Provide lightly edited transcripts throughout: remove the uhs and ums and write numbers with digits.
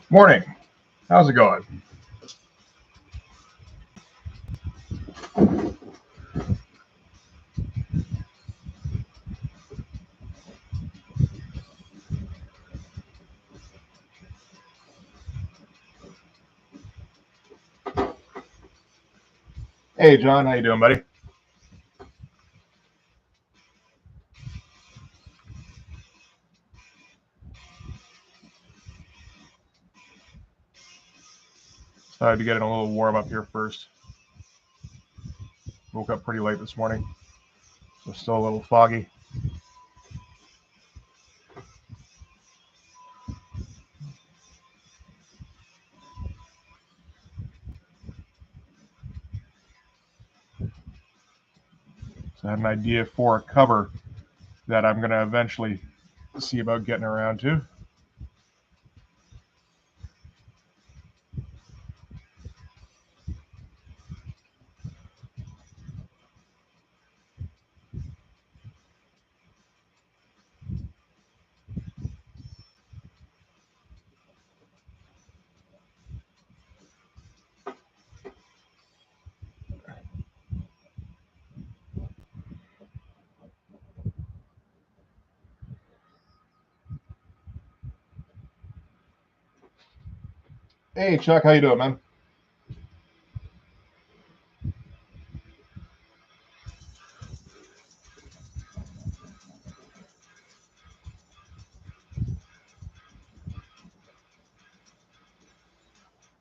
Morning. How's it going? Hey, John. How you doing, buddy? Decided to get in a little warm up here first. Woke up pretty late this morning, so still a little foggy. So I had an idea for a cover that I'm going to eventually see about getting around to. Hey, Chuck. How you doing, man?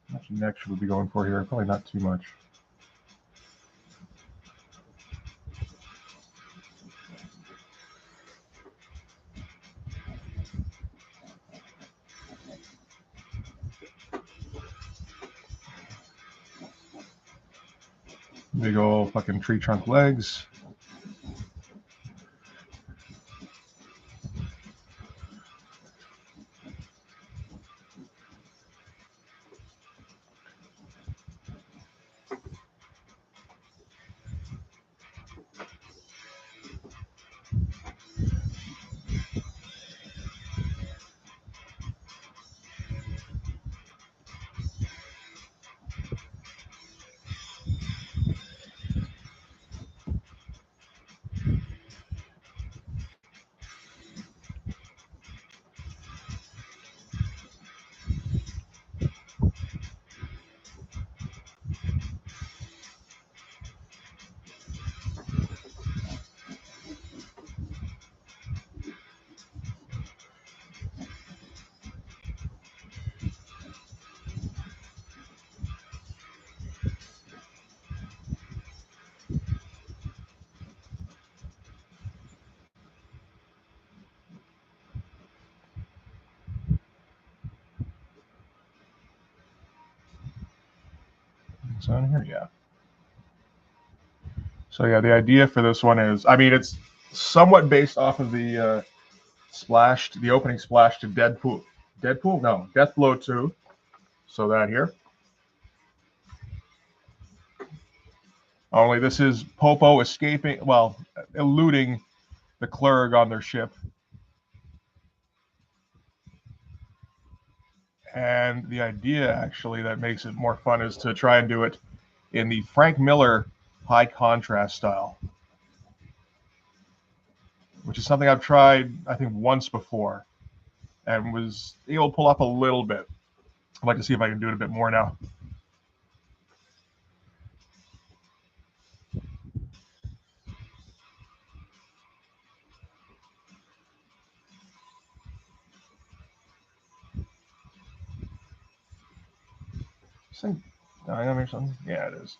How much neck should we be going for here? Probably not too much. Big old fucking tree trunk legs. It's on here, yeah. So yeah, the idea for this one is, I mean, it's somewhat based off of the the opening splash to Deadpool. Deadpool? No, Deathblow 2. So that here. Only this is Popo escaping, well, eluding the Clerg on their ship. And the idea, actually, that makes it more fun is to try and do it in the Frank Miller high contrast style, which is something I've tried, I think, once before and was able to pull up a little bit. I'd like to see if I can do it a bit more now. This thing dying on me or something? Yeah, it is.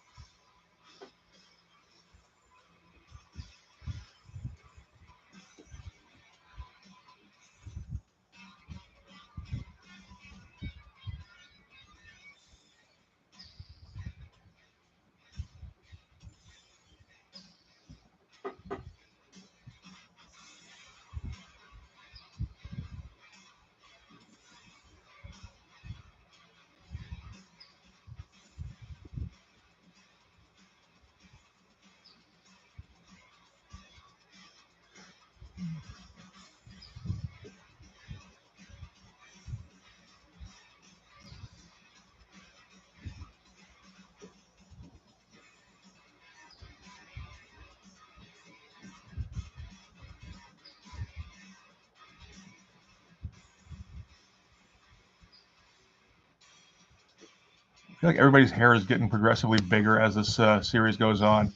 feel like everybody's hair is getting progressively bigger as this series goes on.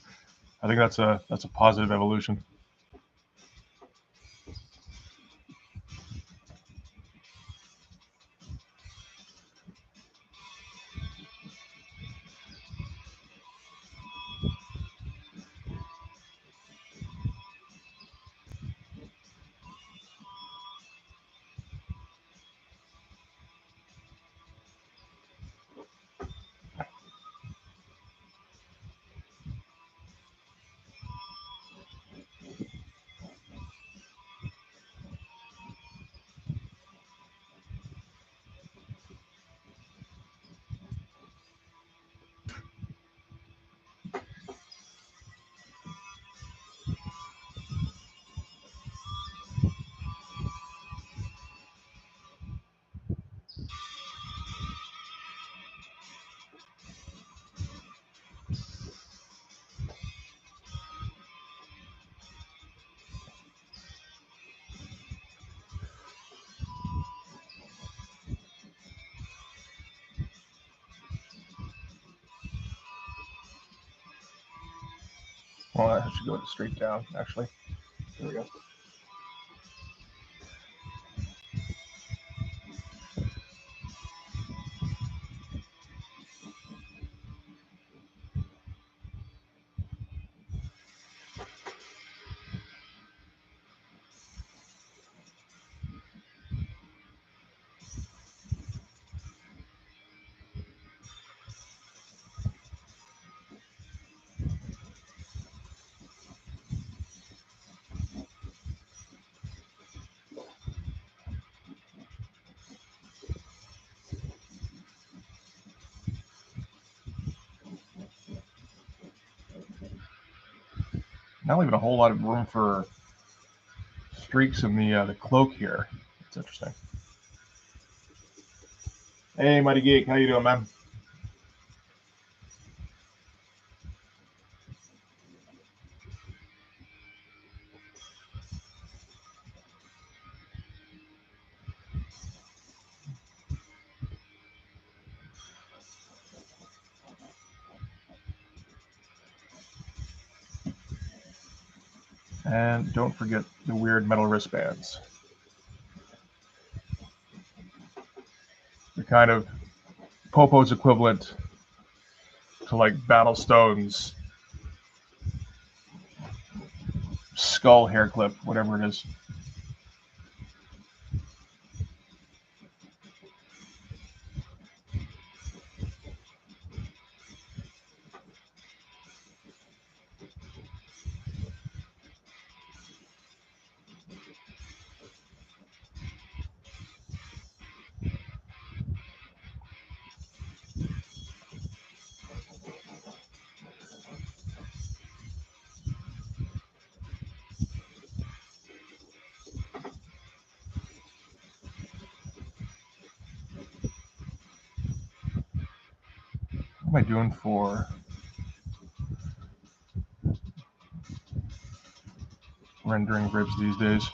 I think that's a positive evolution. Well, I should go straight down, actually. There we go. Not leaving a whole lot of room for streaks in the cloak here. It's interesting. Hey, Mighty Geek, how you doing, man? And don't forget the weird metal wristbands. They're kind of Popo's equivalent to like Battlestone's skull hair clip, whatever it is. What am I doing for rendering grips these days?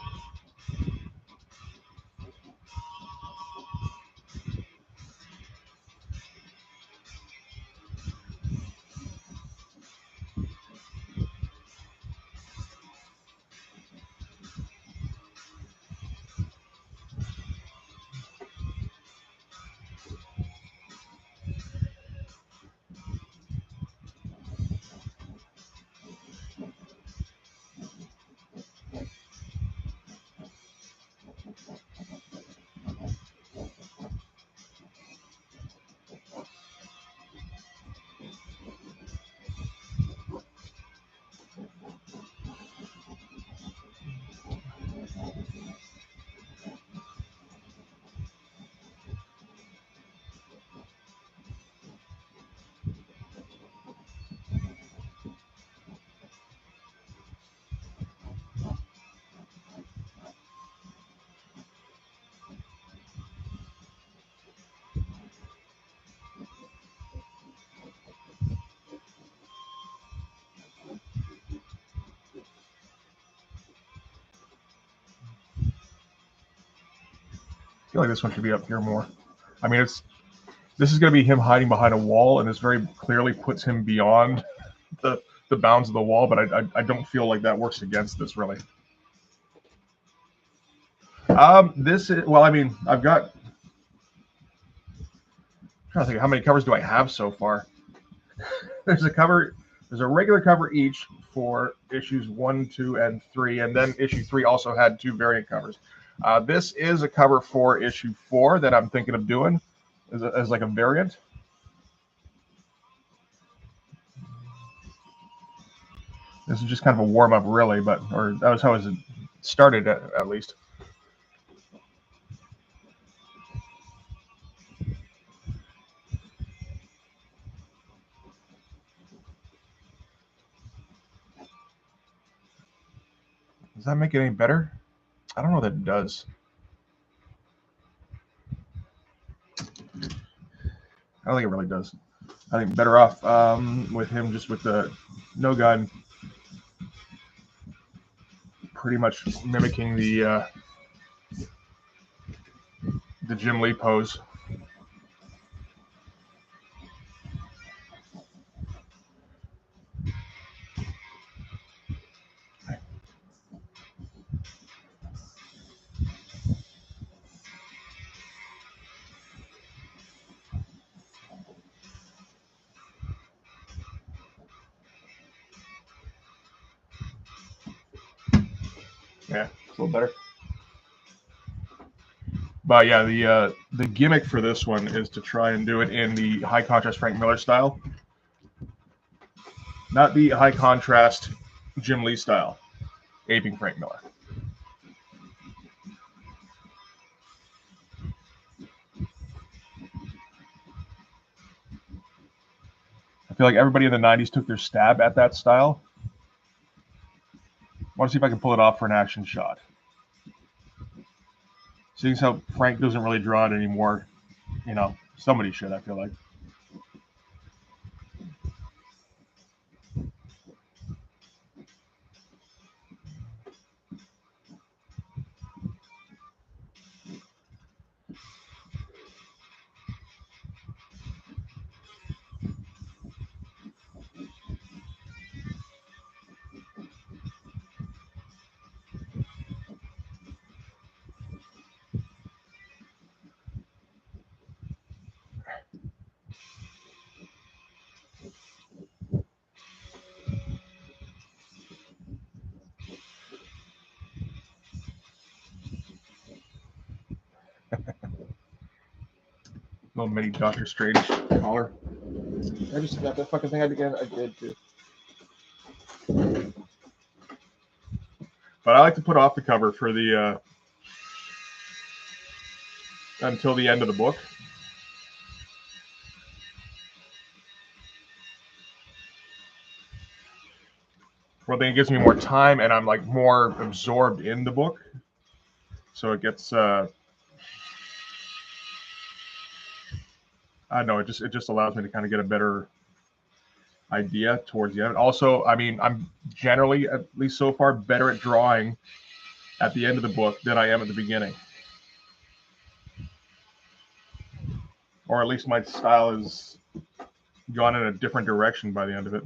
I feel like this one should be up here more. I mean, it's This is going to be him hiding behind a wall, and this very clearly puts him beyond the bounds of the wall. But I don't feel like that works against this really. This is, well, I mean, I've got. I'm trying to think, how many covers do I have so far? There's a cover. There's a regular cover each for issues 1, 2, and 3, and then issue 3 also had 2 variant covers. This is a cover for issue 4 that I'm thinking of doing as like a variant. This is just kind of a warm up, really, but or that was how it started at least. Does that make it any better? I don't know that it does. I don't think it really does. I think better off with him just with the no gun, pretty much mimicking the Jim Lee pose. Yeah, it's a little better. But yeah, the gimmick for this one is to try and do it in the high contrast Frank Miller style, not the high contrast Jim Lee style, aping Frank Miller. I feel like everybody in the 90s took their stab at that style. I want to see if I can pull it off for an action shot. Seeing as how Frank doesn't really draw it anymore, somebody should, I feel like. Little mini Doctor Strange collar. I just got that fucking thing again. I did too. But I like to put off the cover for the until the end of the book. Well, then it gives me more time, and I'm like more absorbed in the book. So it gets. I don't know. It just allows me to kind of get a better idea towards the end. Also, I mean, I'm generally, at least so far, better at drawing at the end of the book than I am at the beginning. Or at least my style has gone in a different direction by the end of it.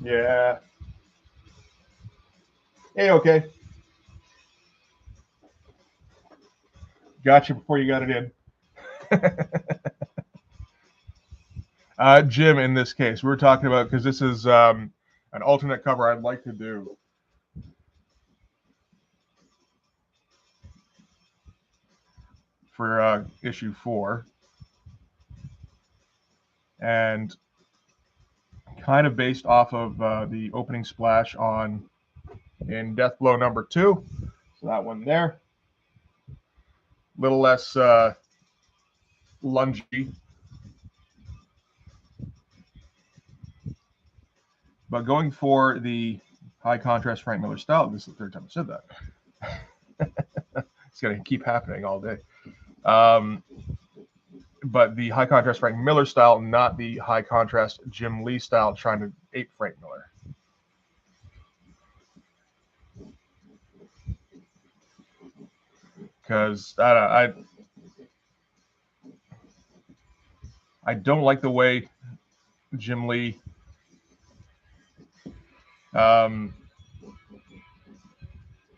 Yeah. Hey, okay. Got you before you got it in. Jim, in this case, we're talking about, because this is an alternate cover I'd like to do. For issue 4. And kind of based off of the opening splash in Deathblow number 2. So that one there. A little less lungy. But going for the high contrast Frank Miller style, this is the third time I said that. It's going to keep happening all day. But the high contrast Frank Miller style, not the high contrast Jim Lee style trying to ape Frank Miller. Because I don't like the way Jim Lee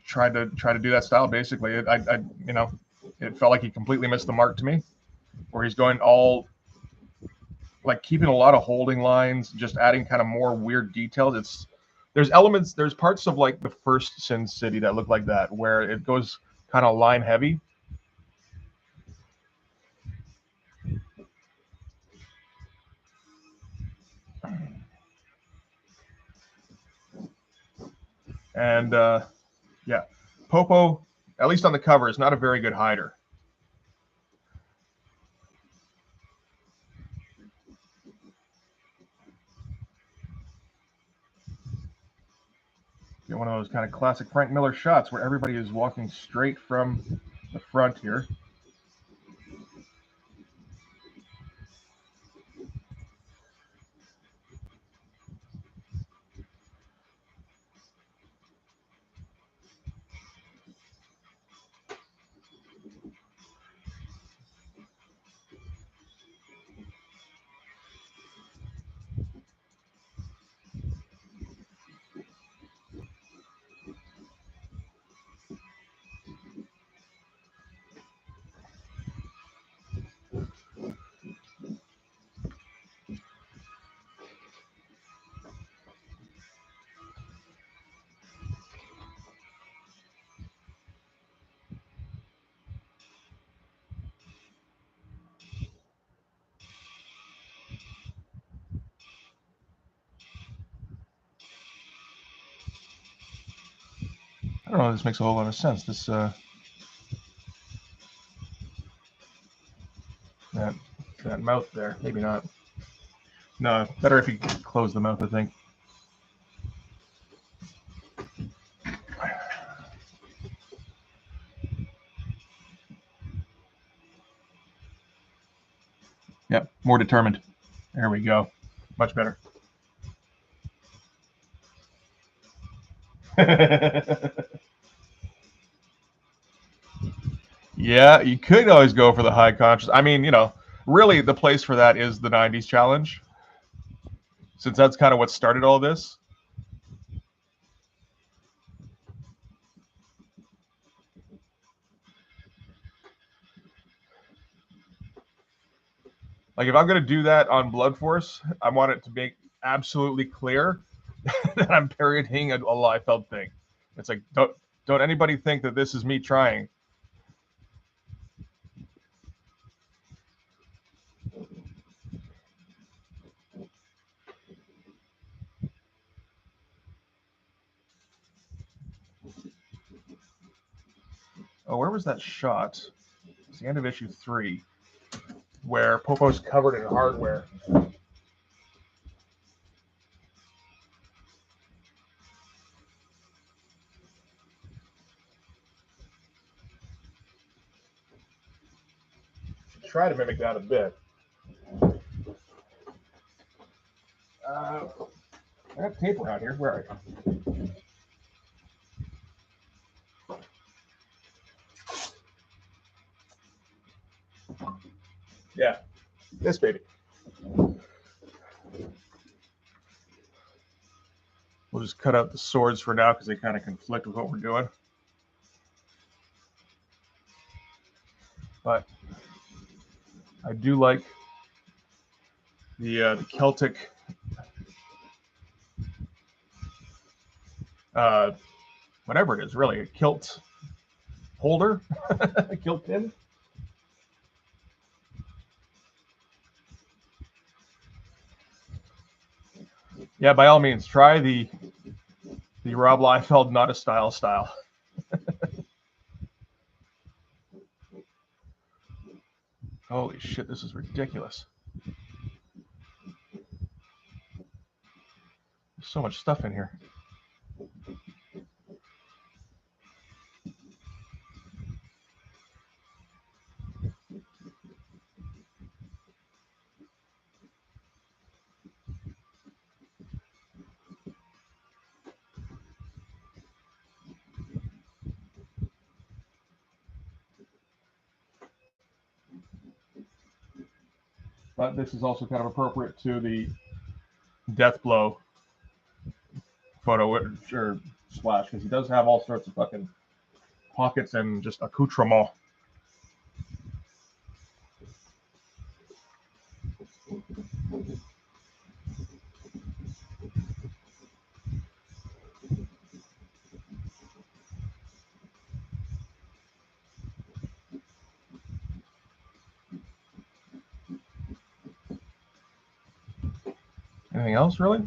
tried to do that style. Basically, it felt like he completely missed the mark to me, where he's going all like keeping a lot of holding lines, just adding kind of more weird details. There's parts of like the first Sin City that look like that, where it goes kind of line heavy. And yeah, Popo, at least on the cover, is not a very good hider. Get one of those kind of classic Frank Miller shots where everybody is walking straight from the front here. I don't know if this makes a whole lot of sense. This that mouth there, maybe not. No, better if you close the mouth, I think. Yep, more determined. There we go. Much better. Yeah, you could always go for the high contrast. I mean, really the place for that is the 90s challenge, since that's kind of what started all this. Like, if I'm going to do that on Blood Force, I want it to make absolutely clear that I'm parodying a Liefeld thing. It's like, don't anybody think that this is me trying. Oh, where was that shot? It's the end of issue 3, where Popo's covered in hardware. Try to mimic that a bit. I have tape around here. Where are you? Yeah, this baby. We'll just cut out the swords for now because they kind of conflict with what we're doing. But I do like the Celtic whatever it is, really, a kilt holder, a kilt pin. Yeah, by all means, try the Rob Liefeld not a style. Holy shit, this is ridiculous. There's so much stuff in here. But this is also kind of appropriate to the death blow photo or splash, because he does have all sorts of fucking pockets and just accoutrement. Anything else, really?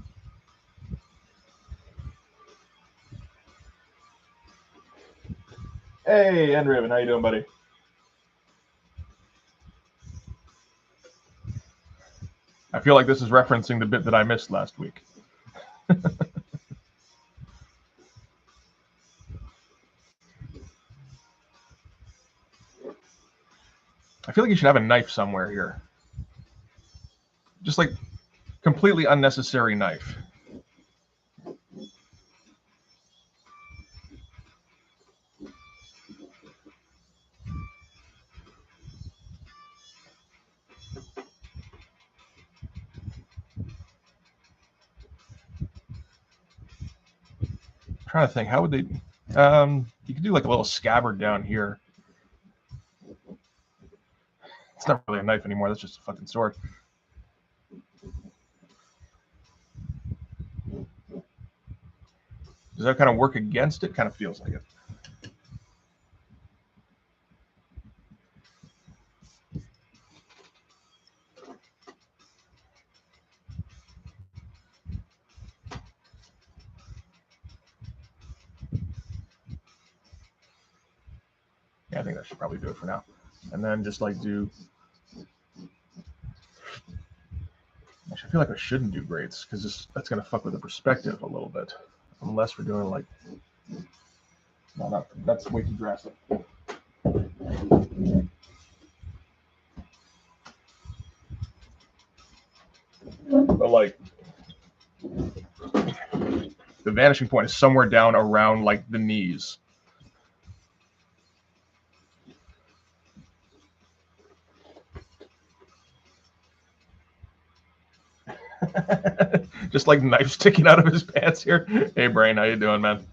Hey, Enriven, how you doing, buddy? I feel like this is referencing the bit that I missed last week. I feel like you should have a knife somewhere here. Just like completely unnecessary knife. I'm trying to think, how would they? You could do like a little scabbard down here. It's not really a knife anymore. That's just a fucking sword. Does that kind of work against it? Kind of feels like it. Yeah, I think that should probably do it for now. And then just like do. Actually, I feel like I shouldn't do grades because that's going to fuck with the perspective a little bit. Unless we're doing like. No, not that's way too drastic. But like. The vanishing point is somewhere down around like the knees. Just like knife sticking out of his pants here. Hey, Brain, how you doing, man?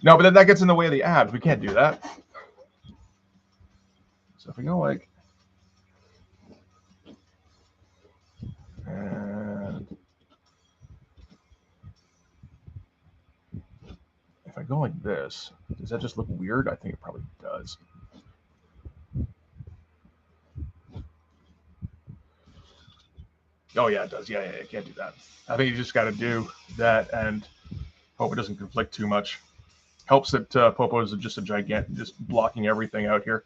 No, but then that gets in the way of the abs. We can't do that. So if we go like, and if I go like this, does that just look weird? I think it probably does. Oh yeah, it does. Yeah, you can't do that. I think you just got to do that and hope it doesn't conflict too much. Helps that Popo is just a gigantic, just blocking everything out here.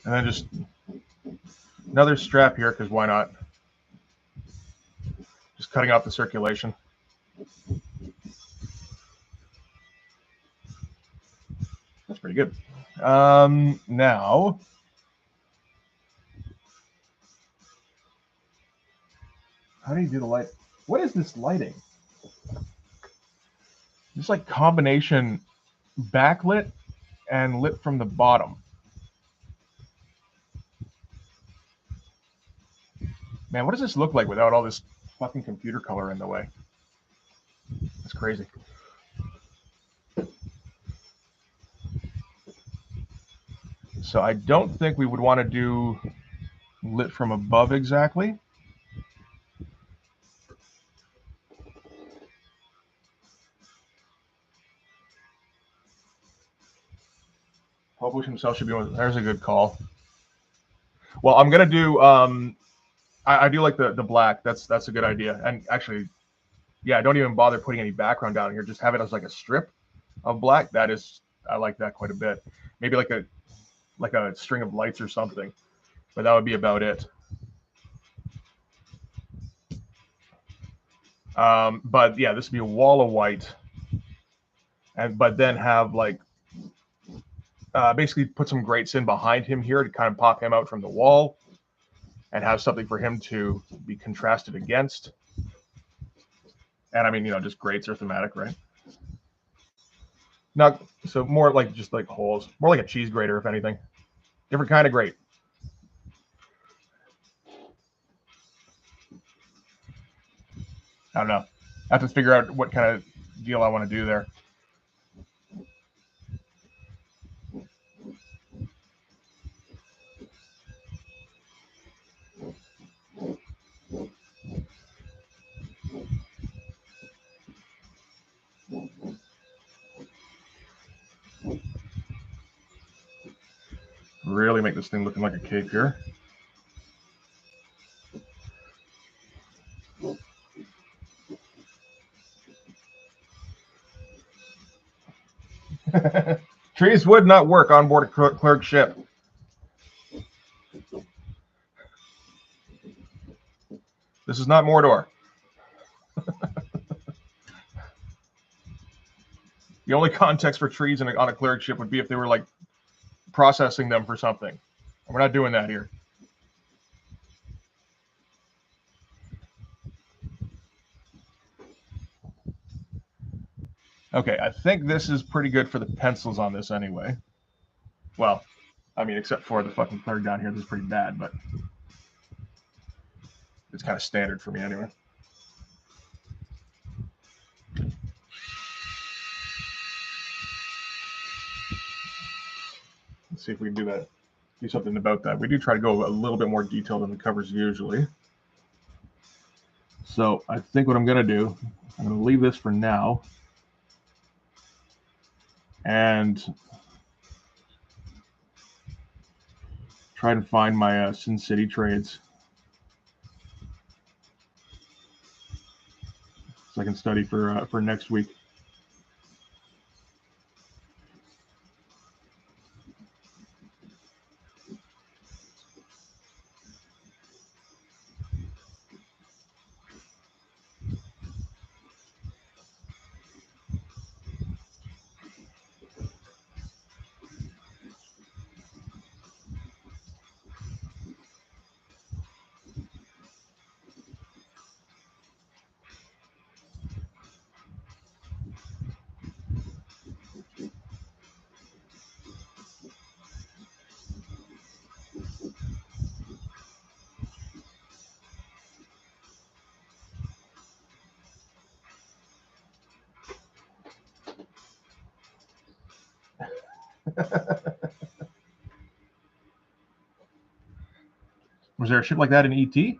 And then just another strap here, because why not? Just cutting off the circulation. That's pretty good. Now, how do you do the light? What is this lighting? It's like combination backlit and lit from the bottom. Man, what does this look like without all this fucking computer color in the way? That's crazy. So I don't think we would want to do lit from above exactly. Publish himself should be one. There's a good call. Well, I'm gonna do. I do like the black. That's a good idea. And actually, yeah, don't even bother putting any background down here. Just have it as like a strip of black. That is, I like that quite a bit. Maybe like a string of lights or something. But that would be about it. But yeah, this would be a wall of white, but then have like basically put some grates in behind him here to kind of pop him out from the wall, and have something for him to be contrasted against. And I mean, just grates are thematic, right? Not so more like just like holes, more like a cheese grater, if anything. Different kind of grate. I don't know. I have to figure out what kind of deal I want to do there. Really make this thing looking like a cake here. Trees would not work on board a clerk ship. This is not Mordor. The only context for trees on a cleric ship would be if they were like processing them for something. And we're not doing that here. Okay, I think this is pretty good for the pencils on this anyway. Well, I mean, except for the fucking clerk down here, this is pretty bad, but it's kind of standard for me anyway. Let's see if we can do something about that. We do try to go a little bit more detailed than the covers usually. So I think what I'm going to do, I'm going to leave this for now. And try to find my Sin City trades so I can study for next week. Was there a ship like that in ET? I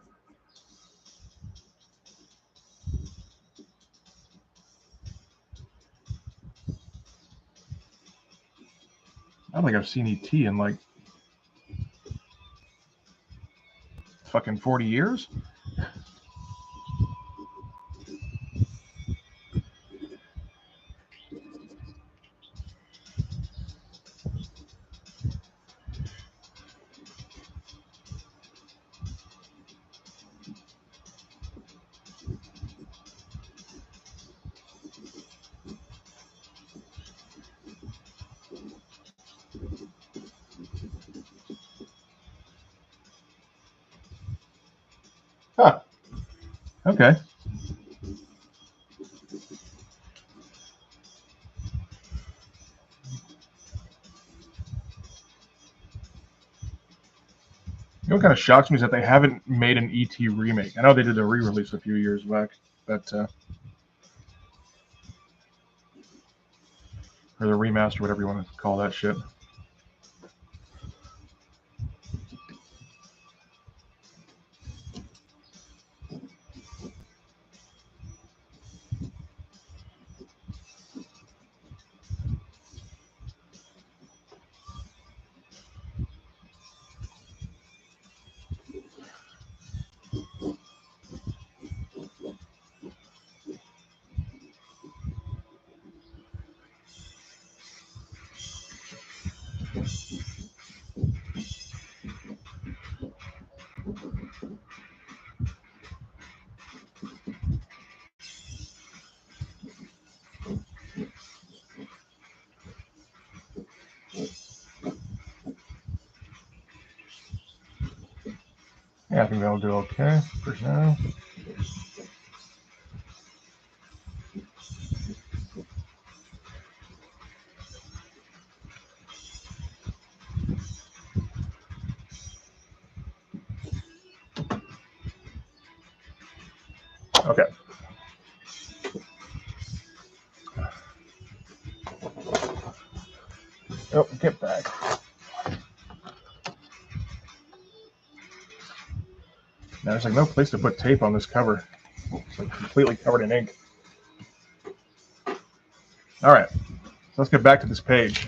don't think I've seen ET in like fucking 40 years. Huh. Okay. what kind of shocks me is that they haven't made an ET remake. I know they did a re-release a few years back, but or the remaster, whatever you want to call that shit. Yeah, I think that'll do okay for now. Okay. Oh, get back. Now there's like no place to put tape on this cover. It's like completely covered in ink. All right, so let's get back to this page.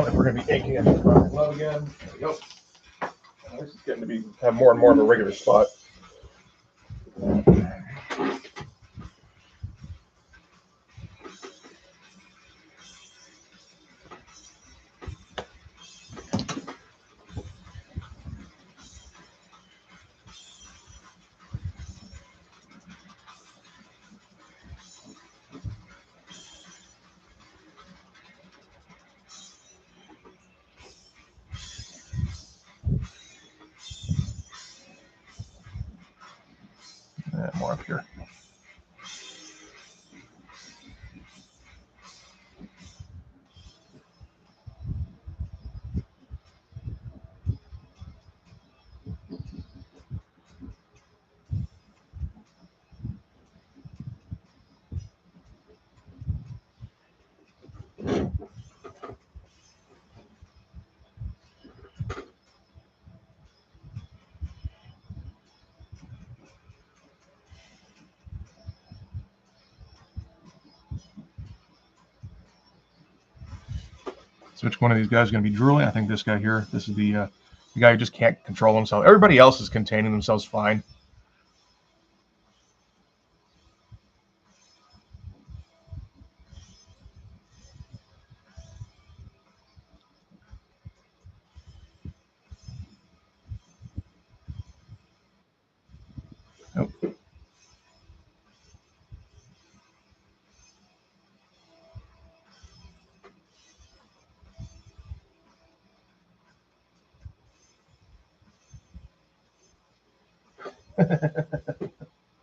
If we're going to be inking it with my glove again, there we go. This is getting to have more and more of a regular spot. More up here. So which one of these guys is going to be drooling? I think this guy here. This is the guy who just can't control himself. Everybody else is containing themselves fine. Oh.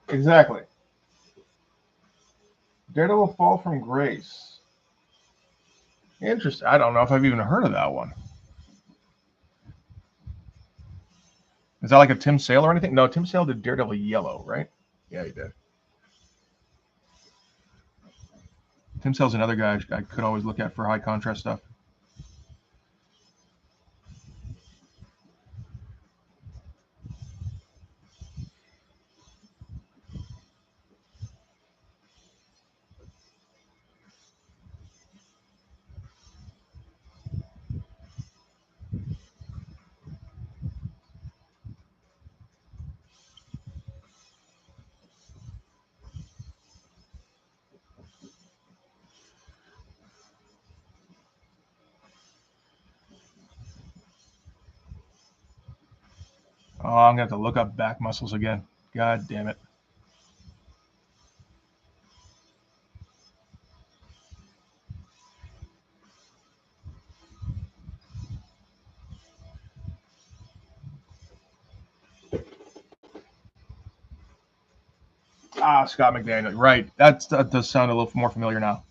Exactly. Daredevil Fall from Grace. Interesting. I don't know if I've even heard of that one. Is that like a Tim Sale or anything? No, Tim Sale did Daredevil Yellow, right? Yeah, he did. Tim Sale's another guy I could always look at for high contrast stuff. Oh, I'm gonna have to look up back muscles again. God damn it. Scott McDaniel. Right. That does sound a little more familiar now.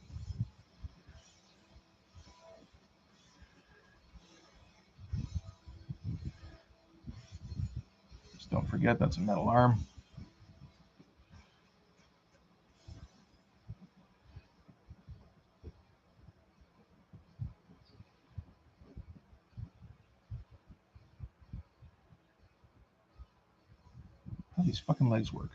Just don't forget that's a metal arm. How do these fucking legs work?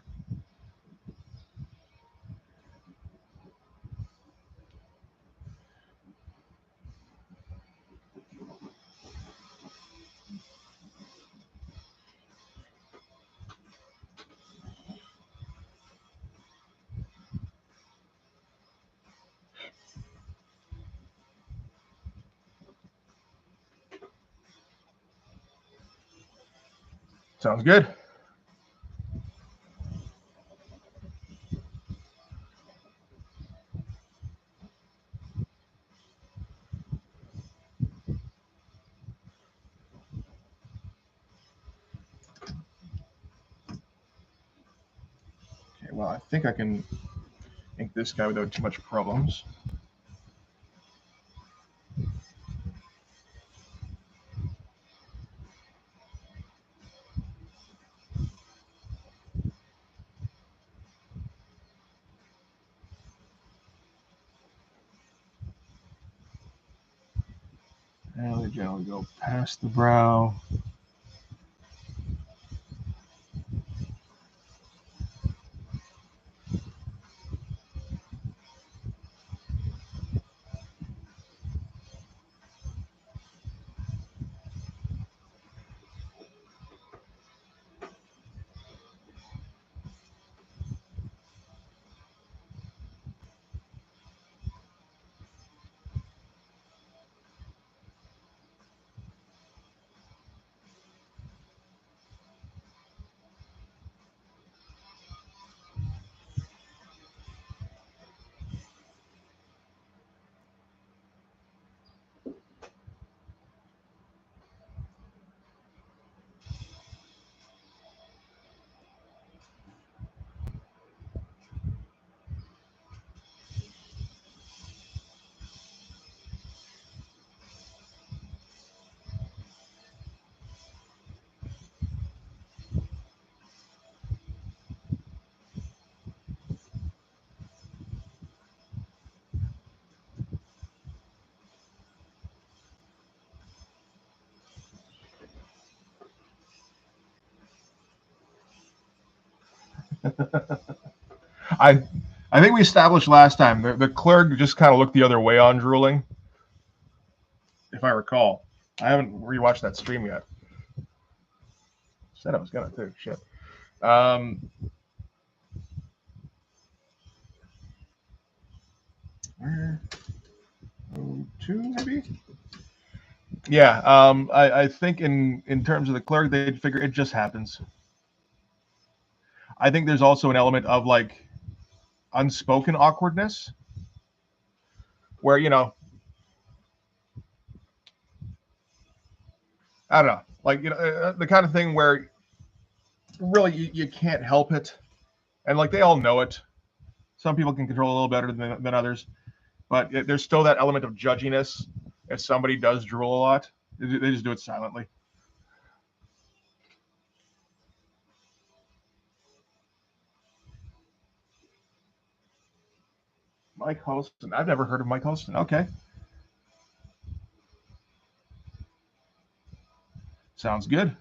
Sounds good. Okay, well, I think I can ink this guy without too much problems. And we generally go past the brow. I I think we established last time the clerk just kind of looked the other way on drooling, if I recall. I haven't rewatched that stream yet. Said I was gonna too. Shit. Where? 02 maybe. Yeah. I think in terms of the clerk, they'd figure it just happens. I think there's also an element of like unspoken awkwardness, where I don't know, like the kind of thing where really you can't help it, and like they all know it. Some people can control a little better than others, but there's still that element of judginess if somebody does drool a lot. They just do it silently. Mike Holston. I've never heard of Mike Holston. Okay. Sounds good.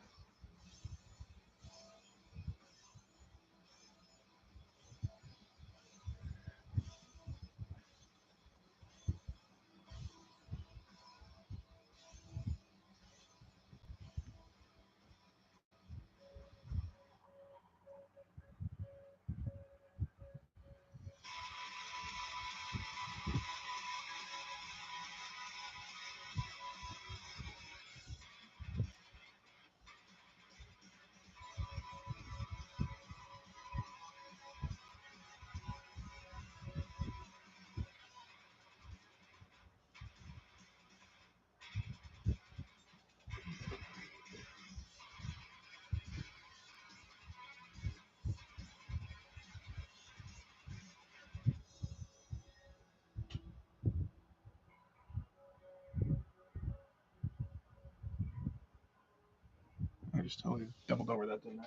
just totally doubled over that, didn't I?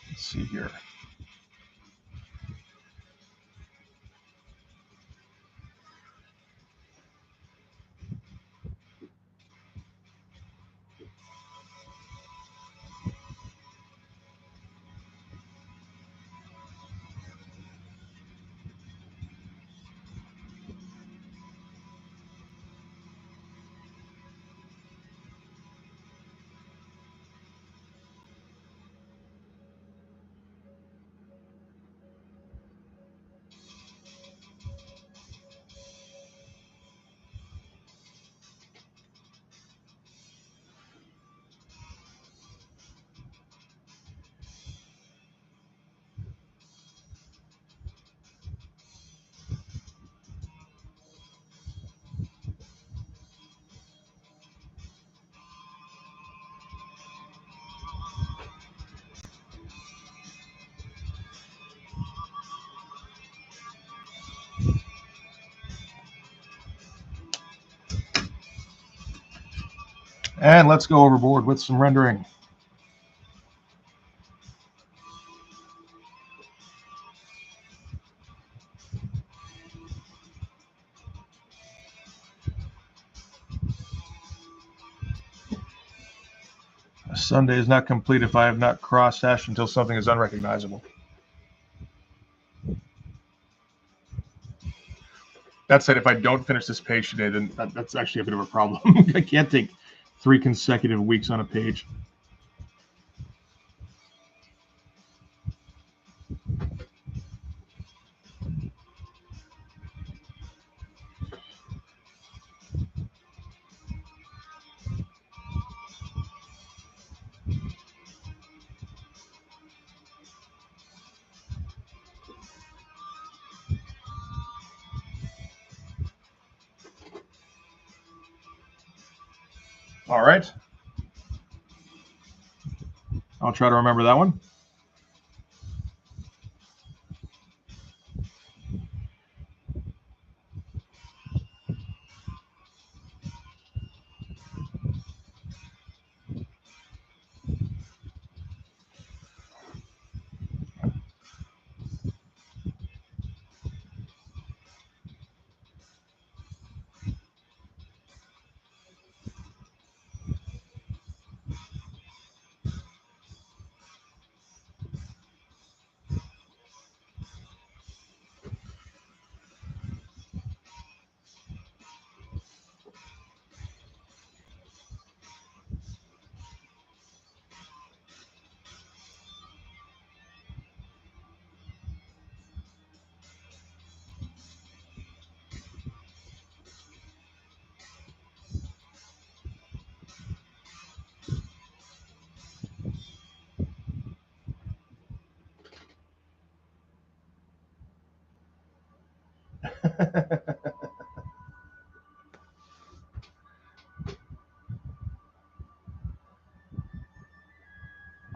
Let's see here. And let's go overboard with some rendering. A Sunday is not complete if I have not cross-hashed until something is unrecognizable. That said, if I don't finish this page today, then that's actually a bit of a problem. I can't take 3 consecutive weeks on a page. All right. I'll try to remember that one.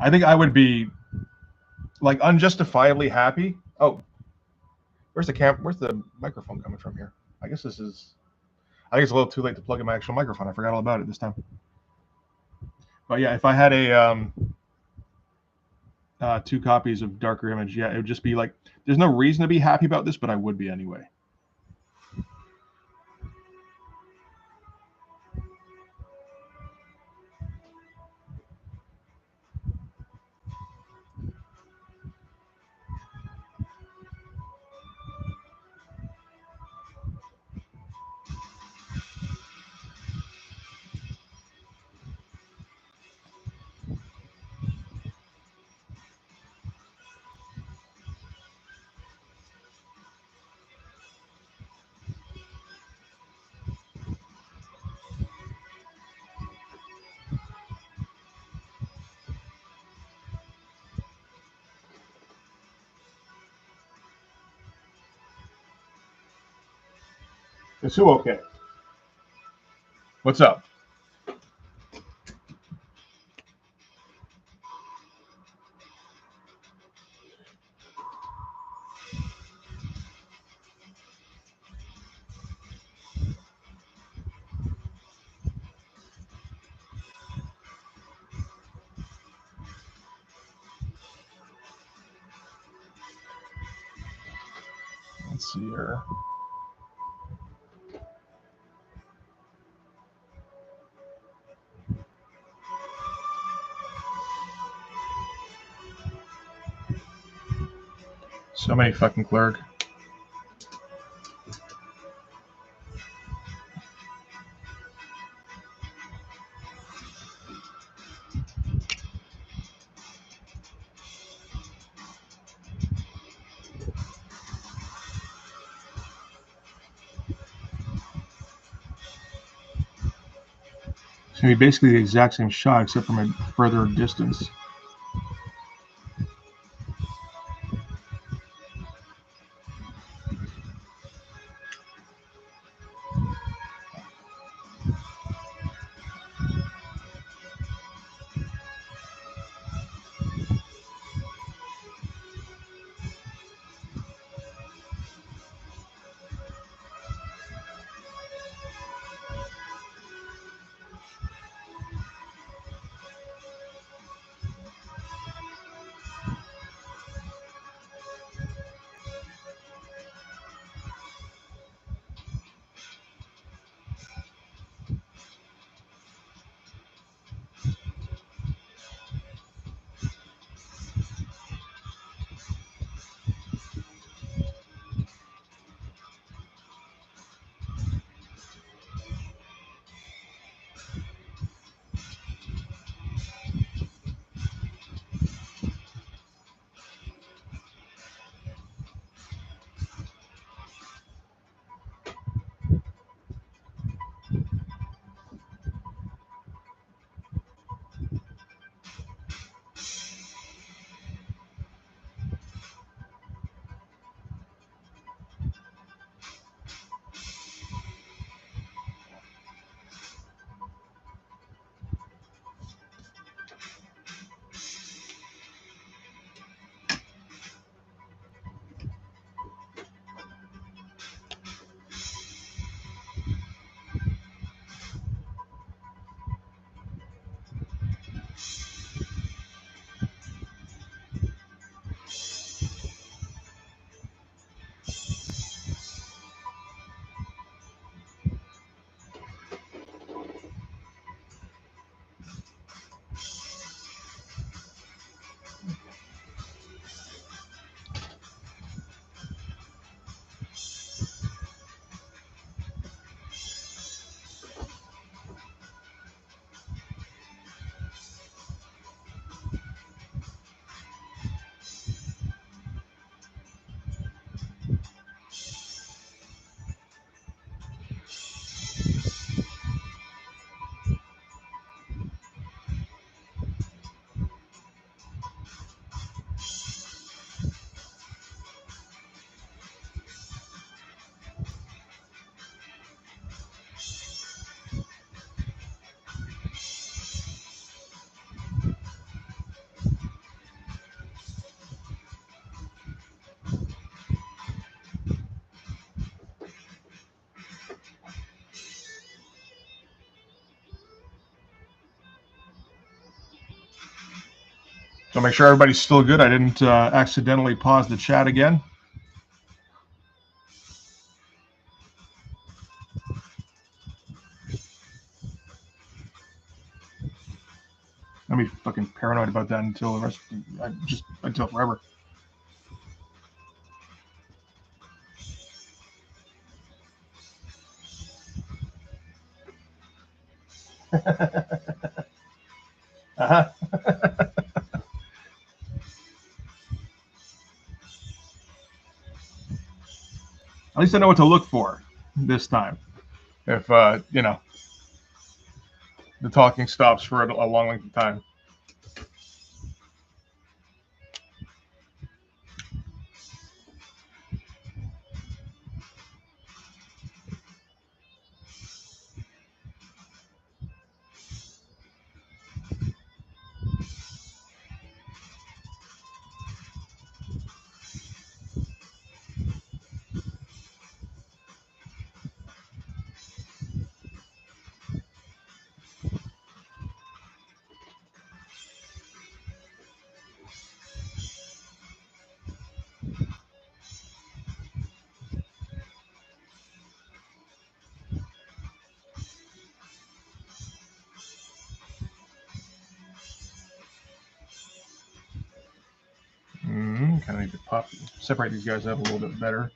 I think I would be like unjustifiably happy. Oh, where's the microphone coming from here? I guess this is. I think it's a little too late to plug in my actual microphone. I forgot all about it this time. But yeah, if I had a 2 copies of Darker Image, yeah, it would just be like, there's no reason to be happy about this, but I would be anyway. Is who okay? What's up? Let's see here. So many fucking clerk. It's gonna be basically the exact same shot except from a further distance. So make sure everybody's still good. I didn't accidentally pause the chat again. I'm be fucking paranoid about that until the rest, just until forever. Uh-huh. At least I know what to look for this time. If you know, the talking stops for a long length of time. kind of need to separate these guys up a little bit better.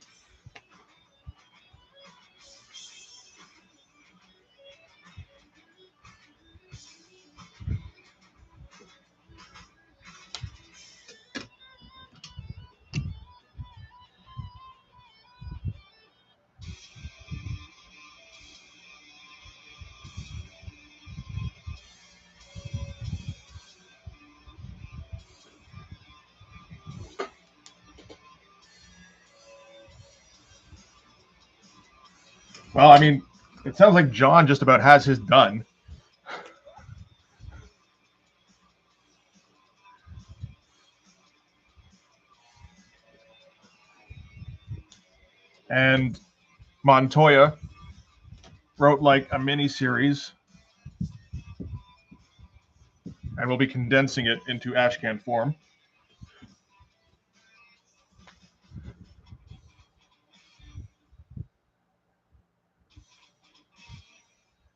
Well, I mean, it sounds like John just about has his done. And Montoya wrote like a mini series, and we'll be condensing it into Ashcan form.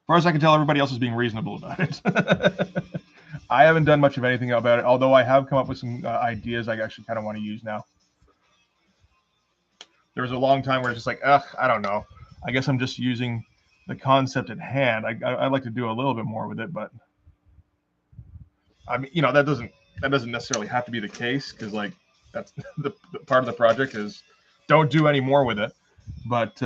As far as I can tell, everybody else is being reasonable about it. I haven't done much of anything about it, although I have come up with some ideas I actually kind of want to use now. There was a long time where it's just like, ugh, I don't know. I guess I'm just using the concept at hand. I'd like to do a little bit more with it, but I mean, you know, that doesn't necessarily have to be the case, because like that's the part of the project is don't do any more with it. But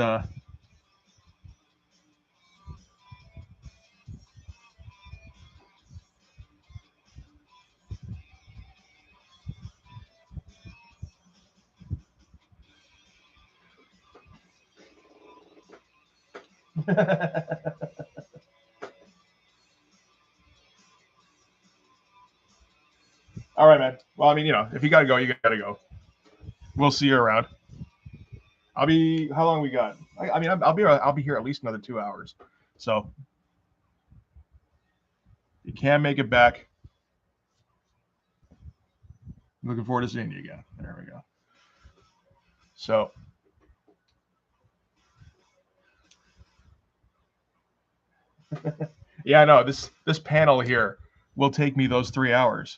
all right, man. Well, I mean, you know, if you gotta go, you gotta go. We'll see you around. I'll be. How long we got? I mean, I'll be here at least another 2 hours. So you can make it back. Looking forward to seeing you again. There we go. So yeah, no, this panel here will take me those 3 hours.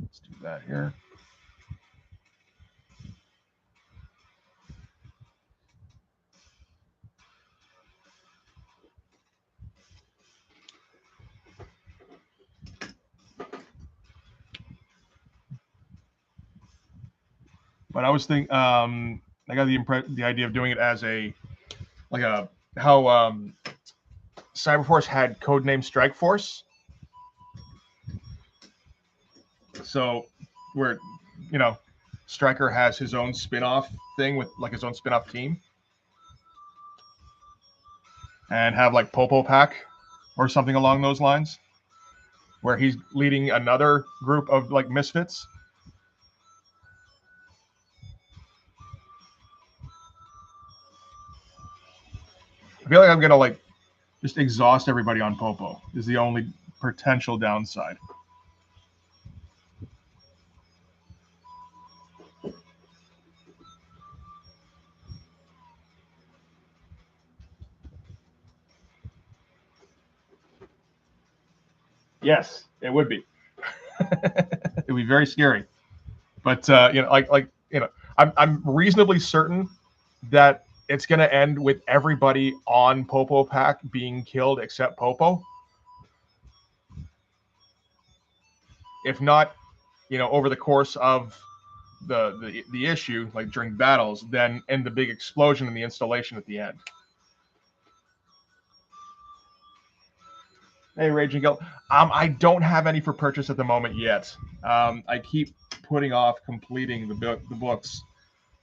Let's do that here. But I was thinking, I got the idea of doing it as how Cyberforce had codename Strike Force. So where, you know, Stryker has his own spin-off thing with like his own spin-off team, and have like Popo Pack or something along those lines, where he's leading another group of like misfits. I feel like I'm gonna like just exhaust everybody on Popo is the only potential downside. Yes, it would be. It would be very scary. But you know, I'm reasonably certain that it's going to end with everybody on Popo Pack being killed except Popo. If not, you know, over the course of the issue, like during battles, then in the big explosion in the installation at the end. Hey, Raging Guild. I don't have any for purchase at the moment yet. I keep putting off completing the books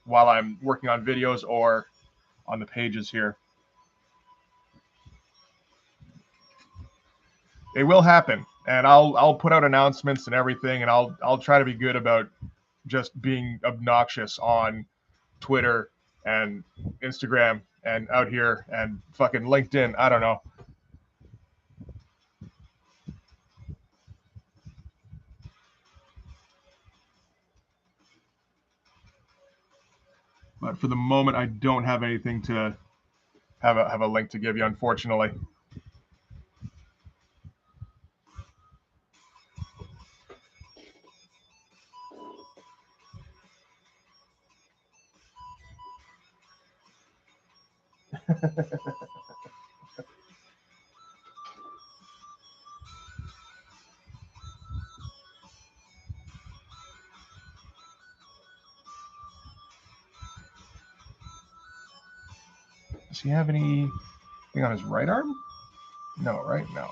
while I'm working on videos or on the pages here. It will happen, and I'll put out announcements and everything, and I'll try to be good about just being obnoxious on Twitter and Instagram and out here and fucking LinkedIn. I don't know. But for the moment, I don't have anything to have a link to give you, unfortunately. Does he have anything on his right arm? No, right? No.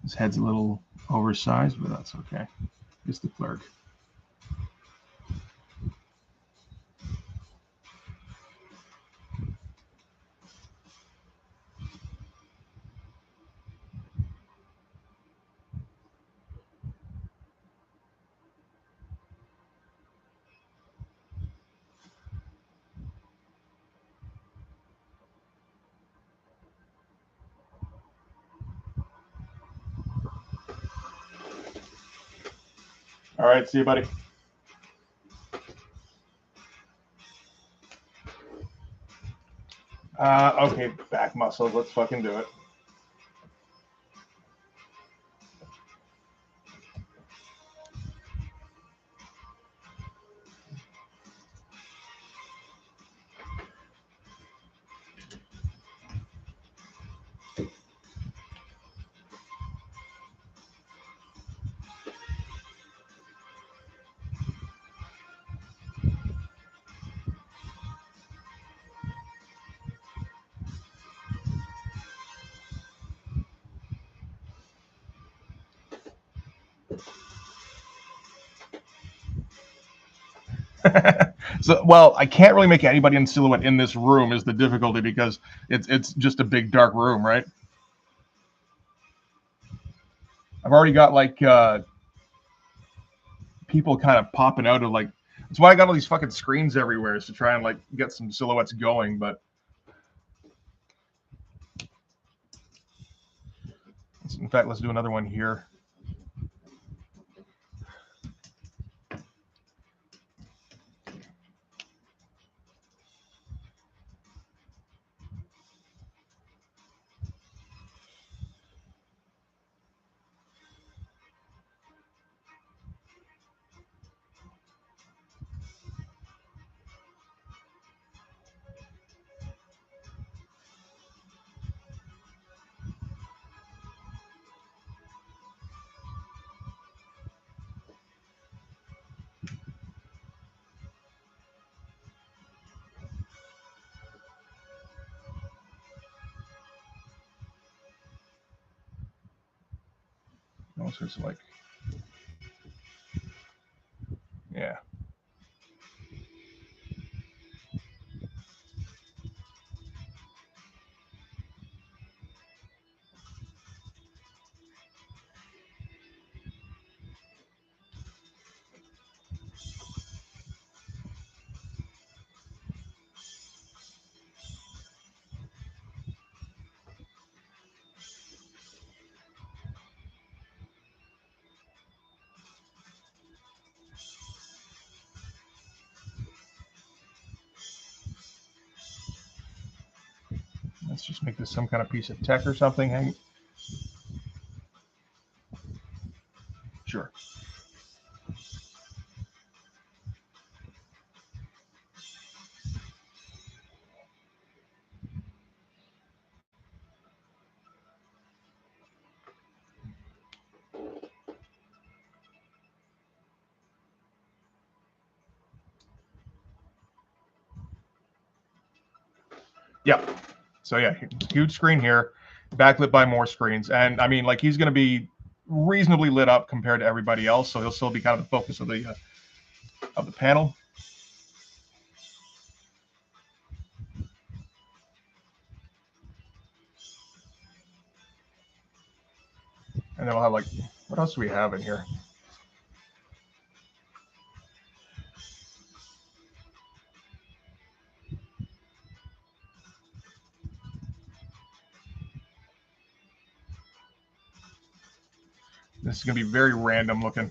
His head's a little oversized, but that's okay. It's the clerk. All right, see you, buddy. Okay, back muscles. Let's fucking do it. So, well, I can't really make anybody in silhouette in this room is the difficulty because it's just a big dark room, right? I've already got like people kind of popping out of like. That's why I got all these fucking screens everywhere is to try and like get some silhouettes going. But in fact, let's do another one here. All sorts of like, yeah. Let's just make this some kind of piece of tech or something. Hang. Sure. Yep. So yeah, huge screen here, backlit by more screens, and I mean, like he's going to be reasonably lit up compared to everybody else, so he'll still be kind of the focus of the panel. And then we'll have like, what else do we have in here? This is going to be very random looking.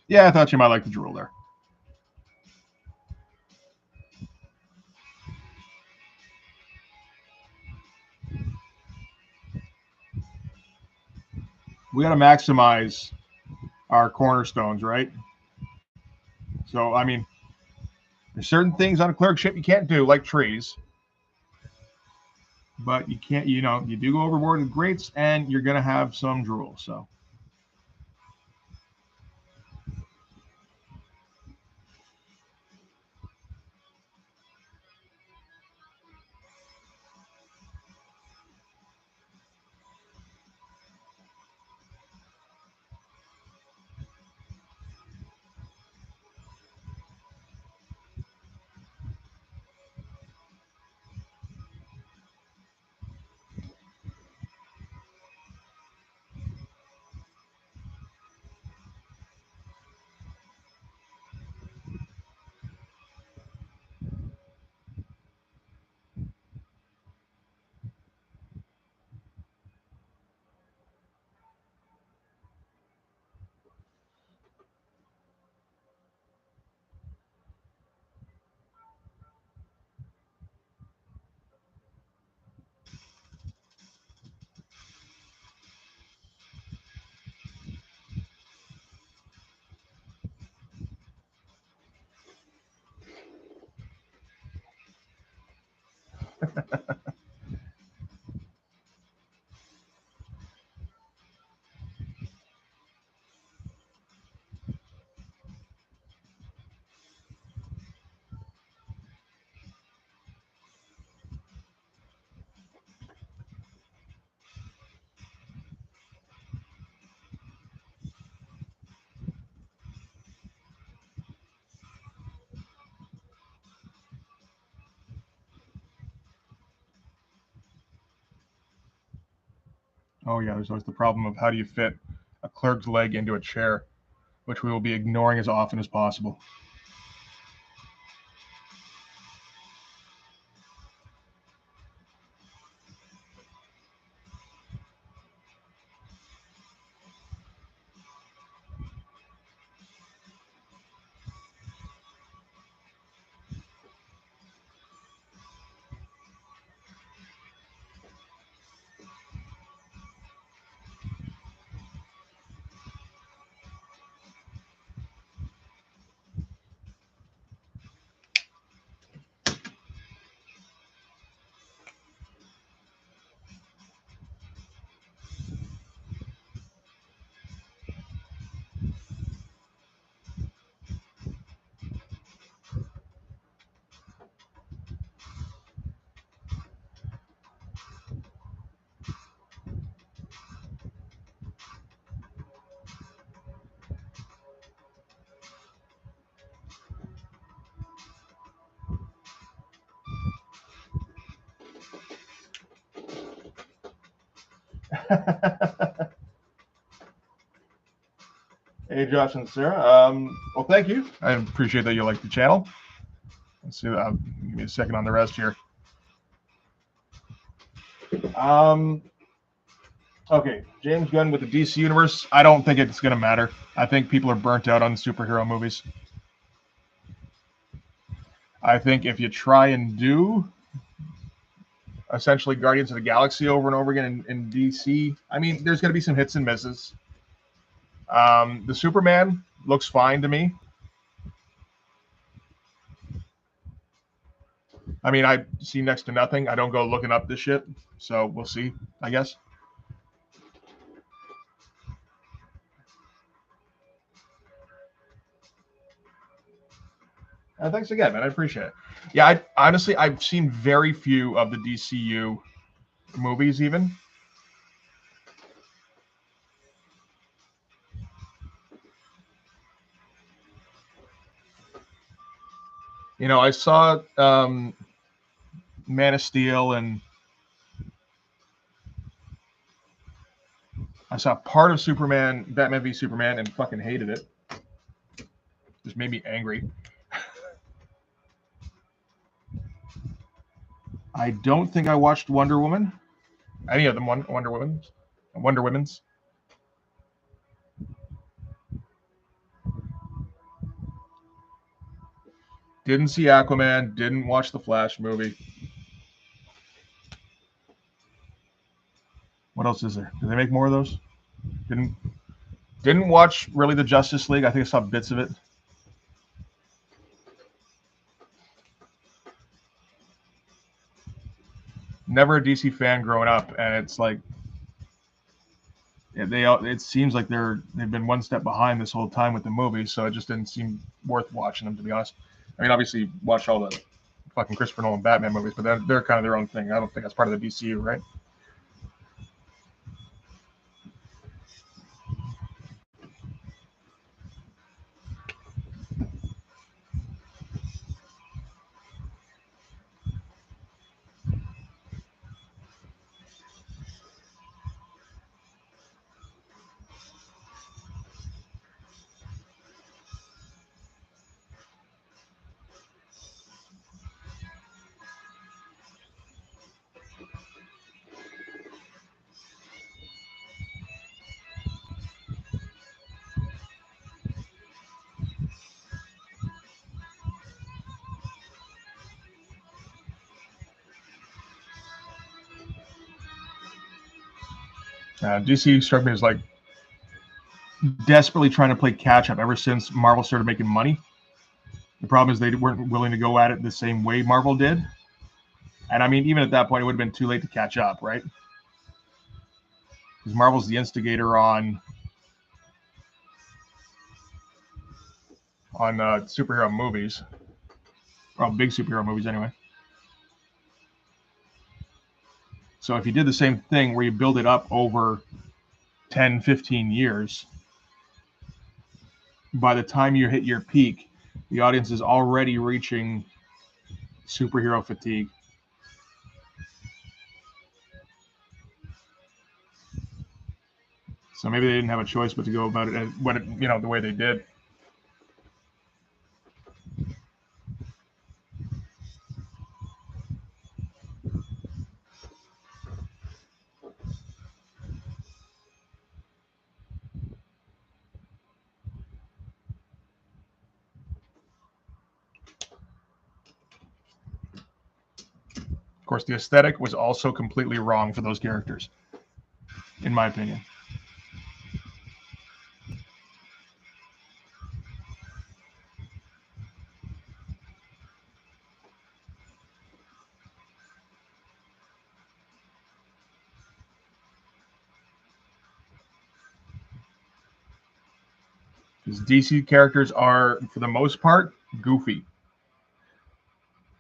Yeah, I thought you might like the drool there. We got to maximize our cornerstones, right? So, I mean, there's certain things on a clerkship you can't do, like trees. But you can't, you do go overboard with greats, and you're going to have some drool. So, oh, yeah, there's always the problem of how do you fit a clerk's leg into a chair, which we will be ignoring as often as possible. Hey, Josh and Sarah. Well, thank you. I appreciate that you like the channel. Let's see. Give me a second on the rest here. Okay, James Gunn with the DC Universe. I don't think it's going to matter. I think people are burnt out on superhero movies. I think if you try and do essentially Guardians of the Galaxy over and over again in DC, I mean, there's going to be some hits and misses. The Superman looks fine to me. I mean, I see next to nothing. I don't go looking up this shit, so we'll see, I guess. Thanks again, man. I appreciate it. Yeah, honestly, I've seen very few of the DCU movies, even. I saw Man of Steel, and I saw part of Batman v Superman, and fucking hated it. Just made me angry. I don't think I watched Wonder Woman. Any of them, Wonder Women's. Didn't see Aquaman. Didn't watch the Flash movie. What else is there? Did they make more of those? Didn't watch really the Justice League. I think I saw bits of it. Never a DC fan growing up, and it's like it seems like they've been one step behind this whole time with the movies, so it just didn't seem worth watching them, to be honest. I mean, obviously, watch all the fucking Christopher Nolan Batman movies, but they're kind of their own thing. I don't think that's part of the DCU, right? DC struck me as like desperately trying to play catch up ever since Marvel started making money. The problem is they weren't willing to go at it the same way Marvel did. And I mean, even at that point, it would have been too late to catch up, right? Because Marvel's the instigator on superhero movies. Well, big superhero movies anyway. So if you did the same thing where you build it up over 10, 15 years, by the time you hit your peak, the audience is already reaching superhero fatigue. So maybe they didn't have a choice but to go about it the way they did. Of course, the aesthetic was also completely wrong for those characters, in my opinion. Because DC characters are, for the most part, goofy.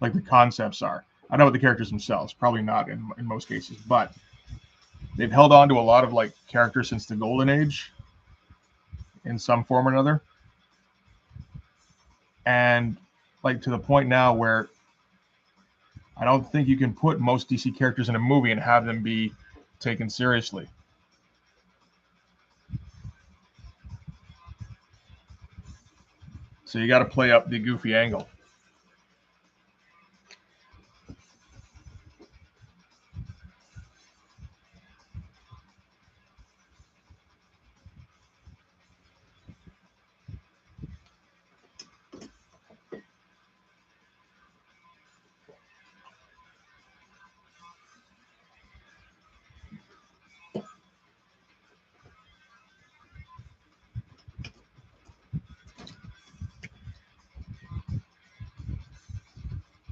Like the concepts are. I don't know what the characters themselves, probably not in most cases, but they've held on to a lot of like characters since the Golden Age in some form or another. And like to the point now where I don't think you can put most DC characters in a movie and have them be taken seriously. So you got to play up the goofy angle.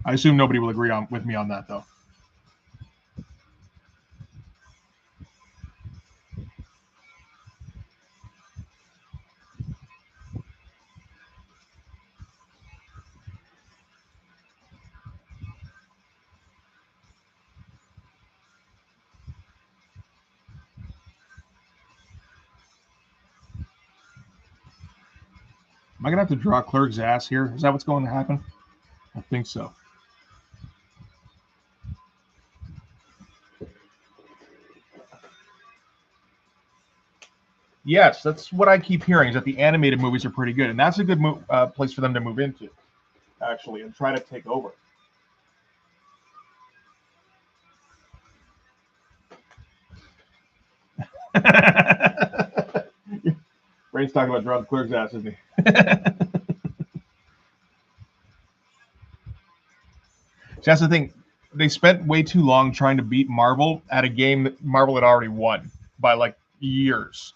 I assume nobody will agree with me on that, though. Am I going to have to draw Clerk's ass here? Is that what's going to happen? I think so. Yes, that's what I keep hearing, is that the animated movies are pretty good. And that's a good place for them to move into, actually, and try to take over. Rain's talking about drawing Clerk's ass, isn't he? that's the thing. They spent way too long trying to beat Marvel at a game that Marvel had already won by like years.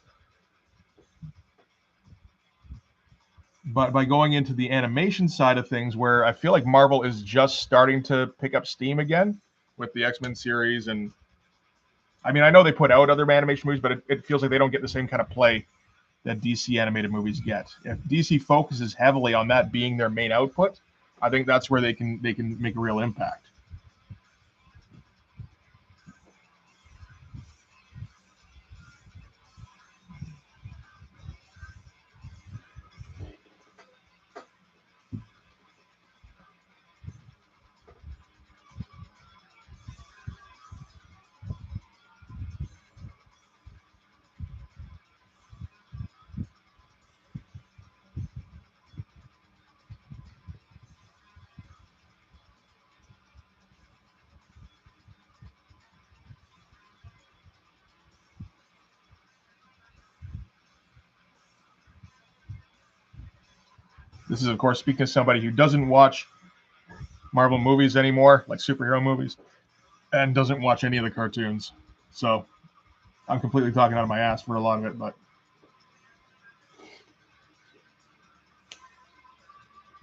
But by going into the animation side of things, where I feel like Marvel is just starting to pick up steam again with the X-Men series, and I mean, I know they put out other animation movies, but it feels like they don't get the same kind of play that DC animated movies get. If DC focuses heavily on that being their main output, I think that's where they can make a real impact. This is, of course, speaking of somebody who doesn't watch Marvel movies anymore, like superhero movies, and doesn't watch any of the cartoons. So I'm completely talking out of my ass for a lot of it, but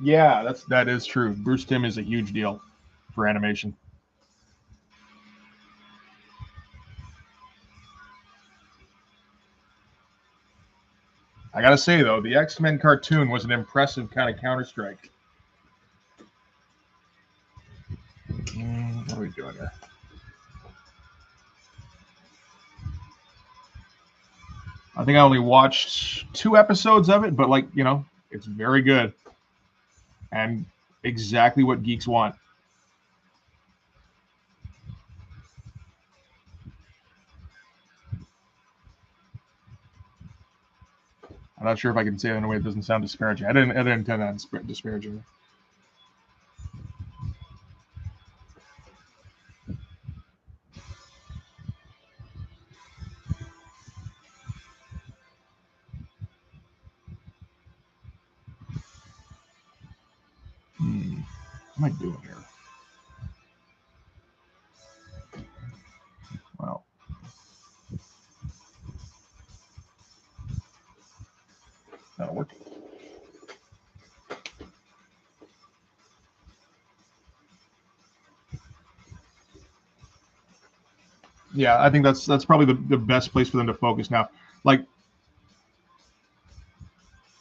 yeah, that is true. Bruce Timm is a huge deal for animation. I gotta say though, the X-Men cartoon was an impressive kind of counter-strike. What are we doing here? I think I only watched 2 episodes of it, but like, you know, it's very good. And exactly what geeks want. I'm not sure if I can say it in a way that doesn't sound disparaging. I didn't intend that disparaging. What am I doing here? Well, that'll work. Yeah, I think that's probably the best place for them to focus now. Like,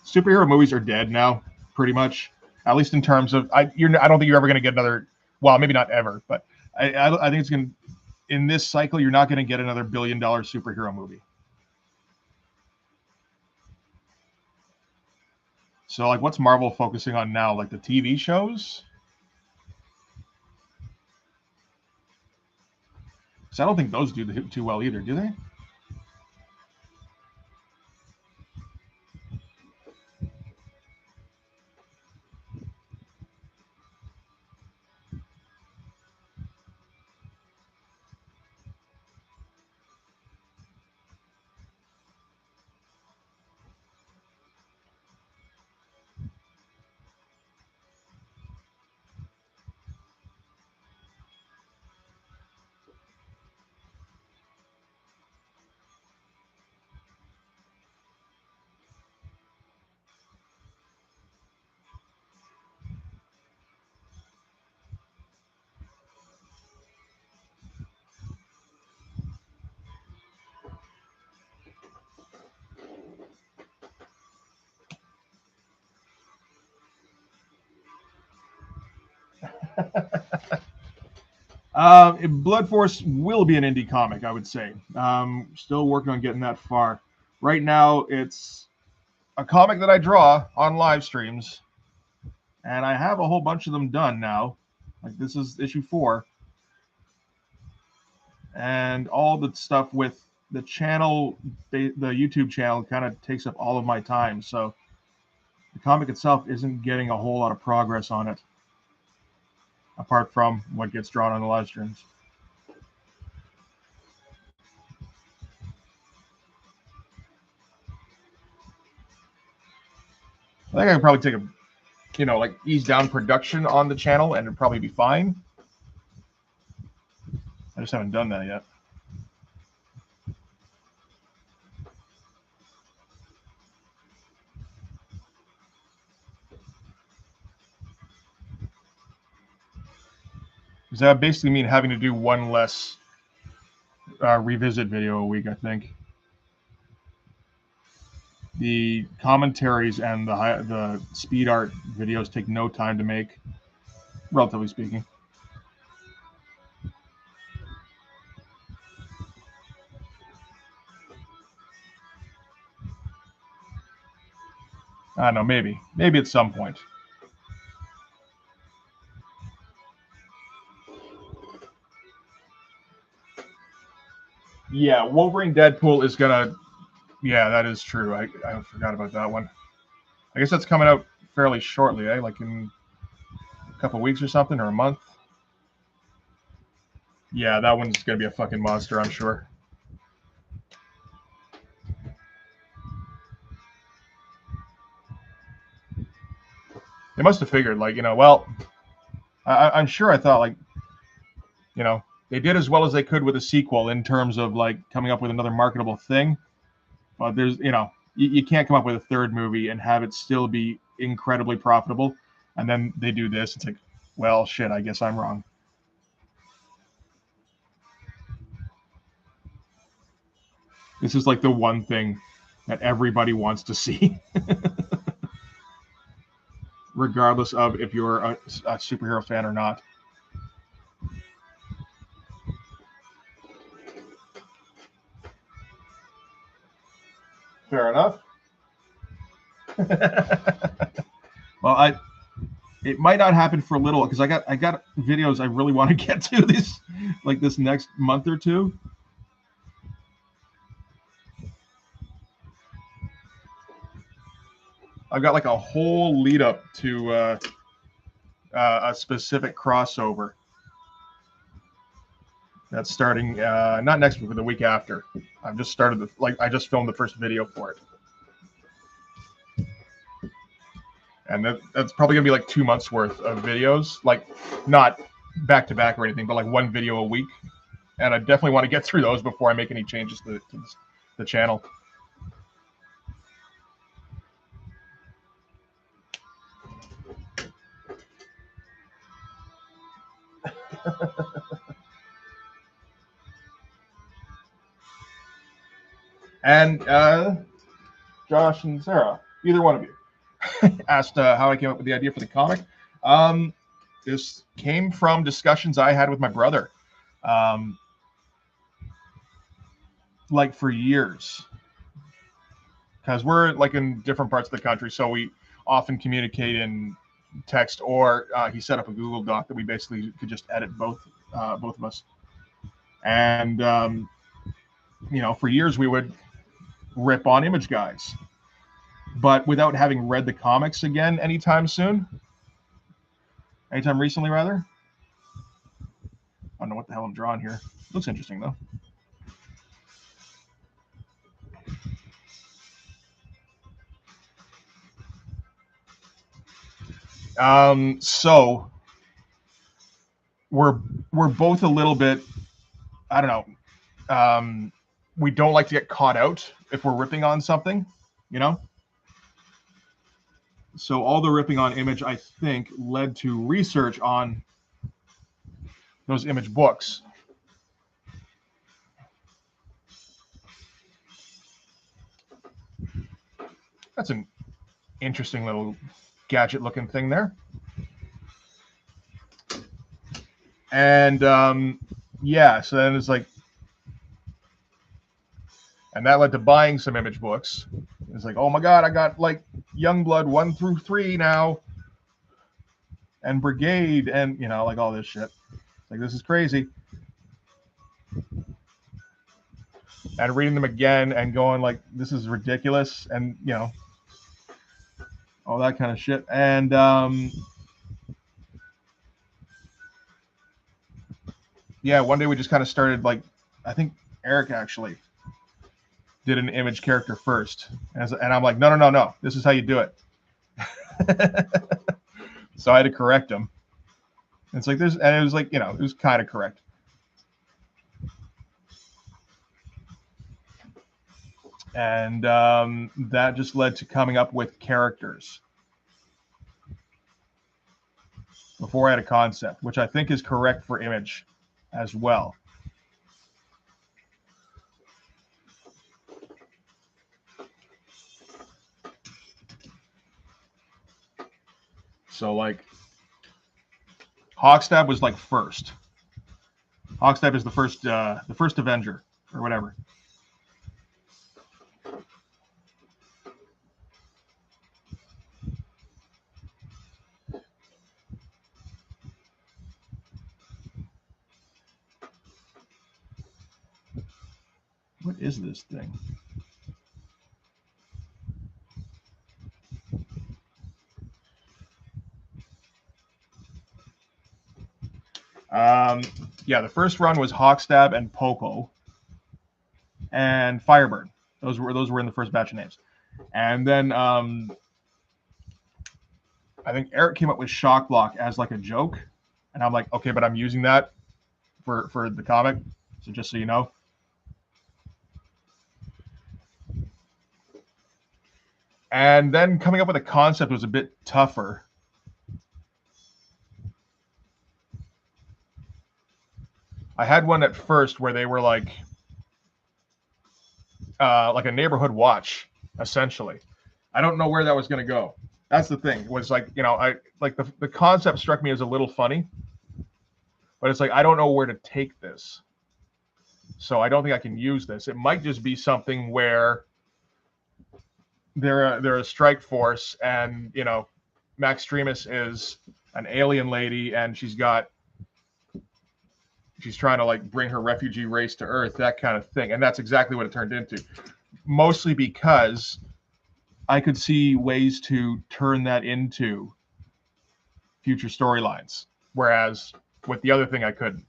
superhero movies are dead now, pretty much. At least in terms of, I don't think you're ever going to get another. Well, maybe not ever, but I think it's going to. In this cycle, you're not going to get another $1 billion superhero movie. So, like, what's Marvel focusing on now? Like the TV shows? So I don't think those do too well either, do they? Blood Force will be an indie comic, I would say. Still working on getting that far. Right now, it's a comic that I draw on live streams, and I have a whole bunch of them done now. Like this is issue 4, and all the stuff with the channel, the YouTube channel, kind of takes up all of my time. So the comic itself isn't getting a whole lot of progress on it, apart from what gets drawn on the live streams. I think I could probably take a, like ease down production on the channel and it'd probably be fine. just haven't done that yet. Does that basically mean having to do one less revisit video a week, I think. The commentaries and the speed art videos take no time to make, relatively speaking. I don't know, maybe at some point. Yeah, Wolverine Deadpool is gonna. Yeah, that is true. I forgot about that one. I guess that's coming out fairly shortly, eh? Like in a couple weeks or something, or a month. Yeah, that one's gonna be a fucking monster, I'm sure. They must have figured, like, well, I'm sure I thought, like, they did as well as they could with a sequel in terms of, like, coming up with another marketable thing. But there's, you can't come up with a third movie and have it still be incredibly profitable. And then they do this. It's like, well, shit, I guess I'm wrong. This is like the one thing that everybody wants to see. Regardless of if you're a superhero fan or not. Fair enough. Well, it might not happen for a little because I got videos I really want to get to this next month or two. I've got like a whole lead up to a specific crossover that's starting not next week, but the week after. I've just started I just filmed the first video for it. And that's probably gonna be like 2 months worth of videos, like not back to back or anything, but like one video a week. And I definitely want to get through those before I make any changes to the channel. And Josh and Sarah, either one of you, asked how I came up with the idea for the comic. This came from discussions I had with my brother, like for years, because we're like in different parts of the country, so we often communicate in text, or he set up a Google Doc that we basically could just edit both of us. And for years we would rip on Image Guys, but without having read the comics again anytime recently rather. I don't know what the hell I'm drawing here. Looks interesting though. So we're both a little bit, I don't know. We don't like to get caught out if we're ripping on something, So all the ripping on Image, I think, led to research on those Image books. That's an interesting little gadget-looking thing there. And yeah, so then it's like, and that led to buying some Image books. It's like, oh my God, I got like Youngblood 1 through 3 now, and Brigade, and like all this shit. Like, this is crazy. And reading them again and going like, this is ridiculous, and all that kind of shit. And yeah, one day we just kind of started, like, I think Eric actually did an Image character first, and I'm like, no, this is how you do it. So I had to correct him. It's like and it was like, it was kind of correct. And that just led to coming up with characters before I had a concept, which I think is correct for Image as well. So like Hawkstab was like first. Hawkstab is the first Avenger or whatever. What is this thing? Yeah, the first run was Hawkstab and Popo and Firebird. Those were in the first batch of names. And then I think Eric came up with Shock Block as like a joke, and I'm like, okay, but I'm using that for the comic, so just so you know. And then coming up with a concept was a bit tougher. I had one at first where they were like a neighborhood watch, essentially. I don't know where that was going to go. That's the thing. Was like, you know, I like the concept struck me as a little funny, but it's like I don't know where to take this. So I don't think I can use this. It might just be something where they're a strike force, and you know, Max Streamus is an alien lady, and she's trying to like bring her refugee race to Earth, that kind of thing, and that's exactly what it turned into. Mostly because I could see ways to turn that into future storylines, whereas with the other thing I couldn't.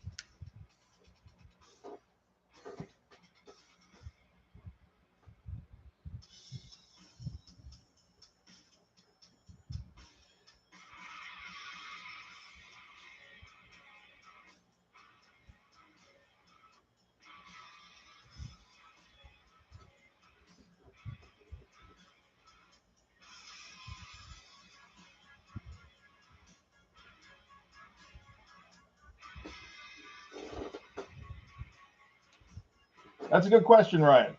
That's a good question, Ryan.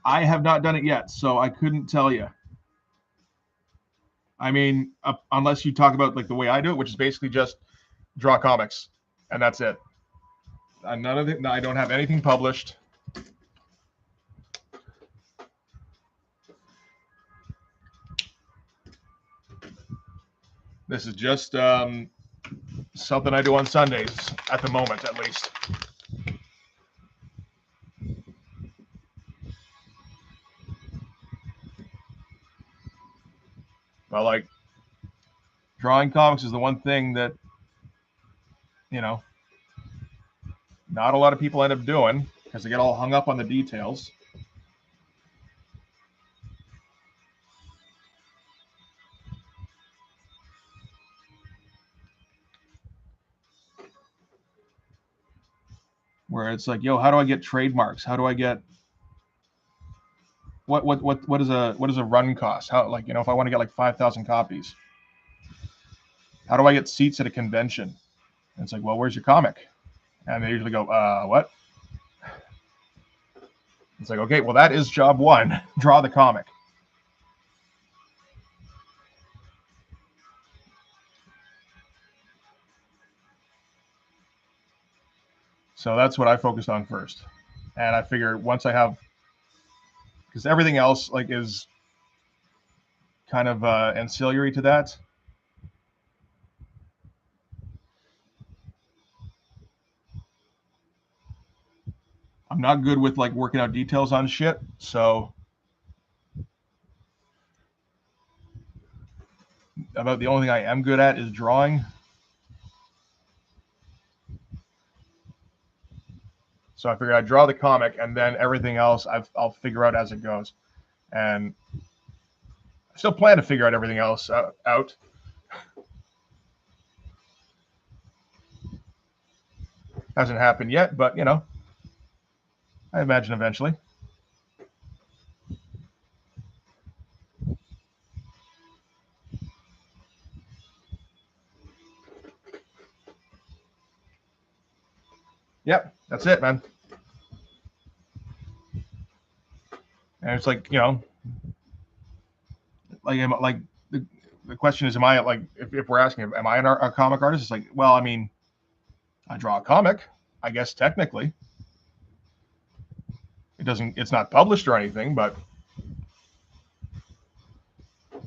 I have not done it yet, so I couldn't tell you. I mean, unless you talk about like the way I do it, which is basically just draw comics, and that's it. None of it. I don't have anything published. This is just something I do on Sundays at the moment, at least. But like, drawing comics is the one thing that, you know, not a lot of people end up doing because they get all hung up on the details. Where it's like, yo, how do I get trademarks? How do I get what is a run cost? How, like, you know, if I want to get like 5,000 copies, how do I get seats at a convention? And it's like, well, where's your comic? And they usually go, what? It's like, okay, well, that is job one. Draw the comic. So that's what I focused on first. And I figure once I have, because everything else like is kind of ancillary to that. I'm not good with like working out details on shit. So about the only thing I am good at is drawing. So I figured I'd draw the comic, and then everything else I'll figure out as it goes. And I still plan to figure out everything else out. Hasn't happened yet, but you know. I imagine eventually. Yep, that's it, man. And it's like, you know, like the question is, am I like, if we're asking, am I a comic artist? It's like, well, I mean, I draw a comic, I guess technically. It's not published or anything, but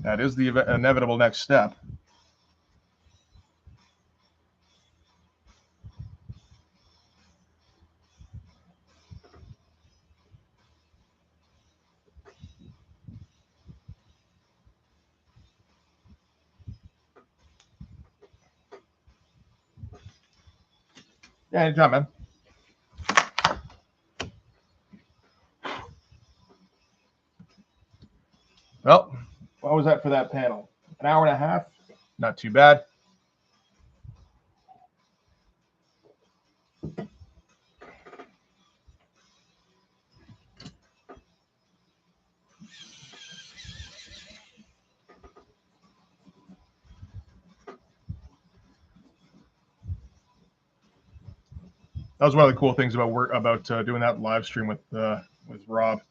that is the inevitable next step. Yeah, anytime, man. Well, what was that for that panel? An hour and a half? Not too bad. That was one of the cool things about doing that live stream with Rob.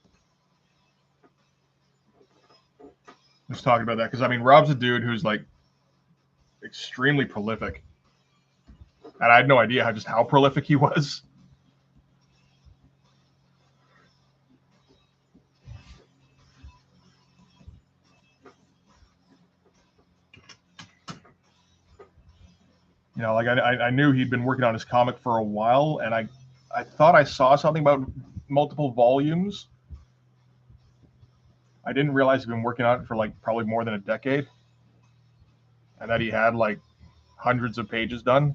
Just talking about that because I mean Rob's a dude who's like extremely prolific, and I had no idea how prolific he was. You know, like I knew he'd been working on his comic for a while, and I thought I saw something about multiple volumes. I didn't realize he'd been working on it for like probably more than a decade, and that he had like hundreds of pages done.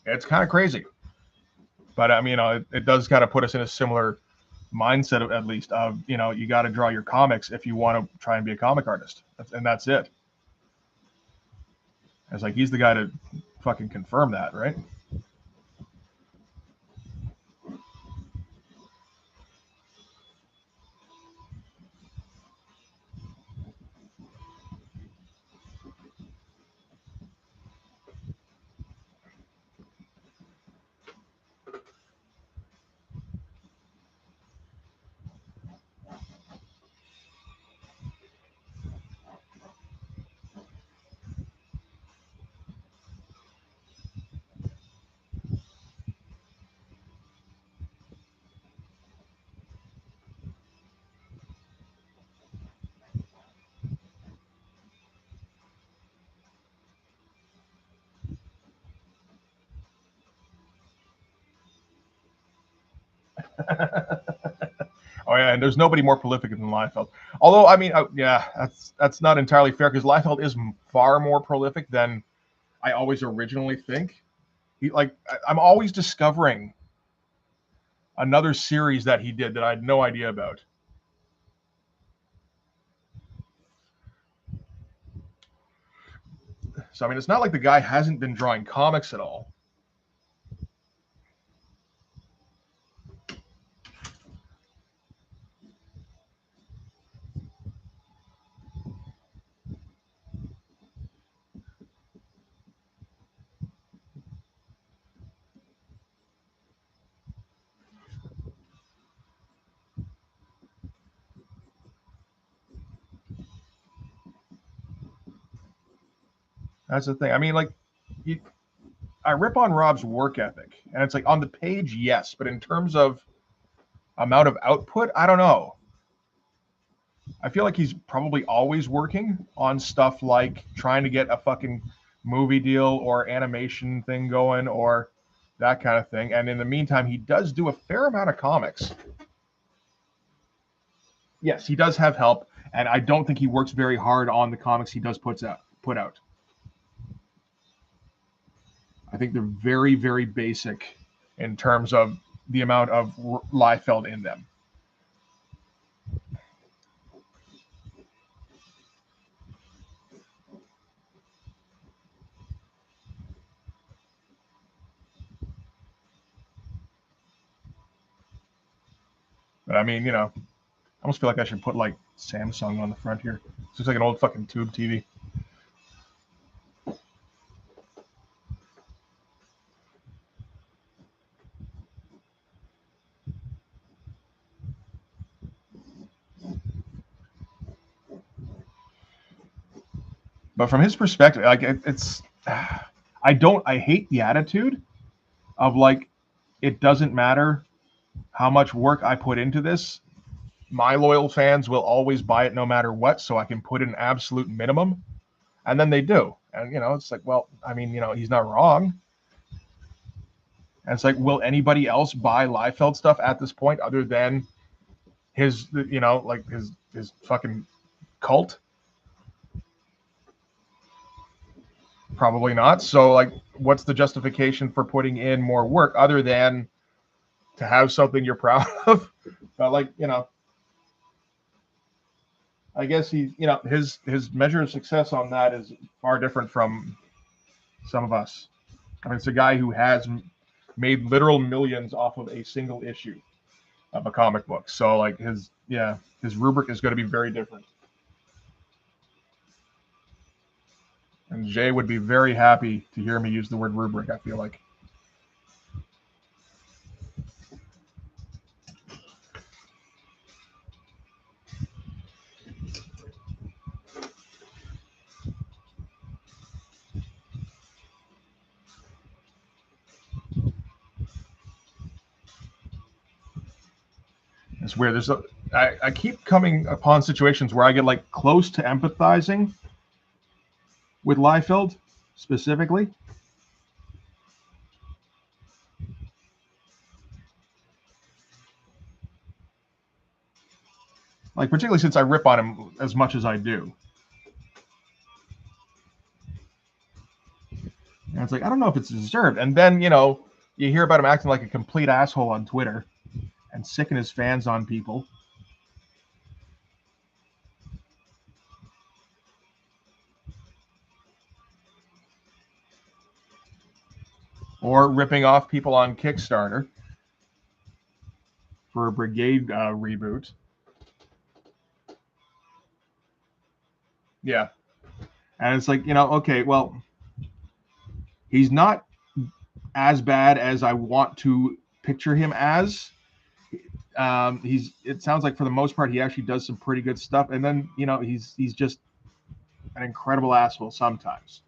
It's kind of crazy, but I mean, it does kind of put us in a similar mindset of, at least of, you know, you got to draw your comics if you want to try and be a comic artist, and that's it. It's like he's the guy to fucking confirm that, right? Oh yeah, and there's nobody more prolific than Liefeld. Although I mean, yeah, that's not entirely fair because Liefeld is far more prolific than I always originally think. I'm always discovering another series that he did that I had no idea about. So I mean, it's not like the guy hasn't been drawing comics at all. That's the thing. I mean, like, I rip on Rob's work ethic, and it's like on the page, yes, but in terms of amount of output, I don't know. I feel like he's probably always working on stuff like trying to get a fucking movie deal or animation thing going or that kind of thing. And in the meantime, he does do a fair amount of comics. Yes, he does have help, and I don't think he works very hard on the comics he does put out. think they're very, very basic in terms of the amount of Liefeld in them. But I mean, I almost feel like I should put like Samsung on the front here. It's just like an old fucking tube TV. But from his perspective, like it's, I hate the attitude of like, it doesn't matter how much work I put into this. My loyal fans will always buy it no matter what, so I can put in an absolute minimum. And then they do. And, it's like, well, I mean, he's not wrong. And it's like, will anybody else buy Liefeld stuff at this point other than his, like his fucking cult? Probably not. So, like, what's the justification for putting in more work other than to have something you're proud of? But, like, I guess his measure of success on that is far different from some of us. I mean, it's a guy who has made literal millions off of a single issue of a comic book. So, like, his rubric is going to be very different. And Jay would be very happy to hear me use the word rubric, I feel like. It's weird. I keep coming upon situations where I get like close to empathizing with Liefeld specifically. Like, particularly since I rip on him as much as I do. And it's like, I don't know if it's deserved. And then, you hear about him acting like a complete asshole on Twitter and sicken his fans on people. Or ripping off people on Kickstarter for a Brigade reboot. Yeah. And it's like, okay, well, he's not as bad as I want to picture him as. It sounds like for the most part, he actually does some pretty good stuff. And then, he's just an incredible asshole sometimes.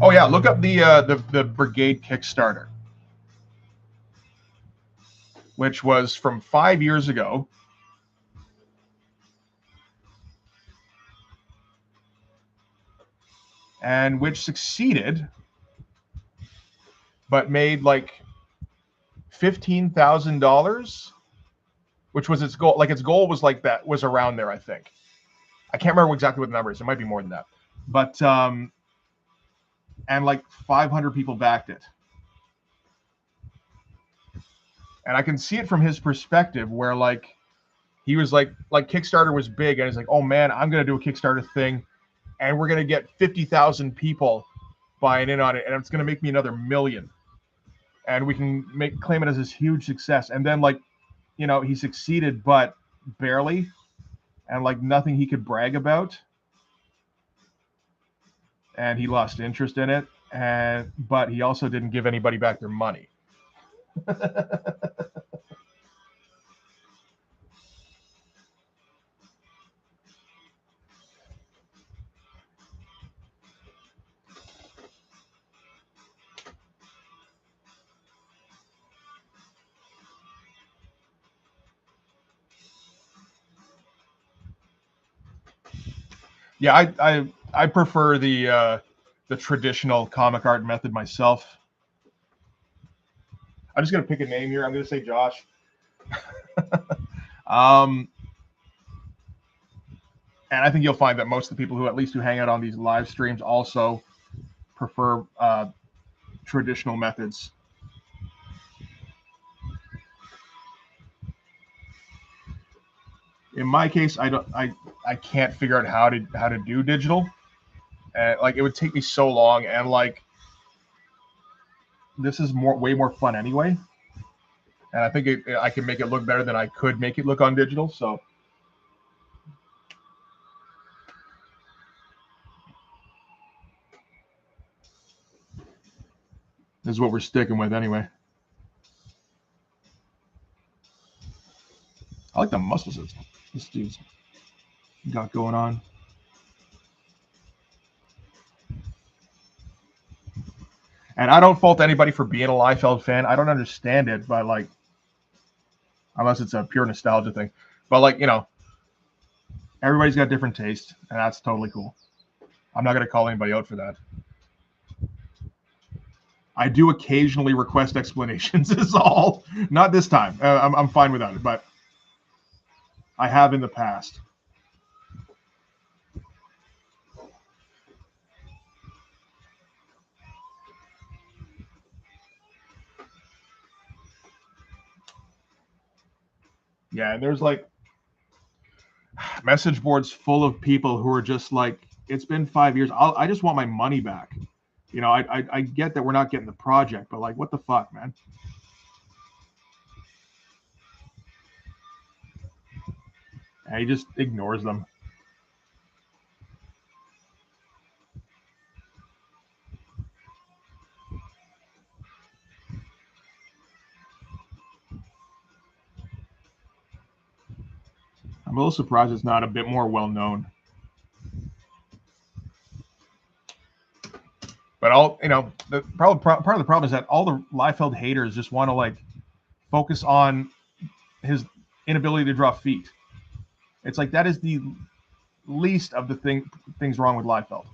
Oh yeah, look up the Brigade Kickstarter, which was from 5 years ago. And which succeeded, but made like $15,000, which was its goal. Like, its goal was like that, was around there, I think. I can't remember exactly what the number is. It might be more than that. But and like 500 people backed it. And I can see it from his perspective where like he was like Kickstarter was big and he's like, oh man, I'm going to do a Kickstarter thing and we're going to get 50,000 people buying in on it and it's going to make me another $1 million. And we can claim it as this huge success. And then like, he succeeded, but barely, and like nothing he could brag about. And he lost interest in it. But he also didn't give anybody back their money. Yeah, I prefer the traditional comic art method myself. I'm just gonna pick a name here. I'm gonna say Josh. And I think you'll find that most of the people who at least who hang out on these live streams also prefer traditional methods. In my case, I can't figure out how to do digital, and like it would take me so long, and like this is way more fun anyway, and I think I can make it look better than I could make it look on digital. So this is what we're sticking with anyway. I like the muscles this dude's got going on. And I don't fault anybody for being a Liefeld fan. I don't understand it, but like, unless it's a pure nostalgia thing. But like, you know, everybody's got different tastes, and that's totally cool. I'm not going to call anybody out for that. I do occasionally request explanations, is all. Not this time. I'm fine without it, but I have in the past. Yeah, and there's like message boards full of people who are just like, it's been 5 years. I just want my money back. You know, I get that we're not getting the project, but like, what the fuck, man? And he just ignores them. I'm a little surprised it's not a bit more well known. But all, you know, part of the problem is that all the Liefeld haters just want to like focus on his inability to draw feet. It's like that is the least of the things wrong with Liefeld.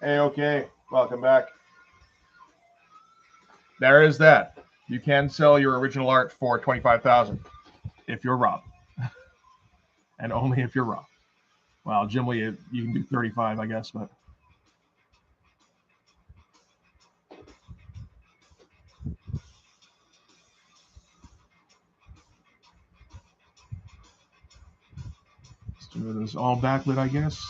Hey, okay, welcome back. There is that. You can sell your original art for $25,000 if you're Rob, and only if you're Rob. Well, Jim Lee, you can do 35, I guess, but. Let's do this all backlit, I guess.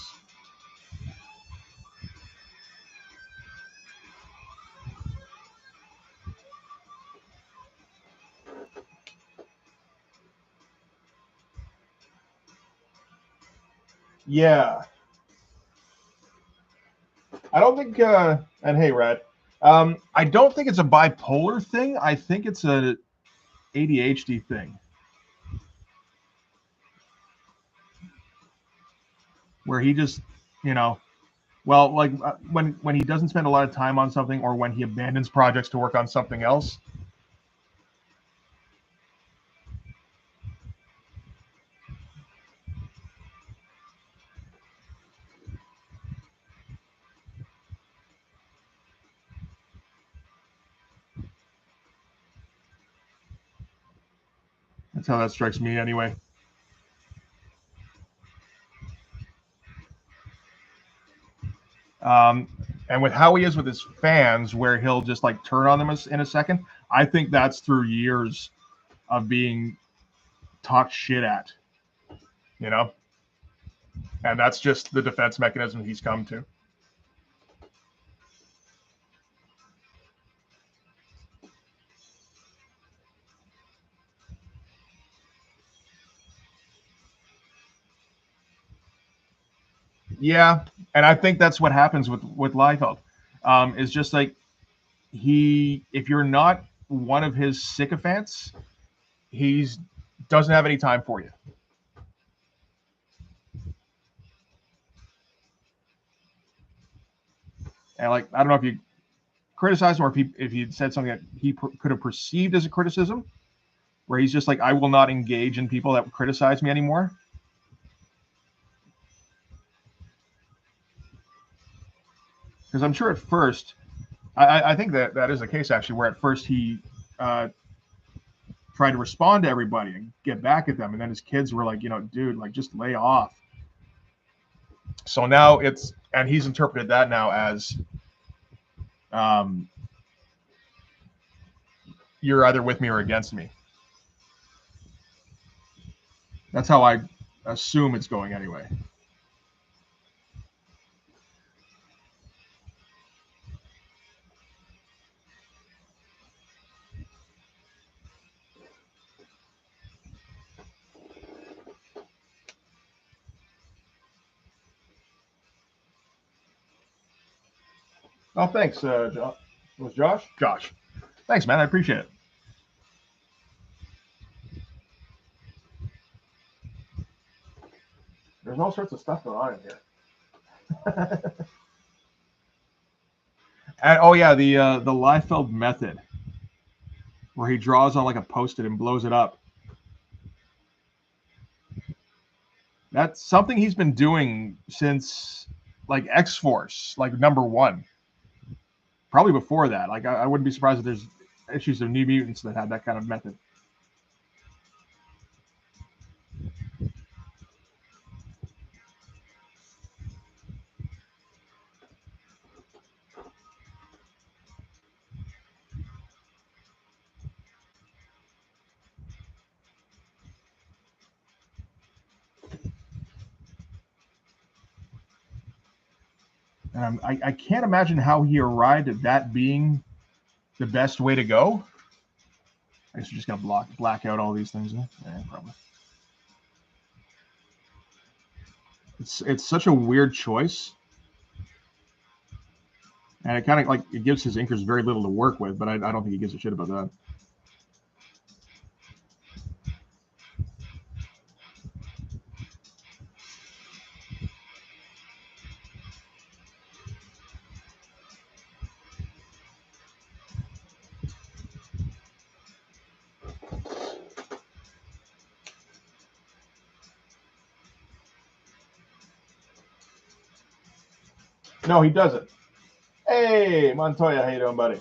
Yeah. I don't think, and hey, Rad, I don't think it's a bipolar thing. I think it's a ADHD thing. Where he just, you know, well, like when he doesn't spend a lot of time on something, or when he abandons projects to work on something else. That's how that strikes me anyway. And with how he is with his fans, where he'll just like turn on them in a second, I think that's through years of being talked shit at, you know? And that's just the defense mechanism he's come to. Yeah, and I think that's what happens with Liefeld. Is just like if you're not one of his sycophants, he's doesn't have any time for you. And like, I don't know if you criticize him, or if he said something that he could have perceived as a criticism, where he's just like, I will not engage in people that criticize me anymore. Because I'm sure at first, I think that is the case, actually, where at first he tried to respond to everybody and get back at them. And then his kids were like, dude, like, just lay off. So now and he's interpreted that now as you're either with me or against me. That's how I assume it's going anyway. Oh, thanks, was Josh? Josh. Thanks, man. I appreciate it. There's all sorts of stuff going on in here. And, oh yeah, the Liefeld method, where he draws on like a Post-it and blows it up. That's something he's been doing since like X-Force, like #1. Probably before that. Like I wouldn't be surprised if there's issues of New Mutants that had that kind of method. And I can't imagine how he arrived at that being the best way to go. I guess we're just gonna black out all these things. Yeah, probably. It's such a weird choice, and it kind of like it gives his inkers very little to work with. But I don't think he gives a shit about that. No, he doesn't. Hey, Montoya, how you doing, buddy?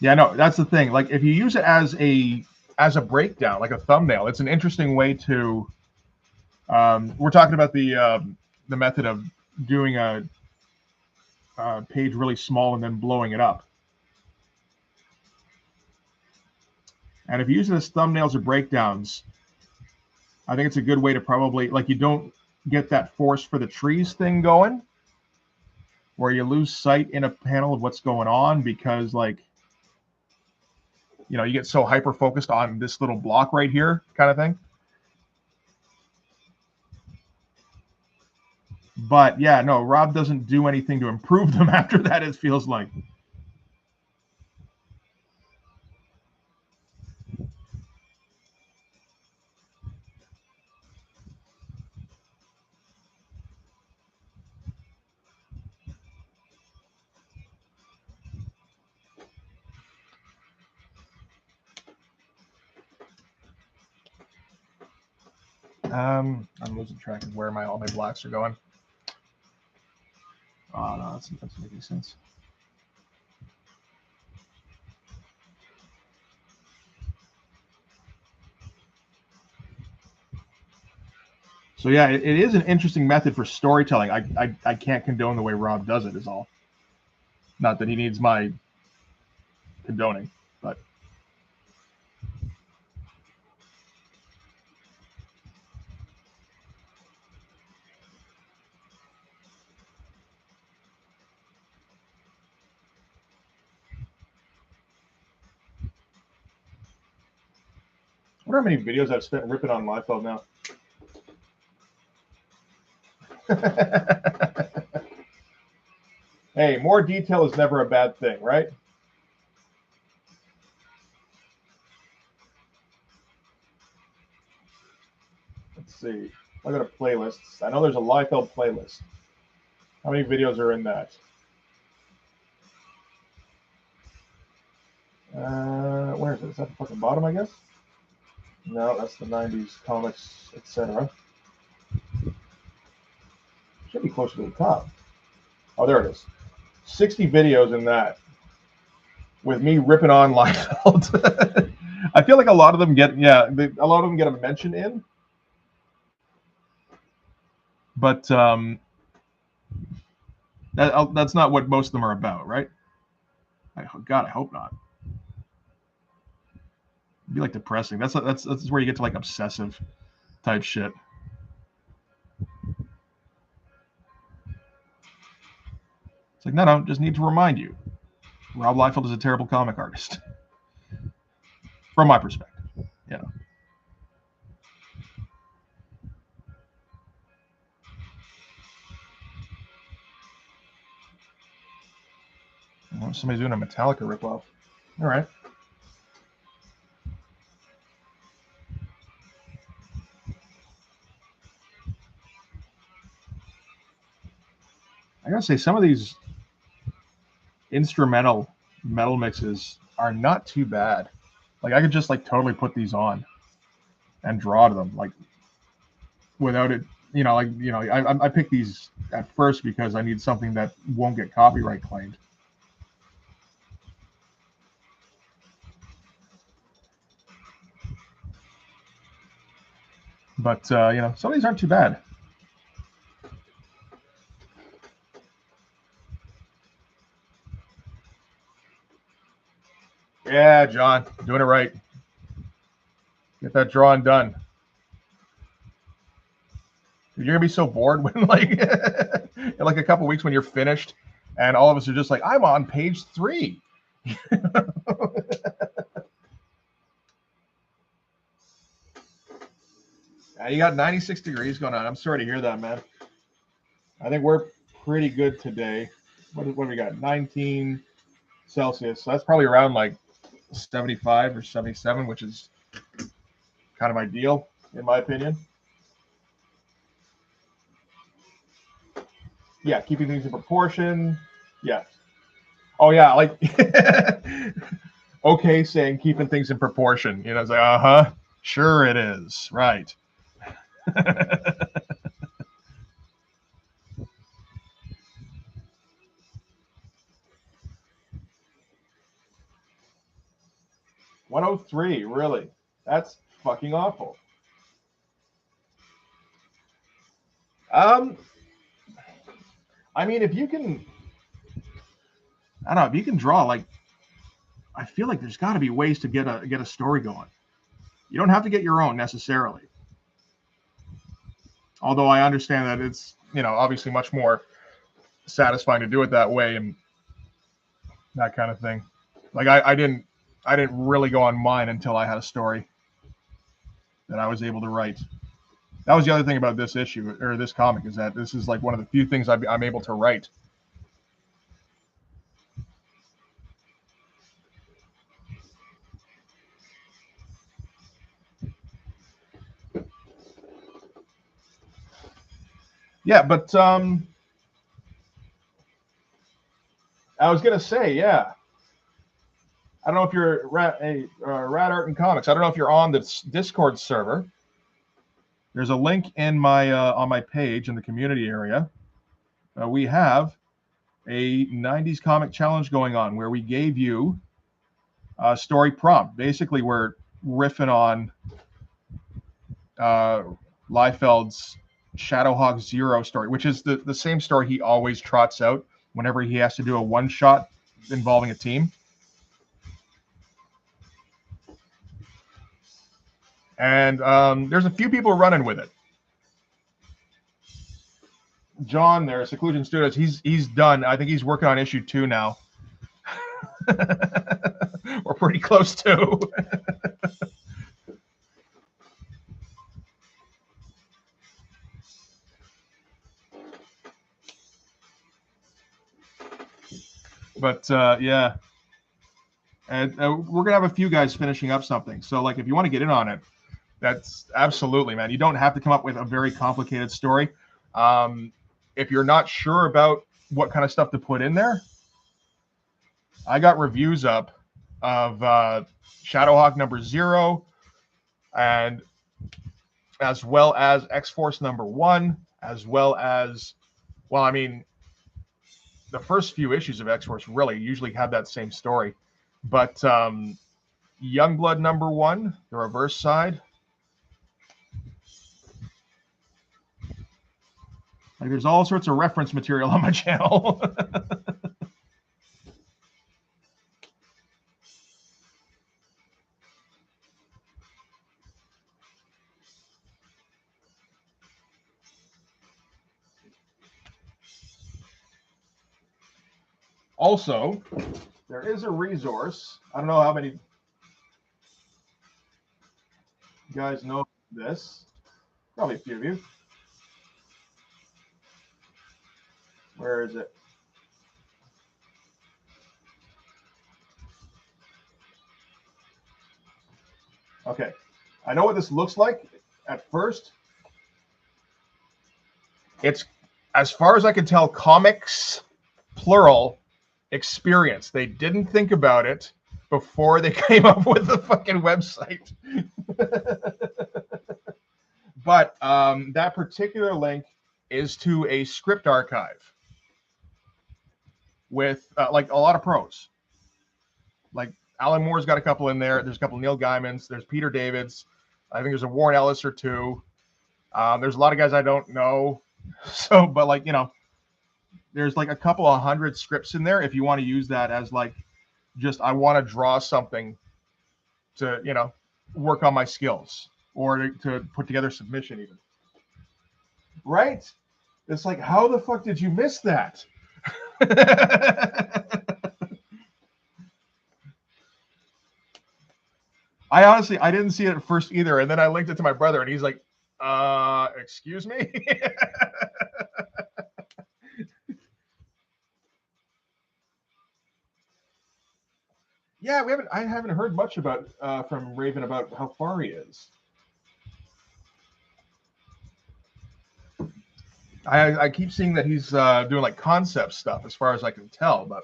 Yeah, no, that's the thing. Like, if you use it as a breakdown, like a thumbnail, it's an interesting way to. We're talking about the method of doing a page really small and then blowing it up. And if you use it as thumbnails or breakdowns, I think it's a good way to probably, like, you don't get that force for the trees thing going, where you lose sight in a panel of what's going on because, like, you get so hyper focused on this little block right here kind of thing. But yeah, no, Rob doesn't do anything to improve them after that, it feels like. I'm losing track of where all my blacks are going. Oh no, that's making sense. So yeah, it is an interesting method for storytelling. I can't condone the way Rob does it, is all. Not that he needs my condoning, but. I wonder how many videos I've spent ripping on Liefeld now. Hey, more detail is never a bad thing, right? Let's see. I got a playlist. I know there's a Liefeld playlist. How many videos are in that? Where is it? Is that the fucking bottom, I guess? No, that's the 90s comics, etc. Should be closer to the top. Oh, there it is. 60 videos in that with me ripping on Liefeld. I feel like a lot of them get a lot of them get a mention in, but that's not what most of them are about, right? God, I hope not. It'd be like depressing. That's where you get to like obsessive type shit. It's like, no, just need to remind you, Rob Liefeld is a terrible comic artist, from my perspective. Yeah. Well, somebody's doing a Metallica ripoff. All right. I gotta say, some of these instrumental metal mixes are not too bad. Like, I could just like totally put these on and draw to them, like without it. I picked these at first because I need something that won't get copyright claimed. But some of these aren't too bad. Yeah, John, doing it right. Get that drawing done. You're gonna be so bored when like in like a couple weeks when you're finished, and all of us are just like, I'm on page 3. You got 96 degrees going on. I'm sorry to hear that, man. I think we're pretty good today. What do we got? 19 Celsius. So that's probably around like 75 or 77, which is kind of ideal in my opinion. Yeah, keeping things in proportion. Yeah. Oh yeah, like okay, saying keeping things in proportion. It's like, sure it is. Right. 103, really? That's fucking awful. I mean, if you can, I don't know, if you can draw, like, I feel like there's got to be ways to get a story going. You don't have to get your own necessarily. Although I understand that it's, obviously much more satisfying to do it that way and that kind of thing. Like I didn't really go on mine until I had a story that I was able to write. That was the other thing about this issue or this comic, is that this is like one of the few things I'm able to write. Yeah, but I was gonna say, yeah. I don't know if you're Rad Art and Comics. I don't know if you're on the Discord server. There's a link in my on my page in the community area. We have a 90s comic challenge going on where we gave you a story prompt. Basically, we're riffing on Liefeld's Shadowhawk Zero story, which is the same story he always trots out whenever he has to do a one-shot involving a team. And there's a few people running with it. John there, Seclusion Studios, he's done. I think he's working on issue 2 now. We're pretty close too. But yeah, and we're gonna have a few guys finishing up something. So like, if you want to get in on it, that's absolutely, man. You don't have to come up with a very complicated story. If you're not sure about what kind of stuff to put in there, I got reviews up of Shadowhawk number 0, and as well as X-Force number 1, as well as, well, I mean, the first few issues of X-Force really usually have that same story. But Youngblood #1, the reverse side. Like, there's all sorts of reference material on my channel. Also, there is a resource. I don't know how many you guys know this. Probably a few of you. Where is it? Okay. I know what this looks like at first. It's, as far as I can tell, comics, plural, experience. They didn't think about it before they came up with the fucking website. But that particular link is to a script archive with like a lot of pros. Like Alan Moore's got a couple in there. There's a couple of Neil Gaimans. There's Peter Davids. I think there's a Warren Ellis or two. There's a lot of guys I don't know. So, but like, you know, there's like a couple of hundred scripts in there if you want to use that as like, just I want to draw something to, you know, work on my skills or to put together submission even. Right? It's like, how the fuck did you miss that? I honestly, I didn't see it at first either. And then I linked it to my brother and he's like, excuse me? Yeah, I haven't heard much about from Raven about how far he is. I keep seeing that he's doing like concept stuff as far as I can tell, but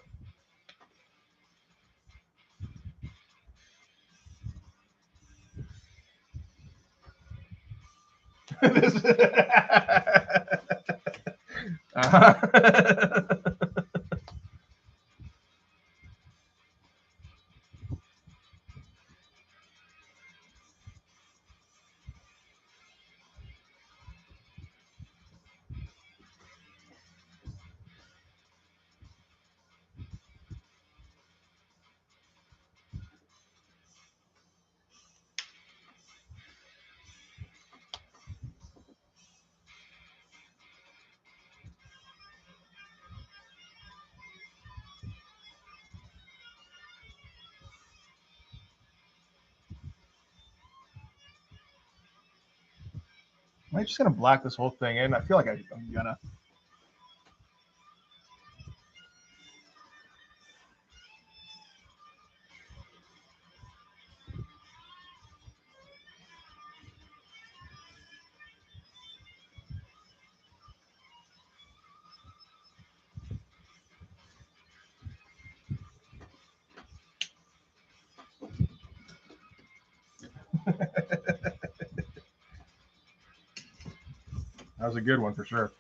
am I just gonna black this whole thing in? I feel like I'm gonna. That was a good one for sure.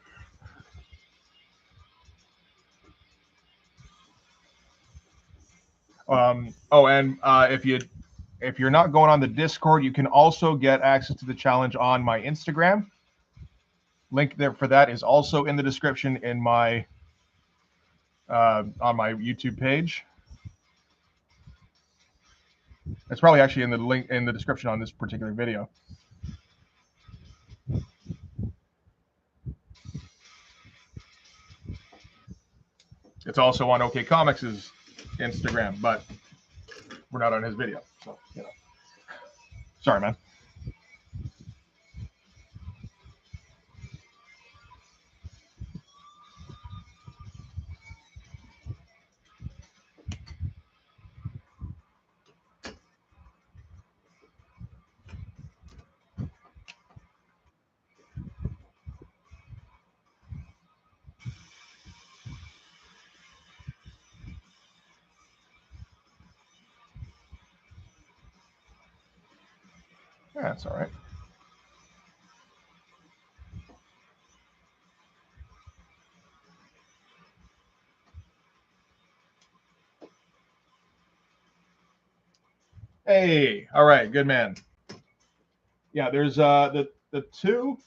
Oh, and if you're not going on the Discord, you can also get access to the challenge on my Instagram. Link there for that is also in the description in my on my YouTube page. It's probably actually in the link in the description on this particular video. It's also on OK Comics' Instagram, but we're not on his video, so you know. Sorry, man. Yeah, that's all right. Hey, all right, good man. Yeah, there's the two.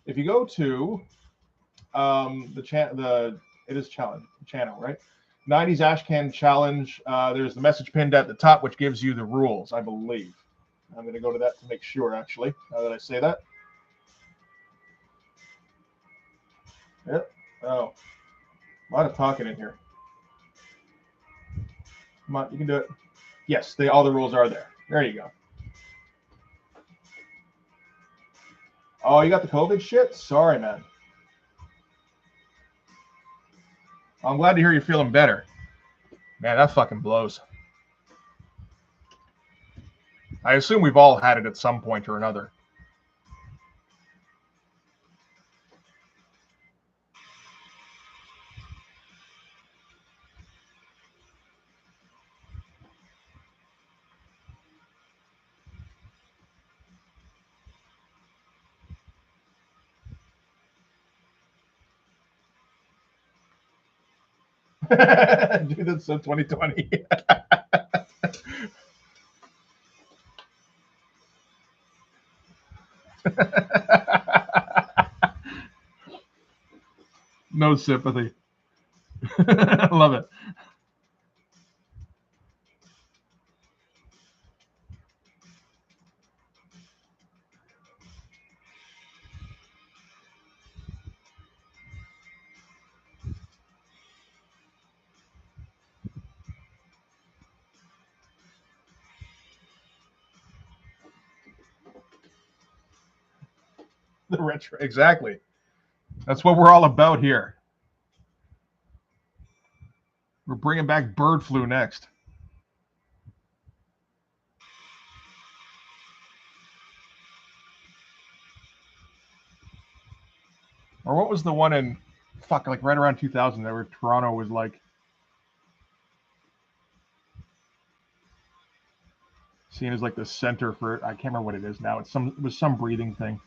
If you go to it is channel, right? 90s Ashcan challenge. There's the message pinned at the top, which gives you the rules, I believe. I'm going to go to that to make sure, actually, now that I say that. Yep. Oh, a lot of talking in here. Come on, you can do it. Yes, all the rules are there. There you go. Oh, you got the COVID shit? Sorry, man. I'm glad to hear you're feeling better. Man, that fucking blows. I assume we've all had it at some point or another. Dude, that's so 2020. No sympathy. I love it. The retro, exactly. That's what we're all about here. We're bringing back bird flu next. Or what was the one in like right around 2000 that where Toronto was like seen as like the center for, I can't remember what it is now. It was some breathing thing.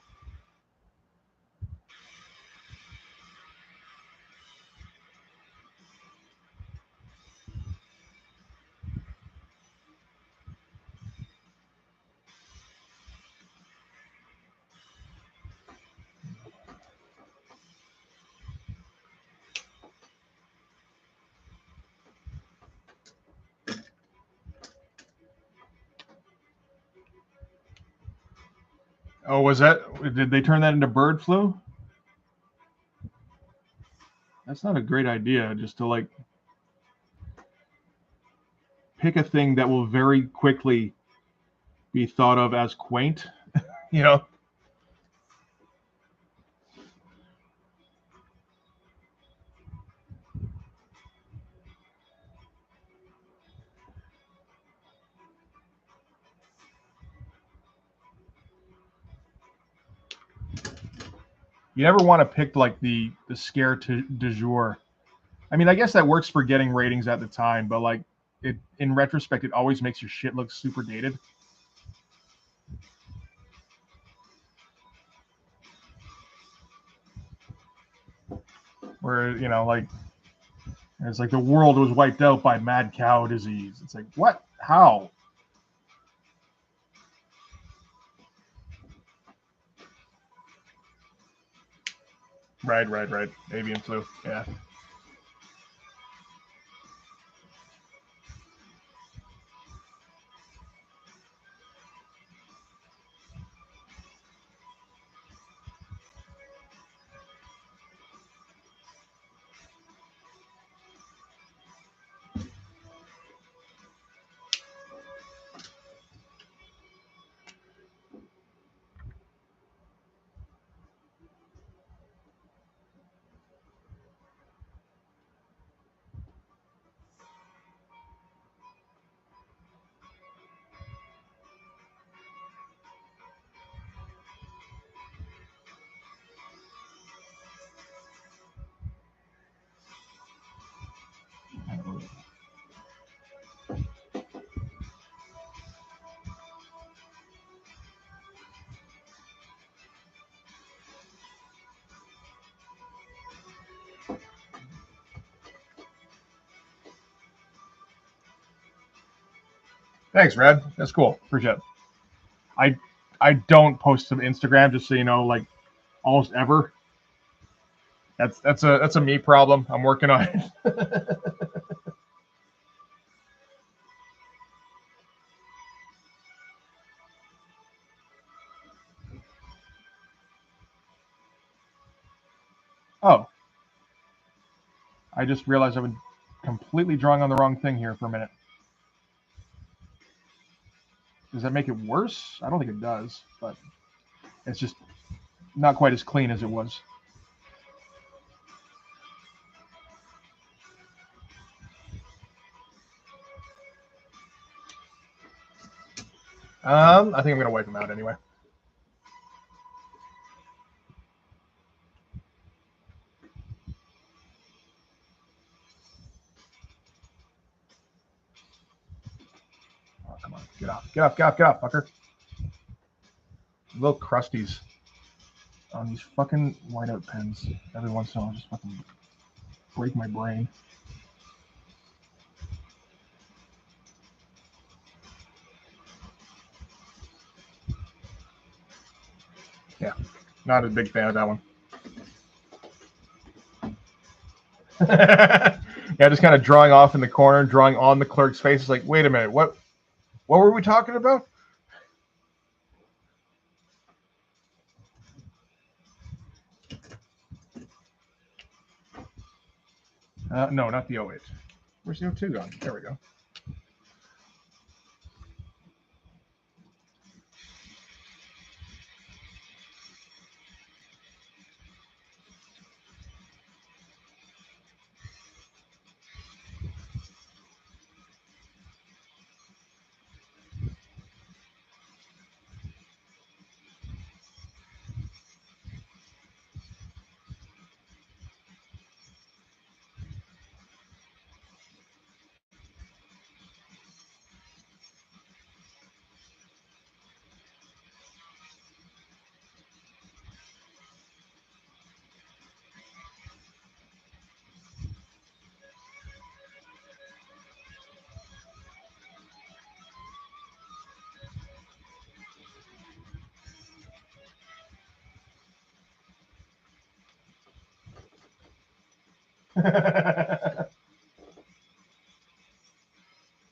Oh, was that? Did they turn that into bird flu? That's not a great idea. Just to like pick a thing that will very quickly be thought of as quaint. You know. You never want to pick like the scare du jour. I mean, I guess that works for getting ratings at the time, but like it in retrospect, it always makes your shit look super dated. Where like it's like the world was wiped out by mad cow disease. It's like what? How? Right. Avian flu. Yeah. Thanks, Red. That's cool. Appreciate it. I I don't post to Instagram, just so you know, like almost ever. That's a me problem. I'm working on it. Oh, I just realized I've been completely drawing on the wrong thing here for a minute. Does that make it worse? I don't think it does, but it's just not quite as clean as it was. I think I'm gonna wipe them out anyway. Oh, come on, get off, get off, get off, get off, fucker. Little crusties on these fucking whiteout pens. Every once in a while, just fucking break my brain. Yeah, not a big fan of that one. Yeah, just kind of drawing off in the corner, drawing on the clerk's face. It's like, wait a minute, what were we talking about? No, not the 08. Where's the 02 gone? There we go.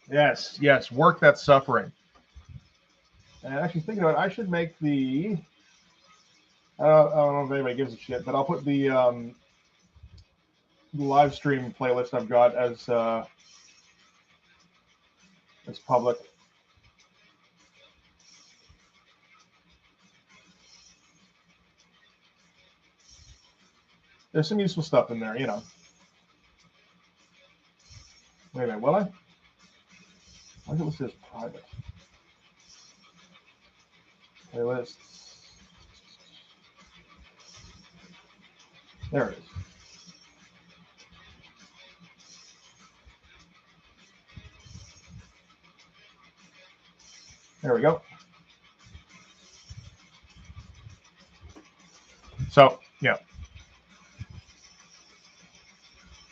Yes, yes, work that suffering. And actually, thinking about it, I should make the. I don't know if anybody gives a shit, but I'll put the live stream playlist I've got as public. There's some useful stuff in there, you know. Wait a minute, will I? Why is it listed as private? Playlists. There it is. There we go. So, yeah.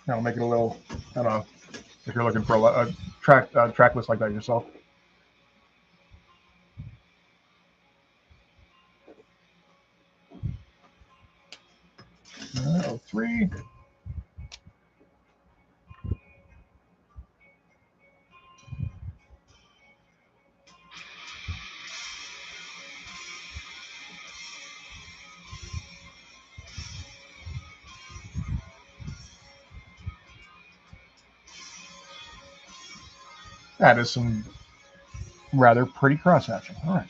I'll make it a little, I don't know, if you're looking for a track list like that yourself. 03. That is some rather pretty cross hatching. All right.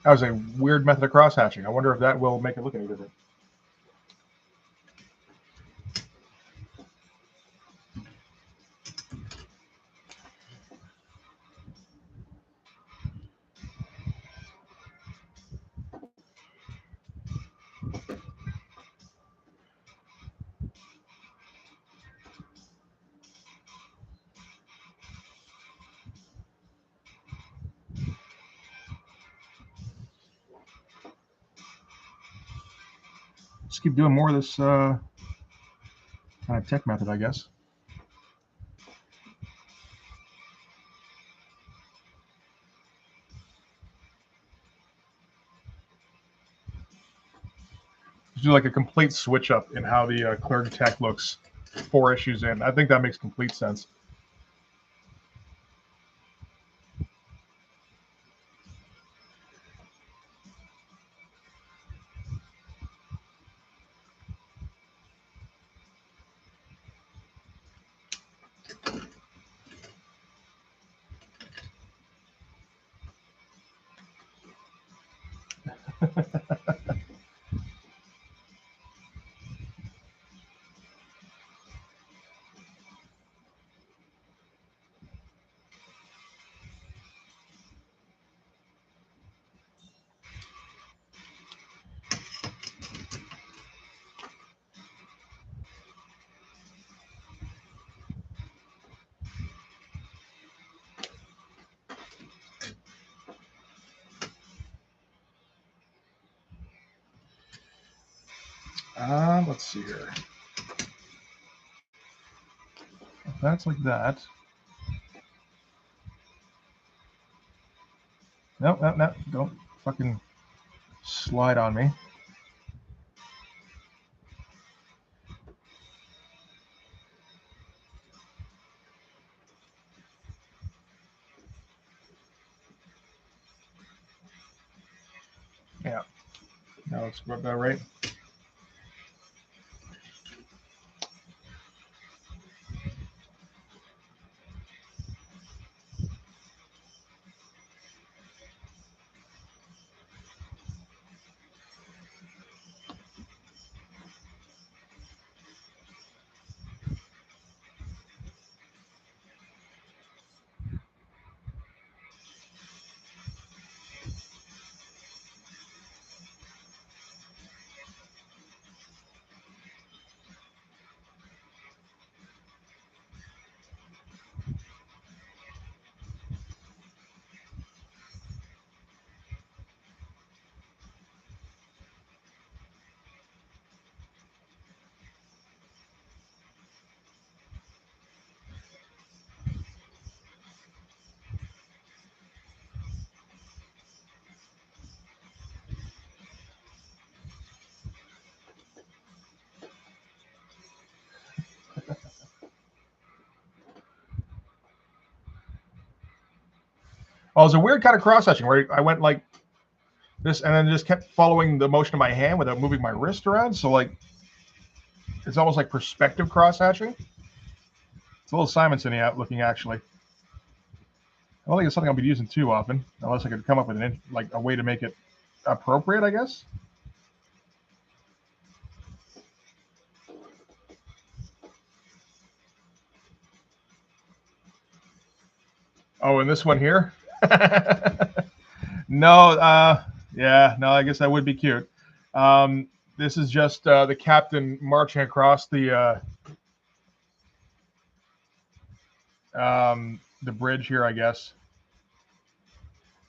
That was a weird method of cross-hatching. I wonder if that will make it look any different. Just keep doing more of this kind of tech method, I guess. Just do like a complete switch up in how the Clerg Tech looks 4 issues in. I think that makes complete sense. Let's see here. If that's like that. No, don't fucking slide on me. Yeah. Now let's rub that right. Oh, it was a weird kind of cross-hatching where I went like this and then just kept following the motion of my hand without moving my wrist around. So like, it's almost like perspective cross-hatching. It's a little Simonson-y looking, actually. I don't think it's something I'll be using too often, unless I could come up with a way to make it appropriate, I guess. Oh, and this one here? No, yeah, no, I guess that would be cute. This is just the captain marching across the bridge here, I guess,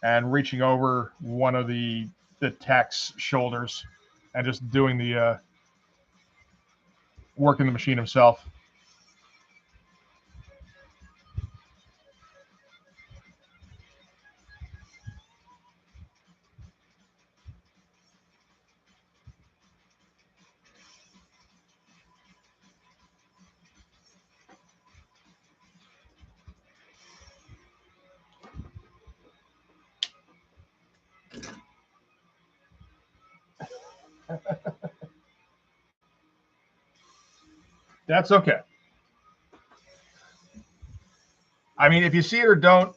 and reaching over one of the tech's shoulders and just doing the working the machine himself. That's okay. I mean, if you see it or don't,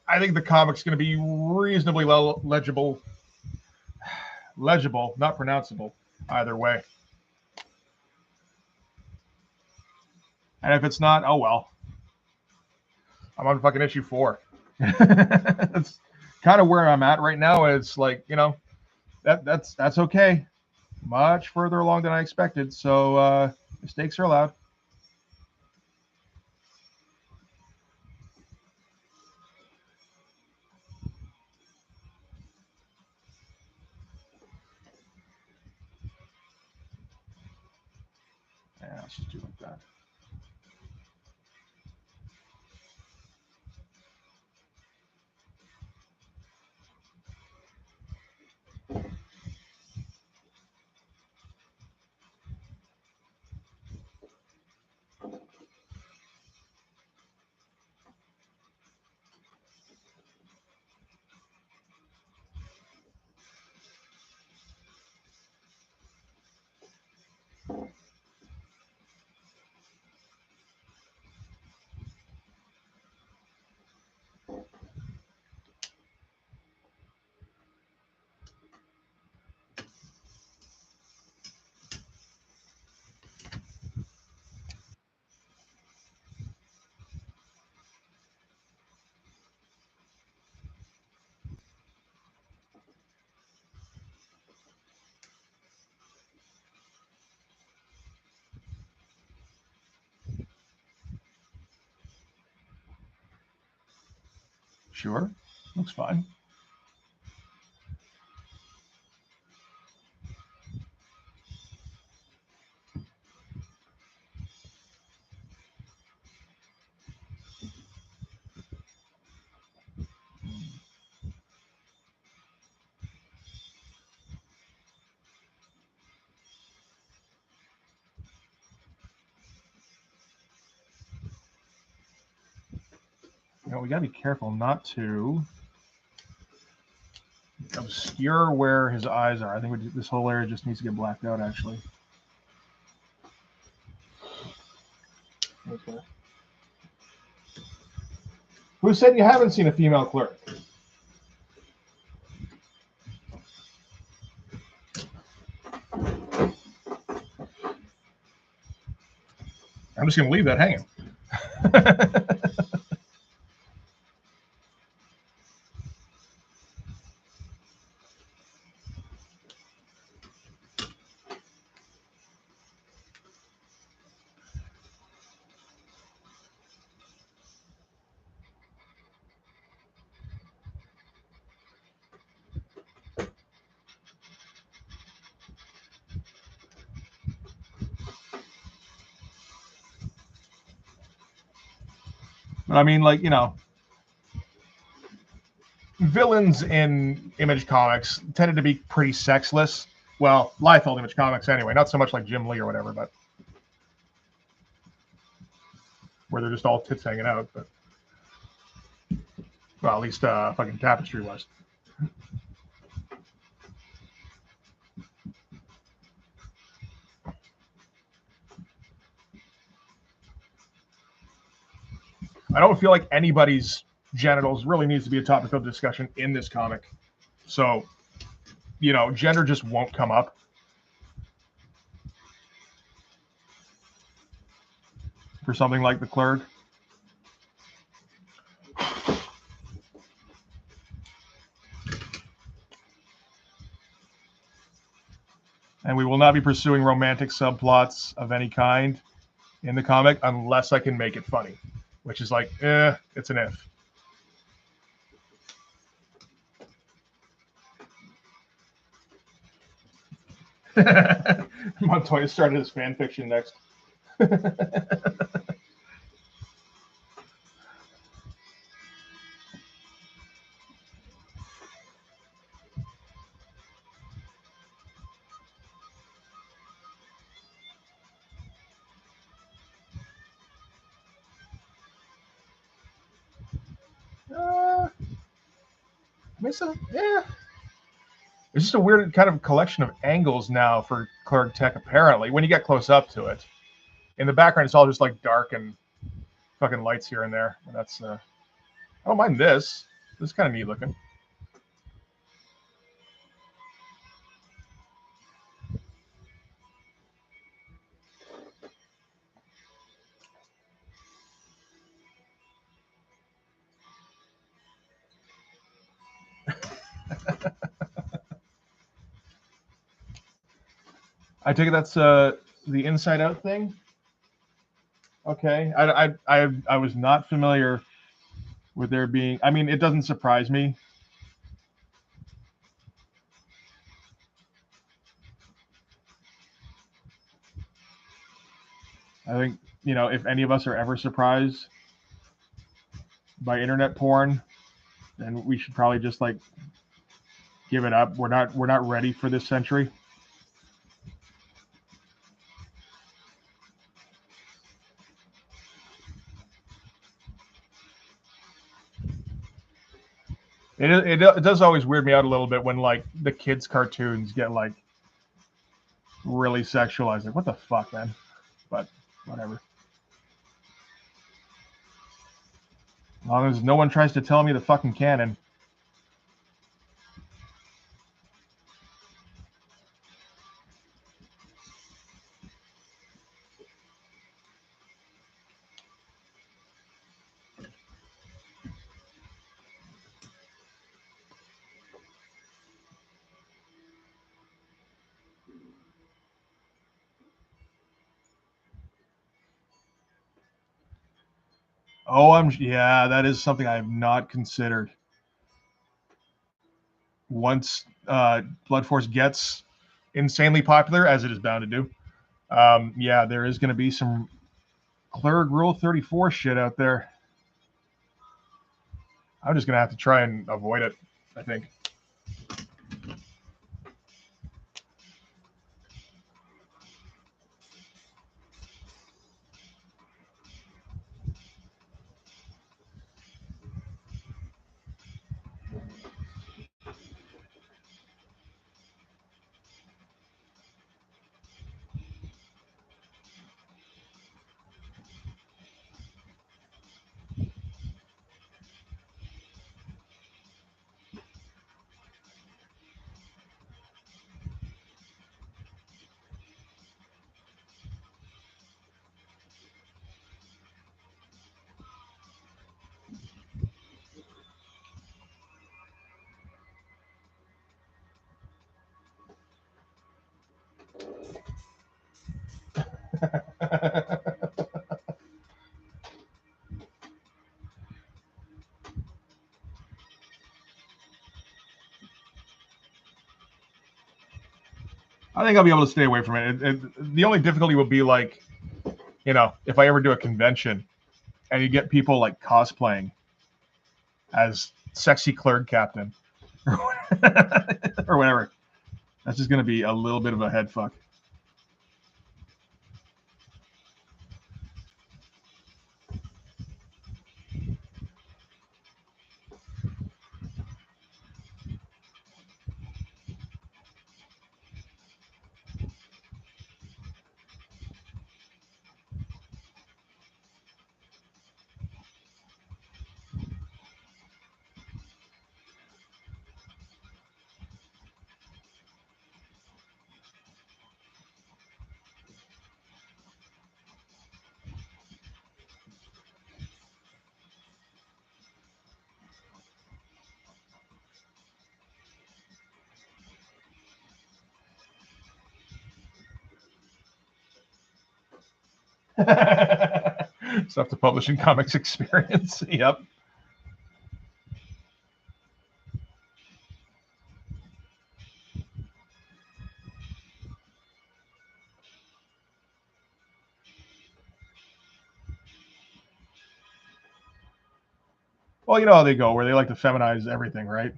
I think the comic's going to be reasonably legible legible, not pronounceable either way. And if it's not, oh well. I'm on fucking issue 4. That's kind of where I'm at right now. It's like, you know, that's okay. Much further along than I expected. So mistakes are allowed. Yeah, let's just do like that. Sure, looks fine. You know, we gotta be careful not to obscure where his eyes are. I think this whole area just needs to get blacked out, actually. Okay. Who said you haven't seen a female clerk? I'm just going to leave that hanging. But I mean, like, you know, villains in Image Comics tended to be pretty sexless. Well, Liefeld Image Comics anyway, not so much like Jim Lee or whatever, but where they're just all tits hanging out. But well, at least fucking Tapestry was. I don't feel like anybody's genitals really needs to be a topic of discussion in this comic. So, you know, gender just won't come up. For something like The Clerk. And we will not be pursuing romantic subplots of any kind in the comic unless I can make it funny, which is like, it's an if. Montoya started his fan fiction next. Yeah. It's just a weird kind of collection of angles now for Clerk Tech, apparently, when you get close up to it. In the background, it's all just like dark and fucking lights here and there. And that's, I don't mind this. This is kind of neat looking. I take it that's the Inside Out thing. Okay, I was not familiar with there being. I mean, it doesn't surprise me. I think, if any of us are ever surprised by internet porn, then we should probably just like give it up. We're not ready for this century. It does always weird me out a little bit when like the kids' cartoons get like really sexualized. Like, what the fuck, man? But whatever. As long as no one tries to tell me the fucking canon. Yeah, that is something I have not considered. Once Blood Force gets insanely popular, as it is bound to do, yeah, there is going to be some Clerg Rule 34 shit out there. I'm just going to have to try and avoid it, I think. I think I'll be able to stay away from it. The only difficulty will be like, if I ever do a convention and you get people like cosplaying as sexy Clerg Captain or whatever. That's just going to be a little bit of a head fuck. Stuff the publishing comics experience. Yep. Well, you know how they go, where they like to feminize everything, right?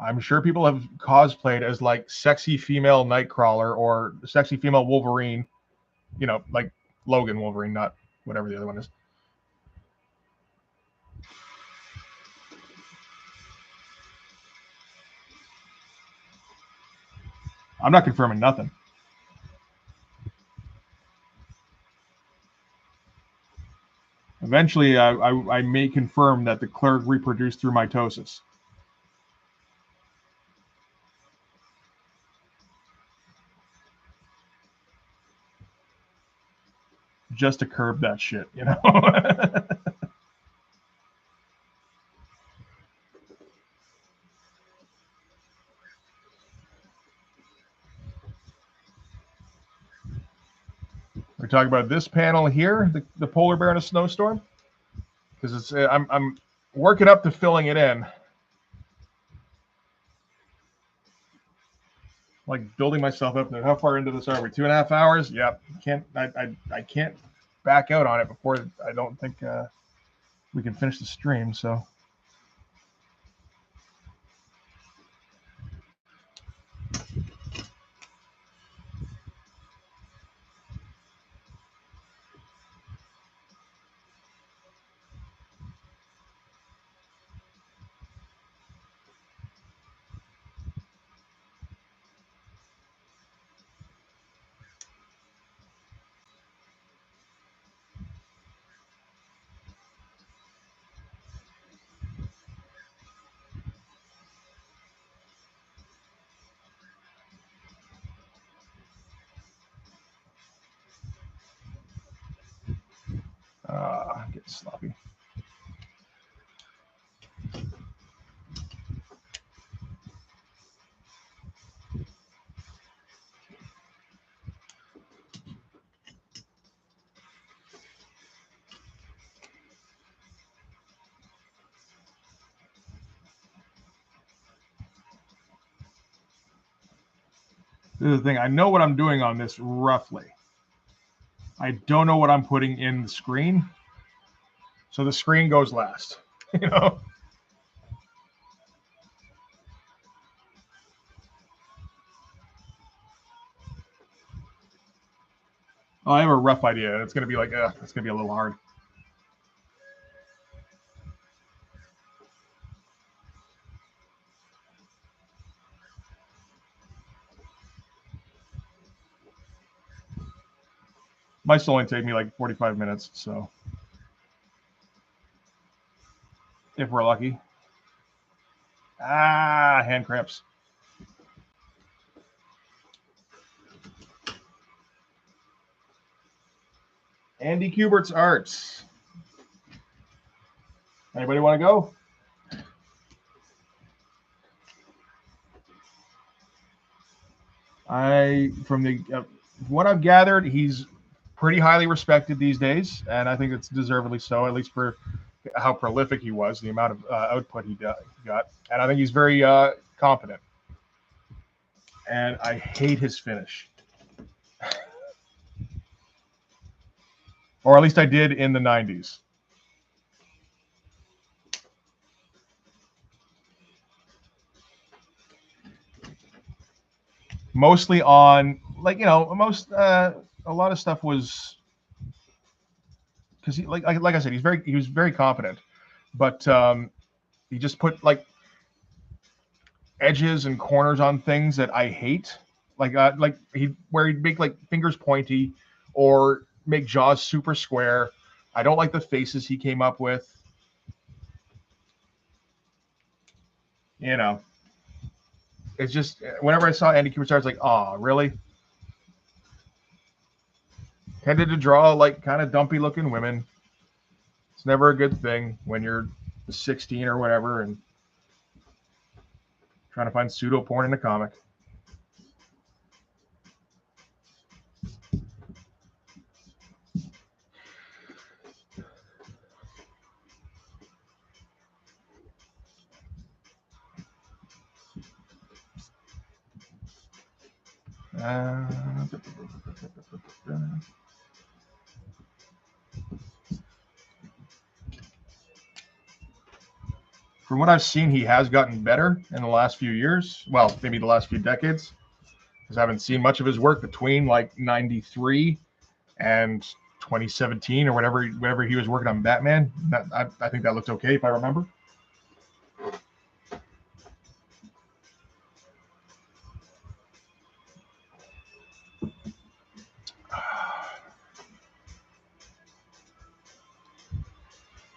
I'm sure people have cosplayed as like sexy female Nightcrawler or sexy female Wolverine, like Logan Wolverine, not whatever the other one is. I'm not confirming nothing. Eventually, I may confirm that the Clerg reproduced through mitosis. Just to curb that shit, We're talking about this panel here, the polar bear in a snowstorm, because it's I'm working up to filling it in, like building myself up. How far into this are we? 2.5 hours? Yep. I can't back out on it before I don't think we can finish the stream. So. Get sloppy. This is the thing. I know what I'm doing on this roughly. I don't know what I'm putting in the screen. So the screen goes last, you know? Oh, I have a rough idea. It's going to be like, it's going to be a little hard. Might still only take me like 45 minutes, so if we're lucky. Hand cramps. Andy Kubert's Arts. Anybody want to go? From what I've gathered, he's pretty highly respected these days, and I think it's deservedly so, at least for how prolific he was, the amount of output he got, and I think he's very competent. And I hate his finish, or at least I did in the 90s. Mostly on, like, a lot of stuff was because he, like I said, he was very competent, but he just put like edges and corners on things that I hate, like where he'd make like fingers pointy or make jaws super square. I don't like the faces he came up with. It's just whenever I saw Andy Kubert's, I was like, oh, really? Tended to draw like kind of dumpy looking women. It's never a good thing when you're 16 or whatever and trying to find pseudo porn in a comic. From what I've seen, he has gotten better in the last few years. Well, maybe the last few decades, because I haven't seen much of his work between like 93 and 2017 or whatever he was working on Batman. I think that looked okay if I remember.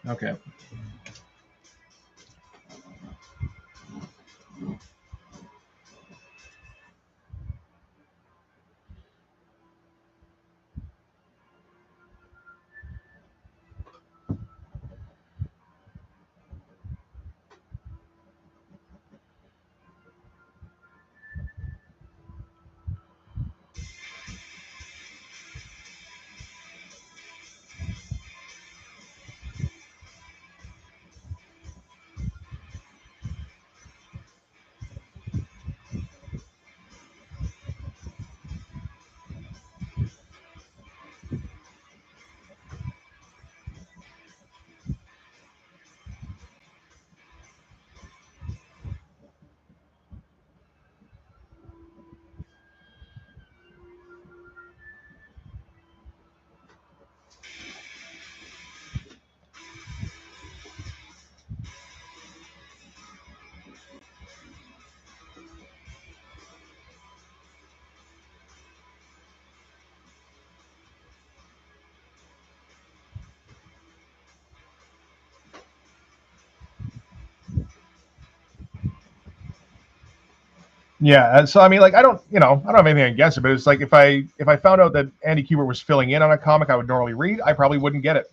Okay. Yeah, so I mean, like, I don't have anything against it, but it's like if I found out that Andy Kubert was filling in on a comic I would normally read, I probably wouldn't get it.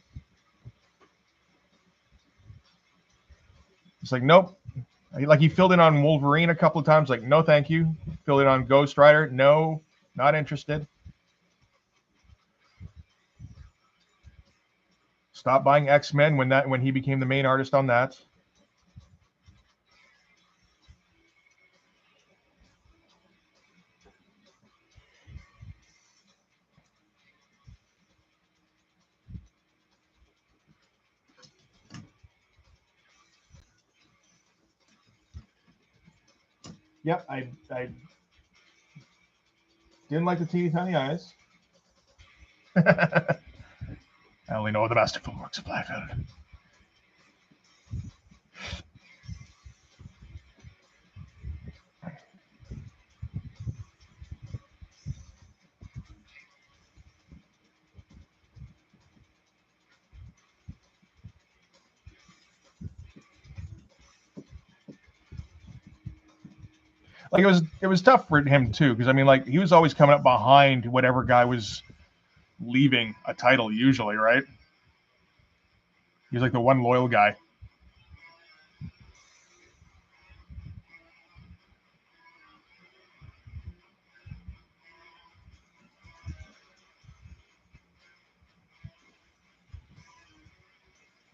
It's like, nope. Like, he filled in on Wolverine a couple of times. Like, no, thank you. Filled in on Ghost Rider. No, not interested. Stop buying X-Men when he became the main artist on that. Yep, I didn't like the teeny tiny eyes. I only know the masterful works of Liefeld. Like, it was tough for him too, because I mean, like, he was always coming up behind whatever guy was leaving a title usually, right? He's like the one loyal guy.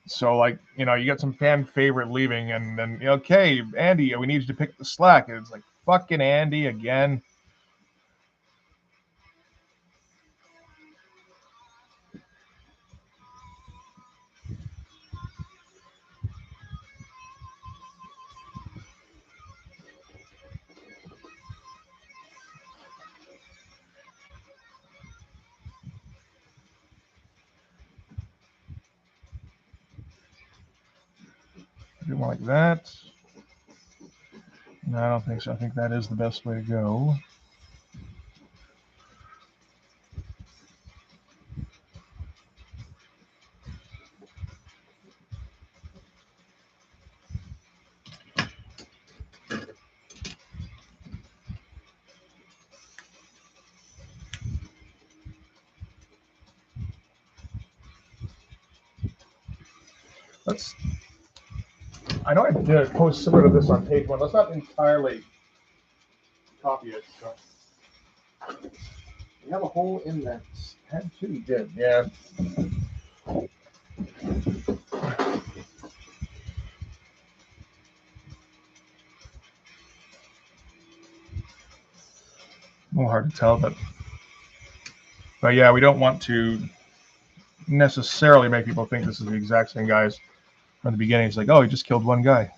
So, like, you get some fan favorite leaving, and then, okay, Andy, we need you to pick the slack. And it's like, fucking Andy again. Do one like that. No, I don't think so. I think that is the best way to go. I know I did a post similar to this on page one. Let's not entirely copy it. So. You have a whole index. Had two, you did, yeah. A little hard to tell, but yeah, we don't want to necessarily make people think this is the exact same guys from the beginning. It's like, oh, he just killed one guy.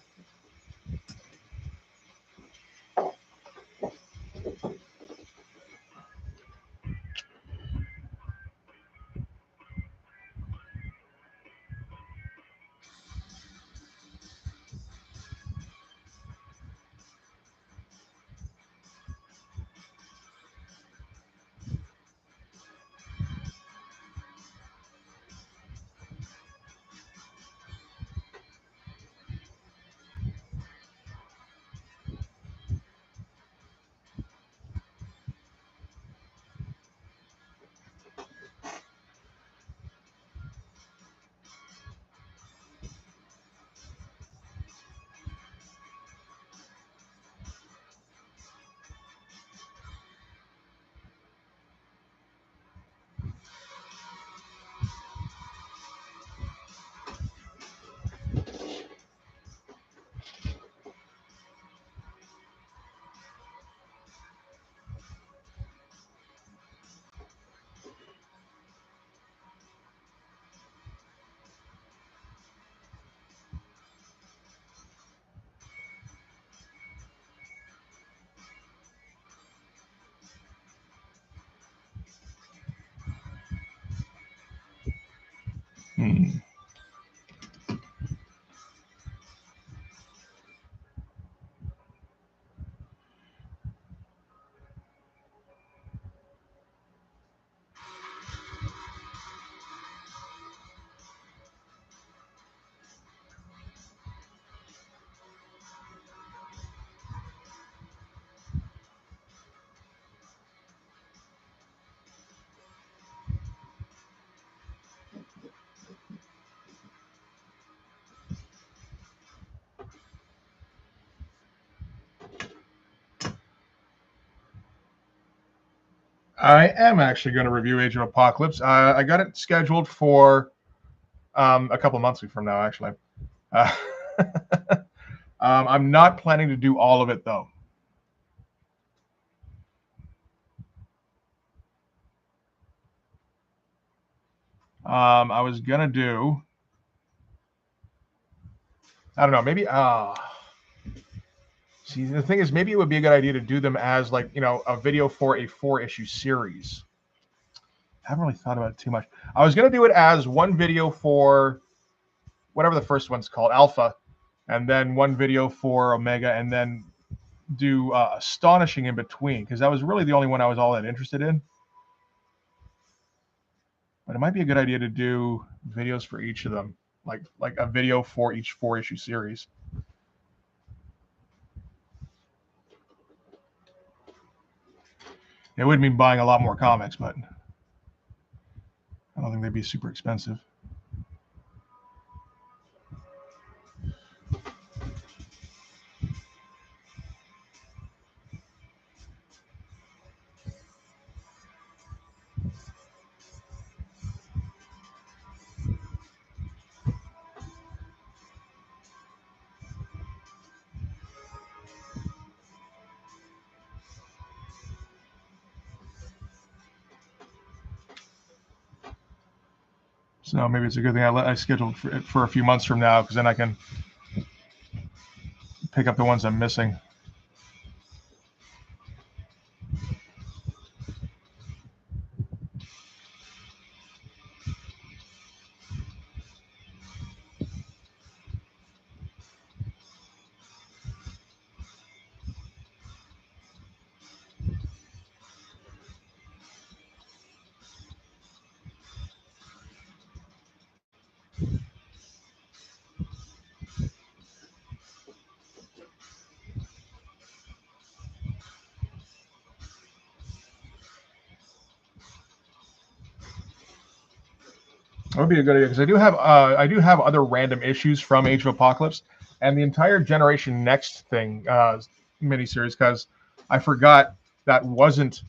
Hmm. I am actually going to review Age of Apocalypse. I got it scheduled for a couple months from now, actually. Uh, I'm not planning to do all of it, though. I was going to do, I don't know, maybe, see, the thing is, maybe it would be a good idea to do them as, like, a video for a 4-issue series. I haven't really thought about it too much. I was going to do it as one video for whatever the first one's called, Alpha, and then one video for Omega, and then do Astonishing in between, because that was really the only one I was all that interested in. But it might be a good idea to do videos for each of them, like a video for each 4-issue series. It would mean buying a lot more comics, but I don't think they'd be super expensive. So maybe it's a good thing I scheduled for a few months from now, because then I can pick up the ones I'm missing. That would be a good idea, because I do have other random issues from Age of Apocalypse and the entire Generation Next thing miniseries, because I forgot that wasn't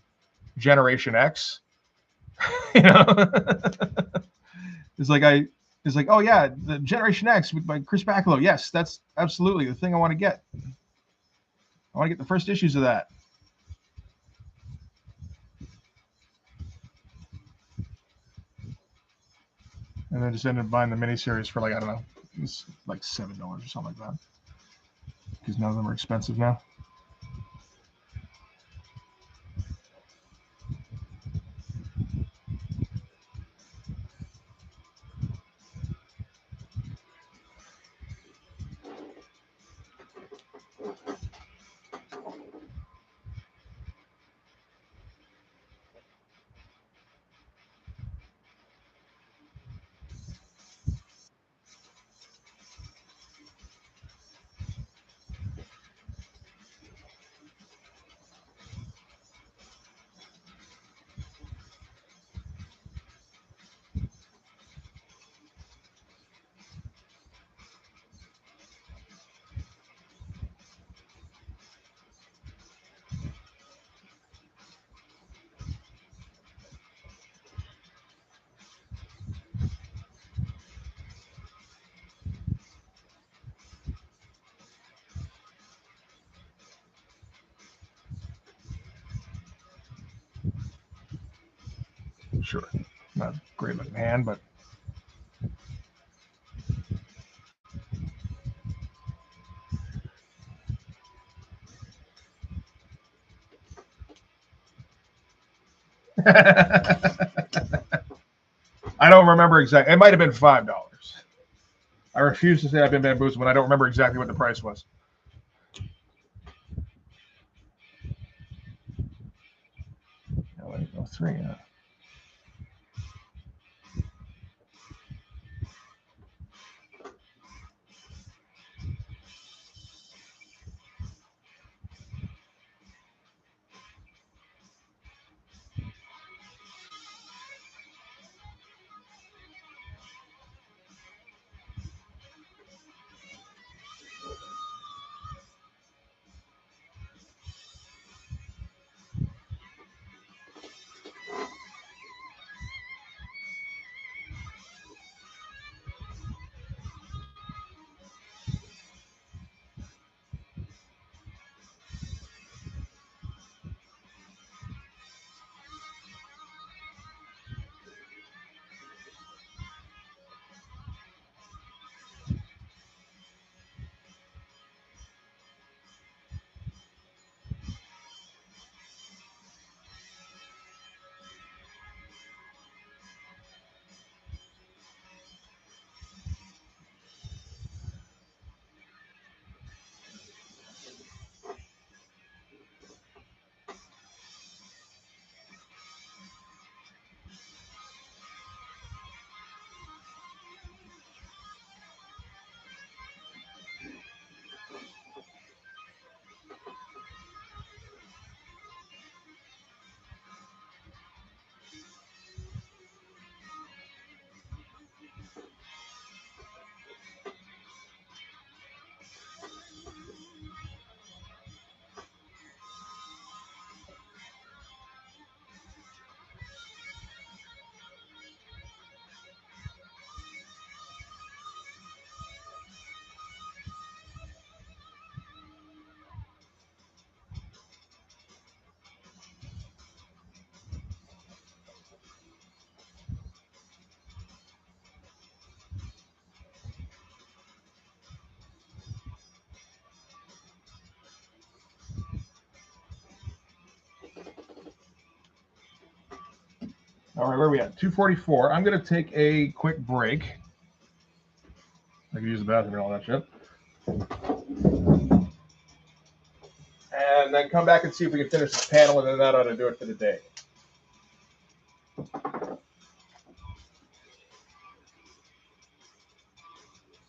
Generation X. you know, it's like, oh yeah, the Generation X by Chris Bachalo. Yes, that's absolutely the thing I want to get. I want to get the first issues of that. And then just ended up buying the miniseries for, like, I don't know, it's like $7 or something like that, because none of them are expensive now. Sure, not great looking hand, but I don't remember exactly. It might have been $5. I refuse to say I've been bamboozled when I don't remember exactly what the price was. LA03, yeah. All right, where are we at? 2:44. I'm going to take a quick break. I can use the bathroom and all that shit. And then come back and see if we can finish this panel, and then that ought to do it for the day.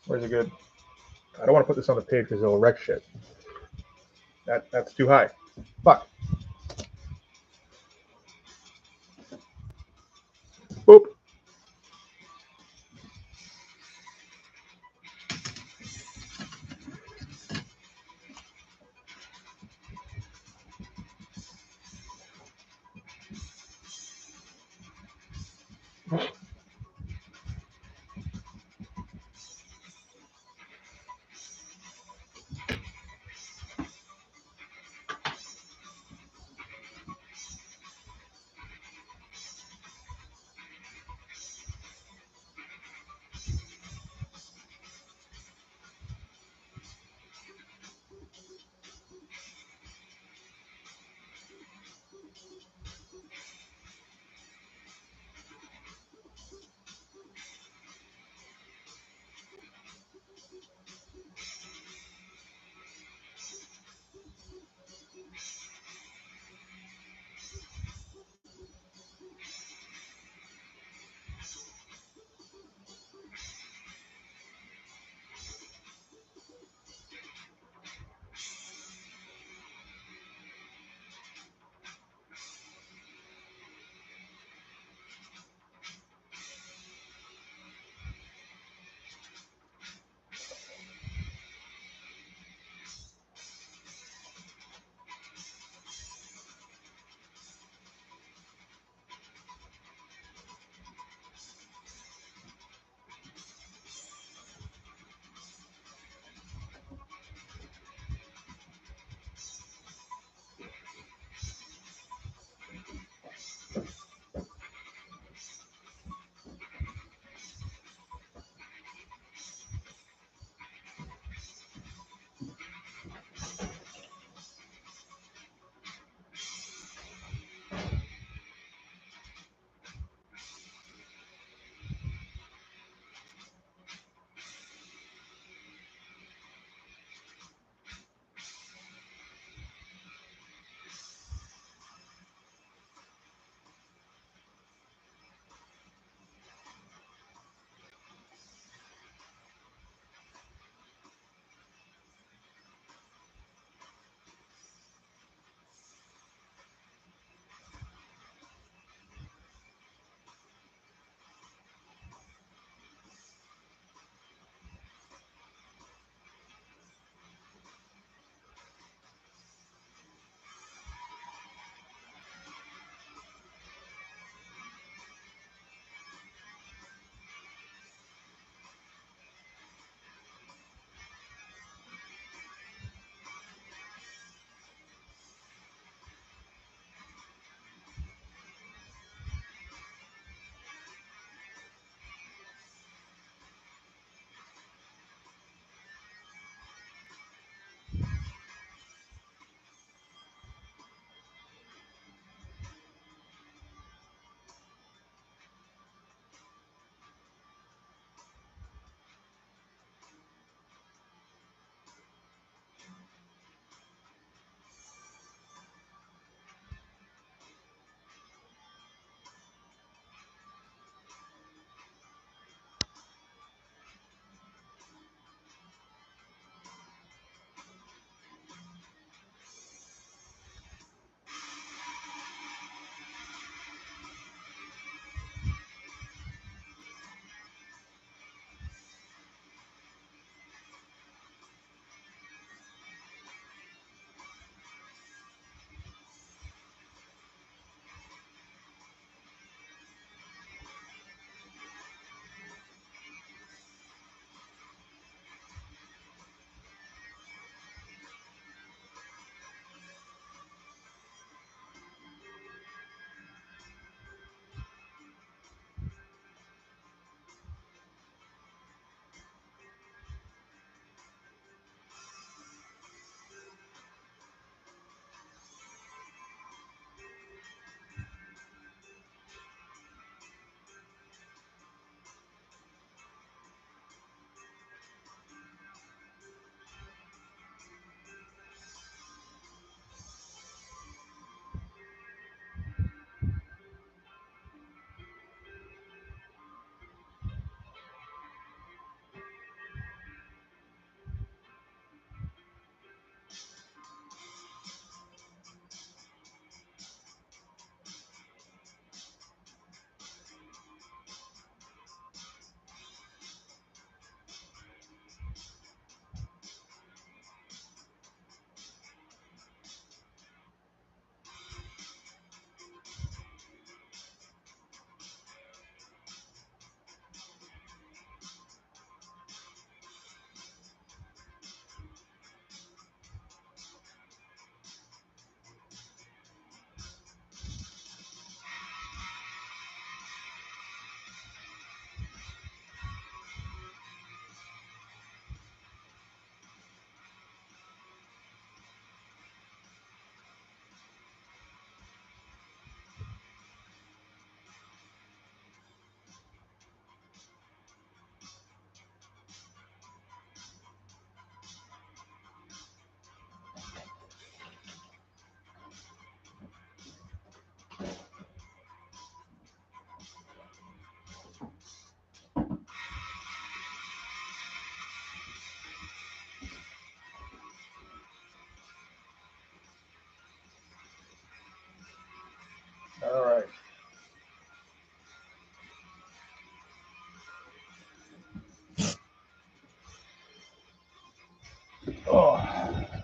Where's it good? I don't want to put this on the page because it'll wreck shit. That's too high. Fuck. Boop.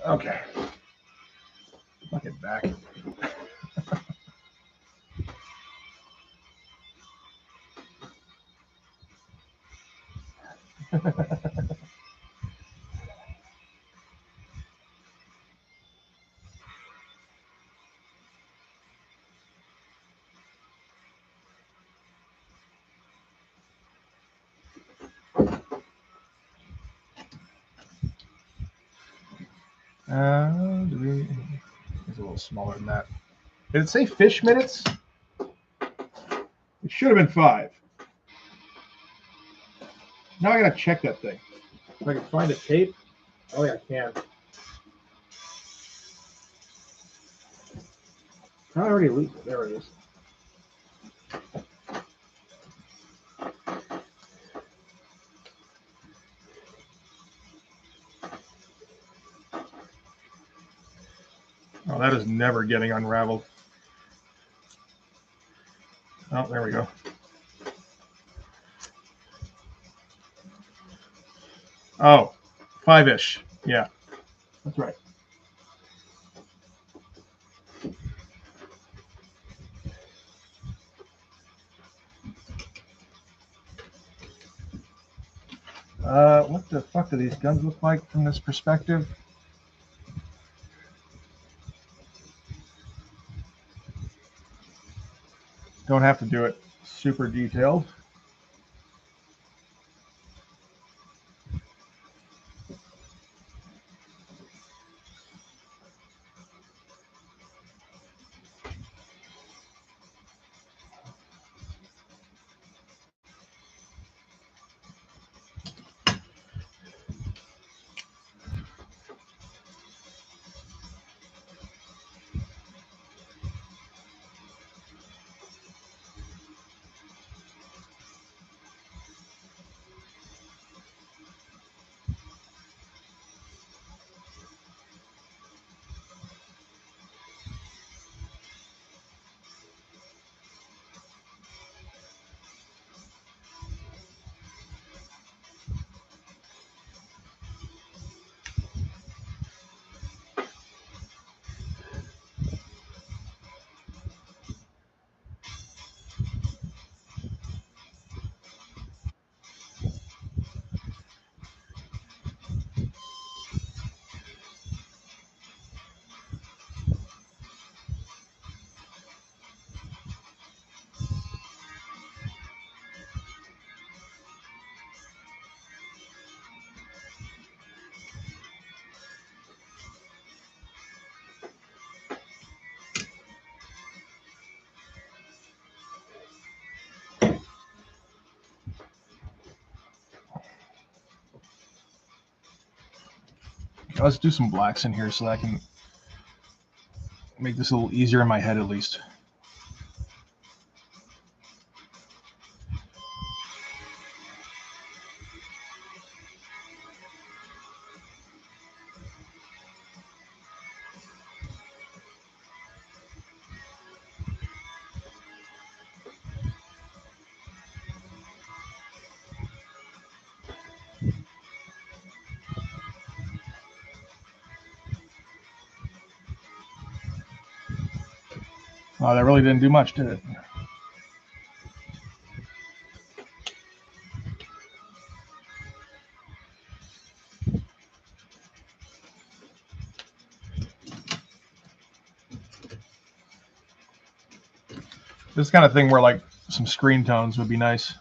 Okay. Look it back. It's a little smaller than that. Did it say fish minutes? It should have been 5. Now I gotta check that thing. If I can find a tape. Oh yeah, I can. I already leaked it. There it is. Oh, that is never getting unraveled. Oh, there we go. Oh, 5-ish. Yeah, that's right. What the fuck do these guns look like from this perspective? Don't have to do it super detailed. Let's do some blacks in here so that I can make this a little easier in my head at least. Oh, that really didn't do much, did it? This kind of thing where like some screen tones would be nice.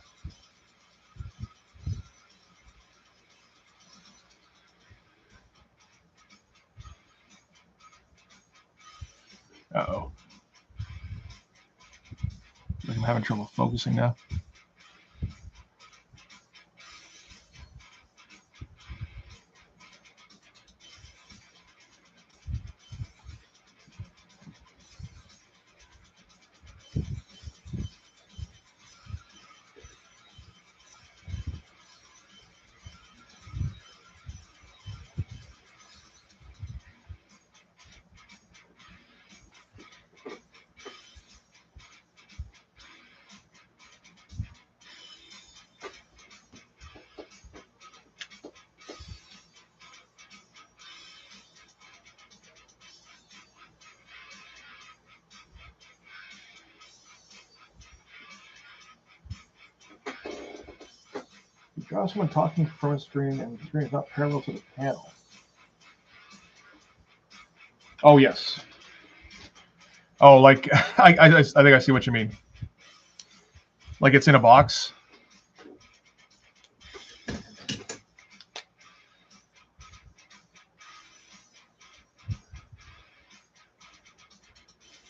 Uh-oh. I'm having trouble focusing now. Draw someone talking from a screen, and the screen is not parallel to the panel. Oh, yes. Oh, like, I think I see what you mean. Like it's in a box.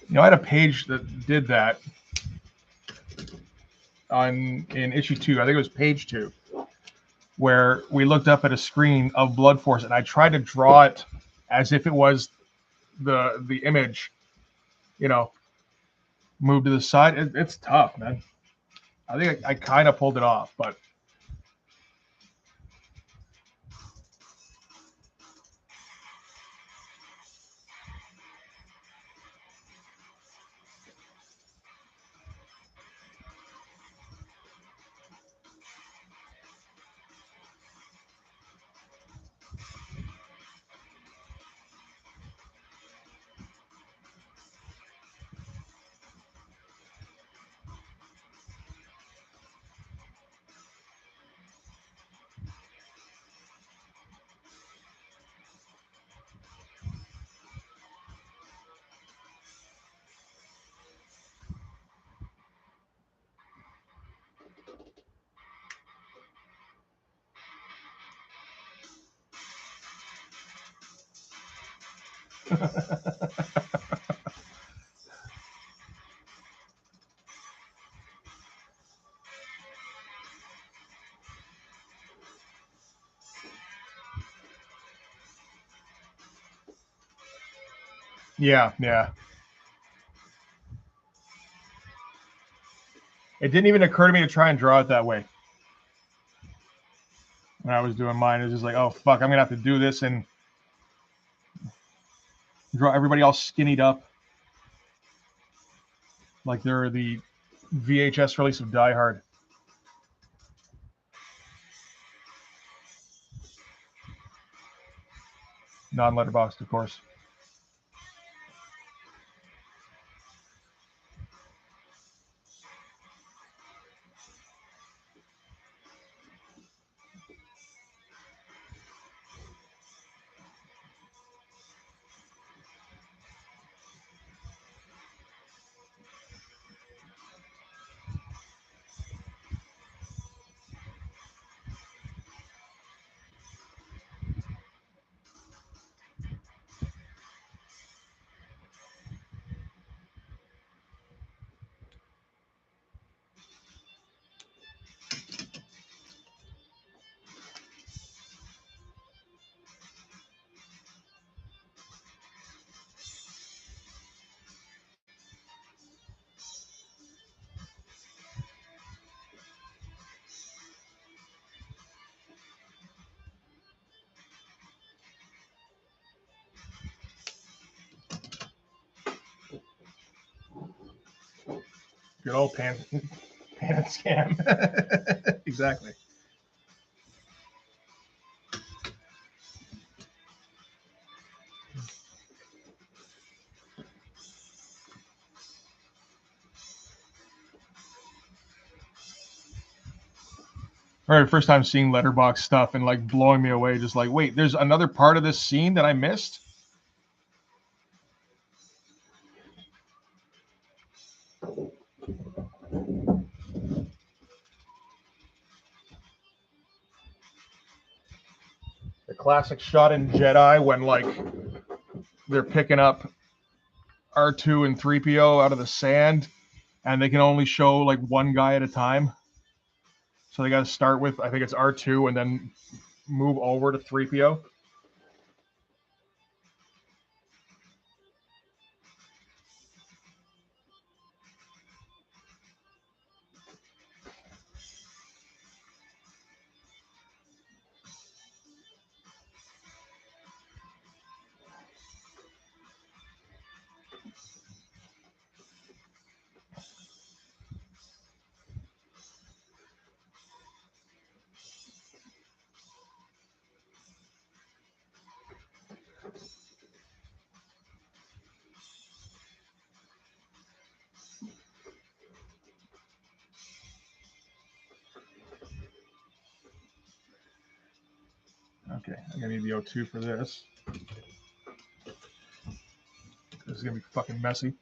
You know, I had a page that did that in issue 2. I think it was page 2, where we looked up at a screen of Blood Force, and I tried to draw it as if it was the image, you know, moved to the side. It's tough, man. I think I kind of pulled it off, but yeah. It didn't even occur to me to try and draw it that way. When I was doing mine, it was just like, oh fuck, I'm gonna have to do this and draw everybody all skinnied up, like they're the VHS release of Die Hard. Non-letterboxed, of course. Good old pan and scam. Exactly. All right, first time seeing letterbox stuff and like blowing me away. Just like, wait, there's another part of this scene that I missed. The classic shot in Jedi when like they're picking up R2 and 3PO out of the sand, and they can only show like one guy at a time. So they got to start with, I think it's R2, and then move over to 3PO. Okay, I'm gonna need the O2 for this. This is gonna be fucking messy.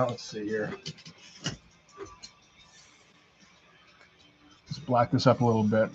Let's see here. Let's black this up a little bit.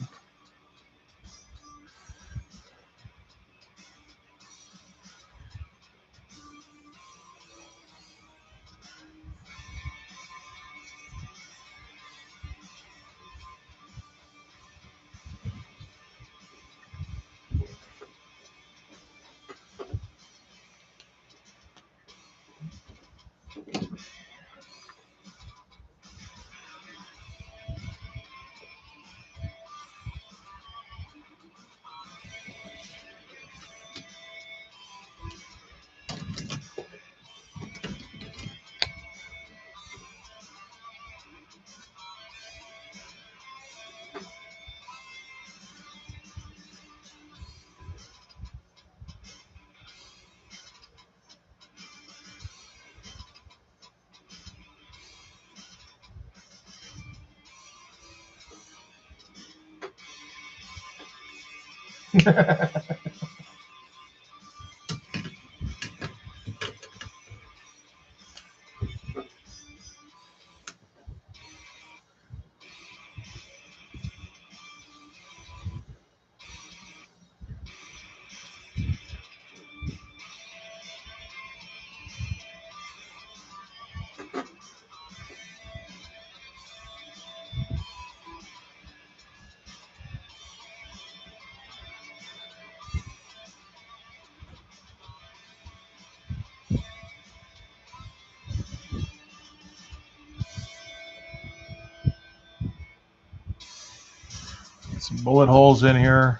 Some bullet holes in here.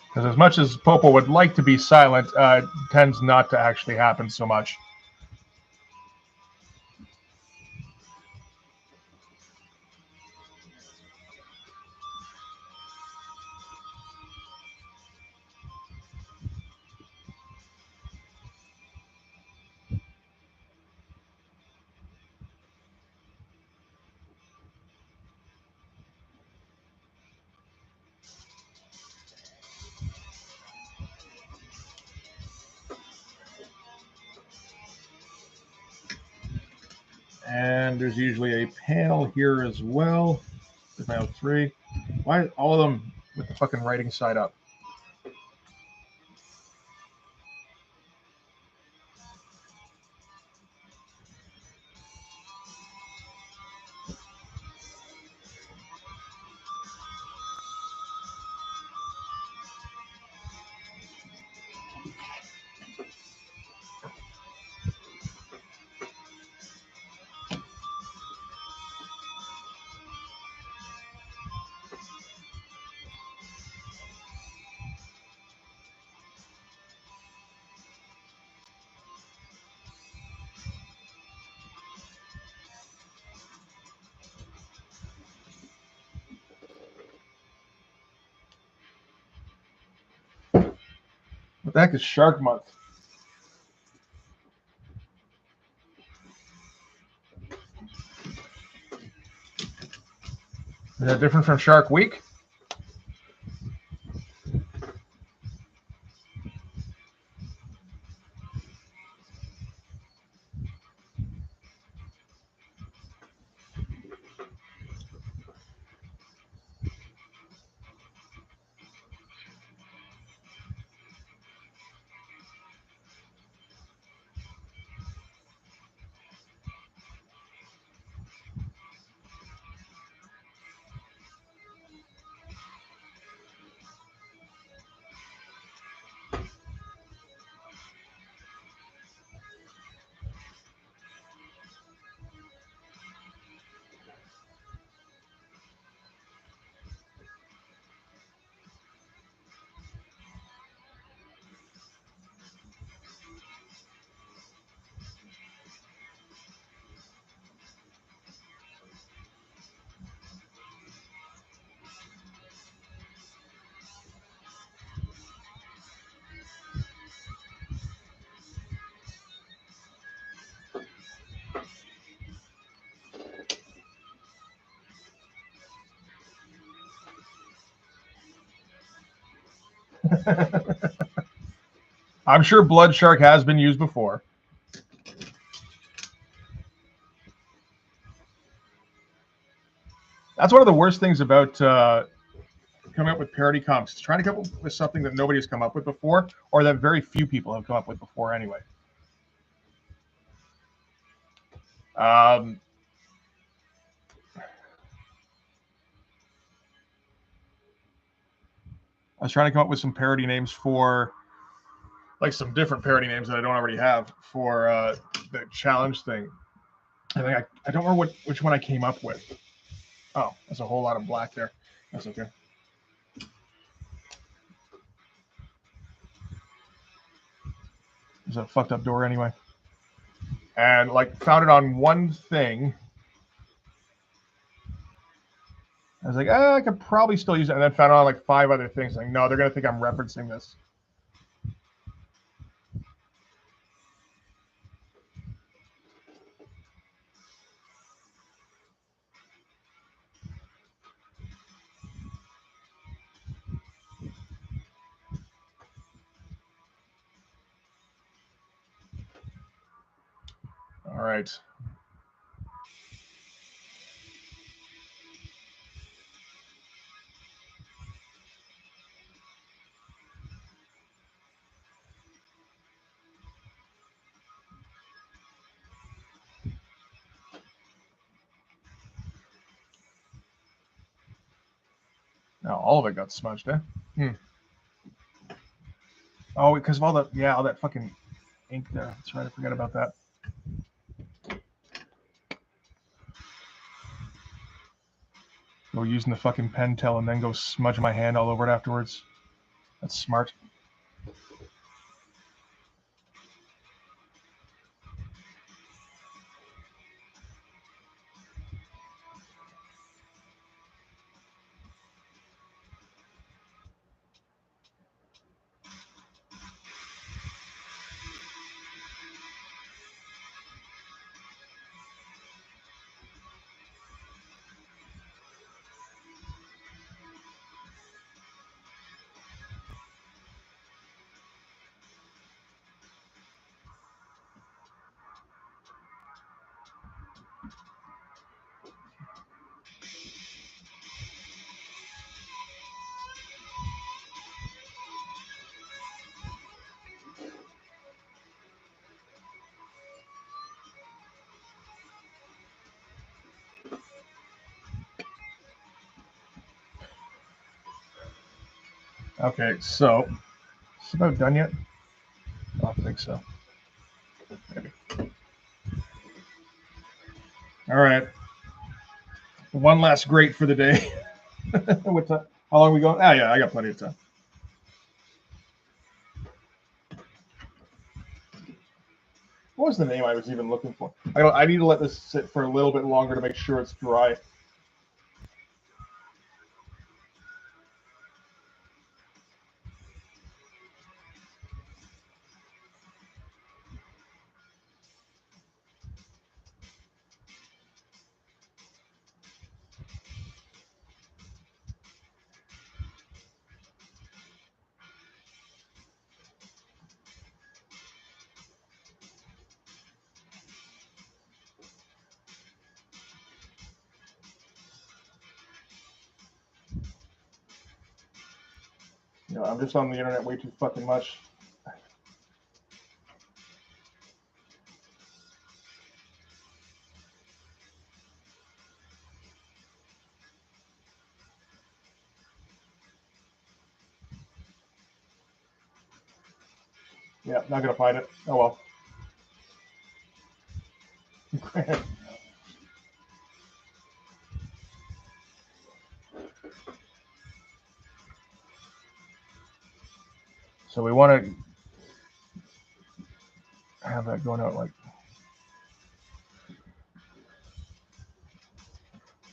Because as much as Popo would like to be silent, it tends not to actually happen so much. And there's usually a panel here as well. There's my O3. Why all of them with the fucking writing side up? the heck is Shark Month? Is that different from Shark Week? I'm sure blood shark has been used before. That's one of the worst things about coming up with parody comics. It's trying to come up with something that nobody's come up with before, or that very few people have come up with before anyway. I was trying to come up with some parody names for, like, some different parody names that I don't already have for the challenge thing. I think I don't remember which one I came up with. Oh, there's a whole lot of black there. That's okay. There's a fucked up door anyway. And like found it on one thing. I was like, I could probably still use it, and then found it on like 5 other things. Like, no, they're gonna think I'm referencing this. All right. Now all of it got smudged, eh? Oh, because of all that fucking ink there. That's right. I forgot about that. Go using the fucking Pentel and then go smudge my hand all over it afterwards. That's smart. Okay, so it's about done yet? I don't think so. Maybe. All right. One last great for the day. What's that? How long are we going? Ah, yeah, I got plenty of time. What was the name I was even looking for? I need to let this sit for a little bit longer to make sure it's dry. You know, I'm just on the internet way too fucking much. Yeah, not gonna find it. Oh well. So we want to have that going out like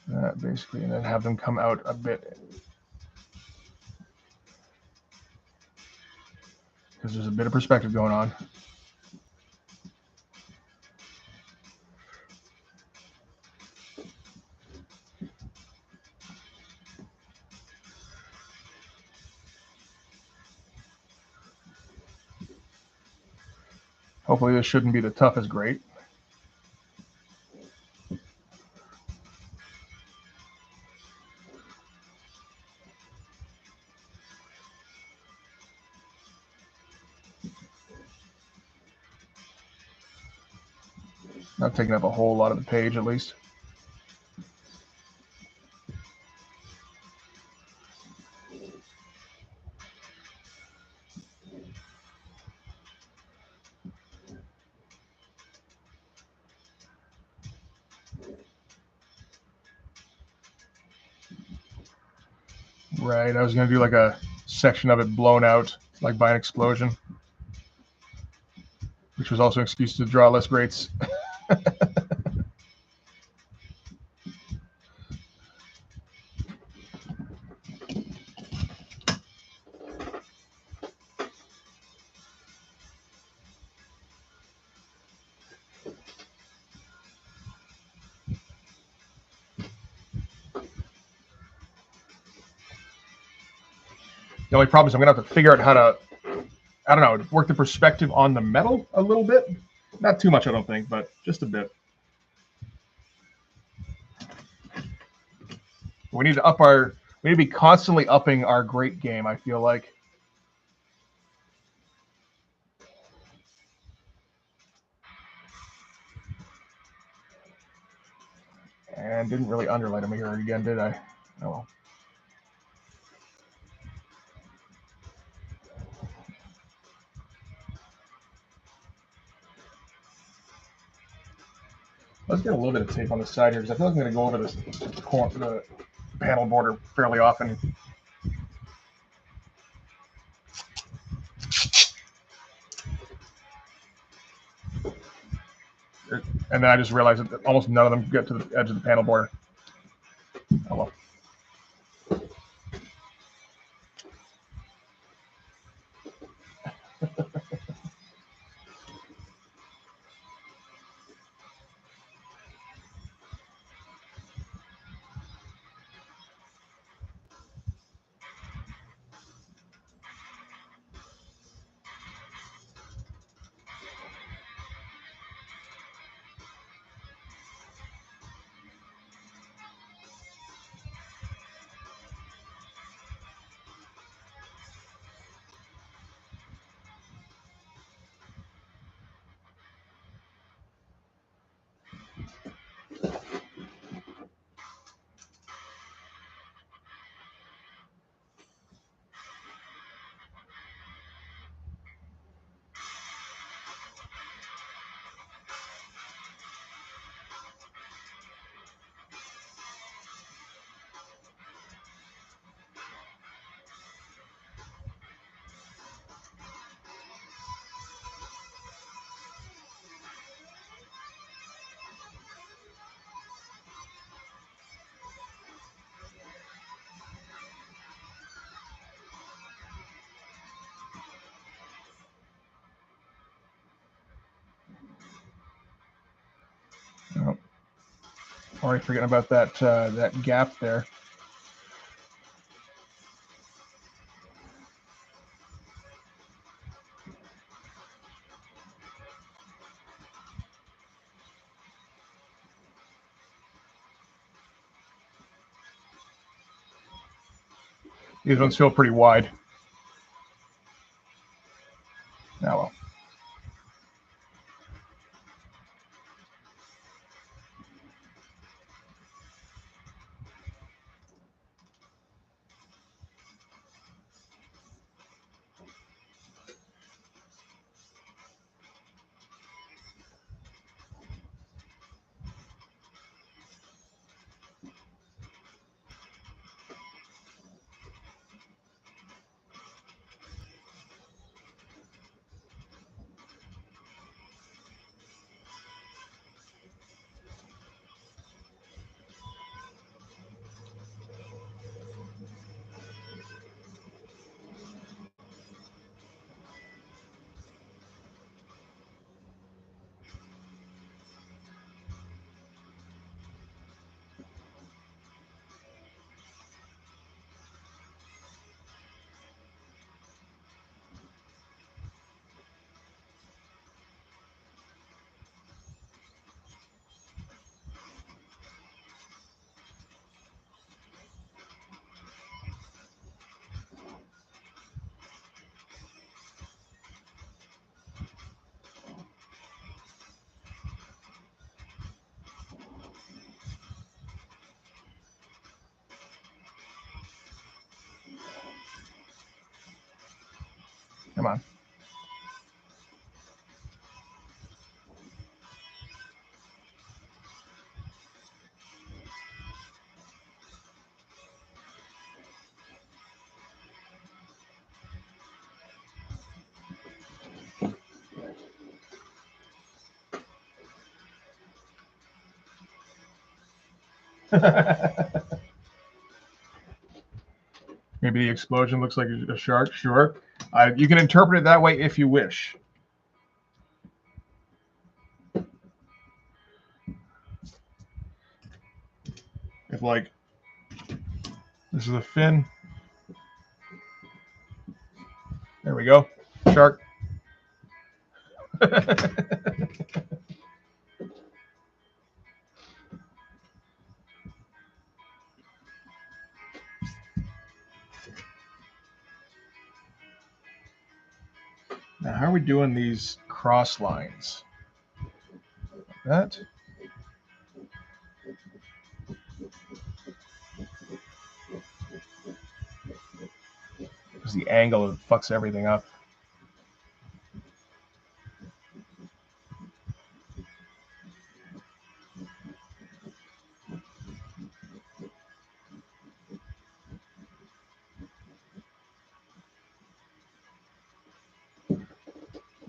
that, basically, and then have them come out a bit, because there's a bit of perspective going on. Hopefully this shouldn't be the toughest grate. Not taking up a whole lot of the page, at least. Right, I was going to do like a section of it blown out, like by an explosion, which was also an excuse to draw less grates. The only problem is I'm going to have to figure out how to, I don't know, work the perspective on the metal a little bit. Not too much, I don't think, but just a bit. We need to be constantly upping our grate game, I feel like. And didn't really underlight him here again, did I? Oh well. Let's get a little bit of tape on the side here, because I feel like I'm going to go over the panel border fairly often. And then I just realized that almost none of them get to the edge of the panel border. Oh well. Oh. Already forgetting about that gap there. These ones feel pretty wide. Come on. Maybe the explosion looks like a shark. Sure. You can interpret it that way if you wish. If, like, this is a fin. There we go. Shark. Now, how are we doing these cross lines? That. Because the angle fucks everything up.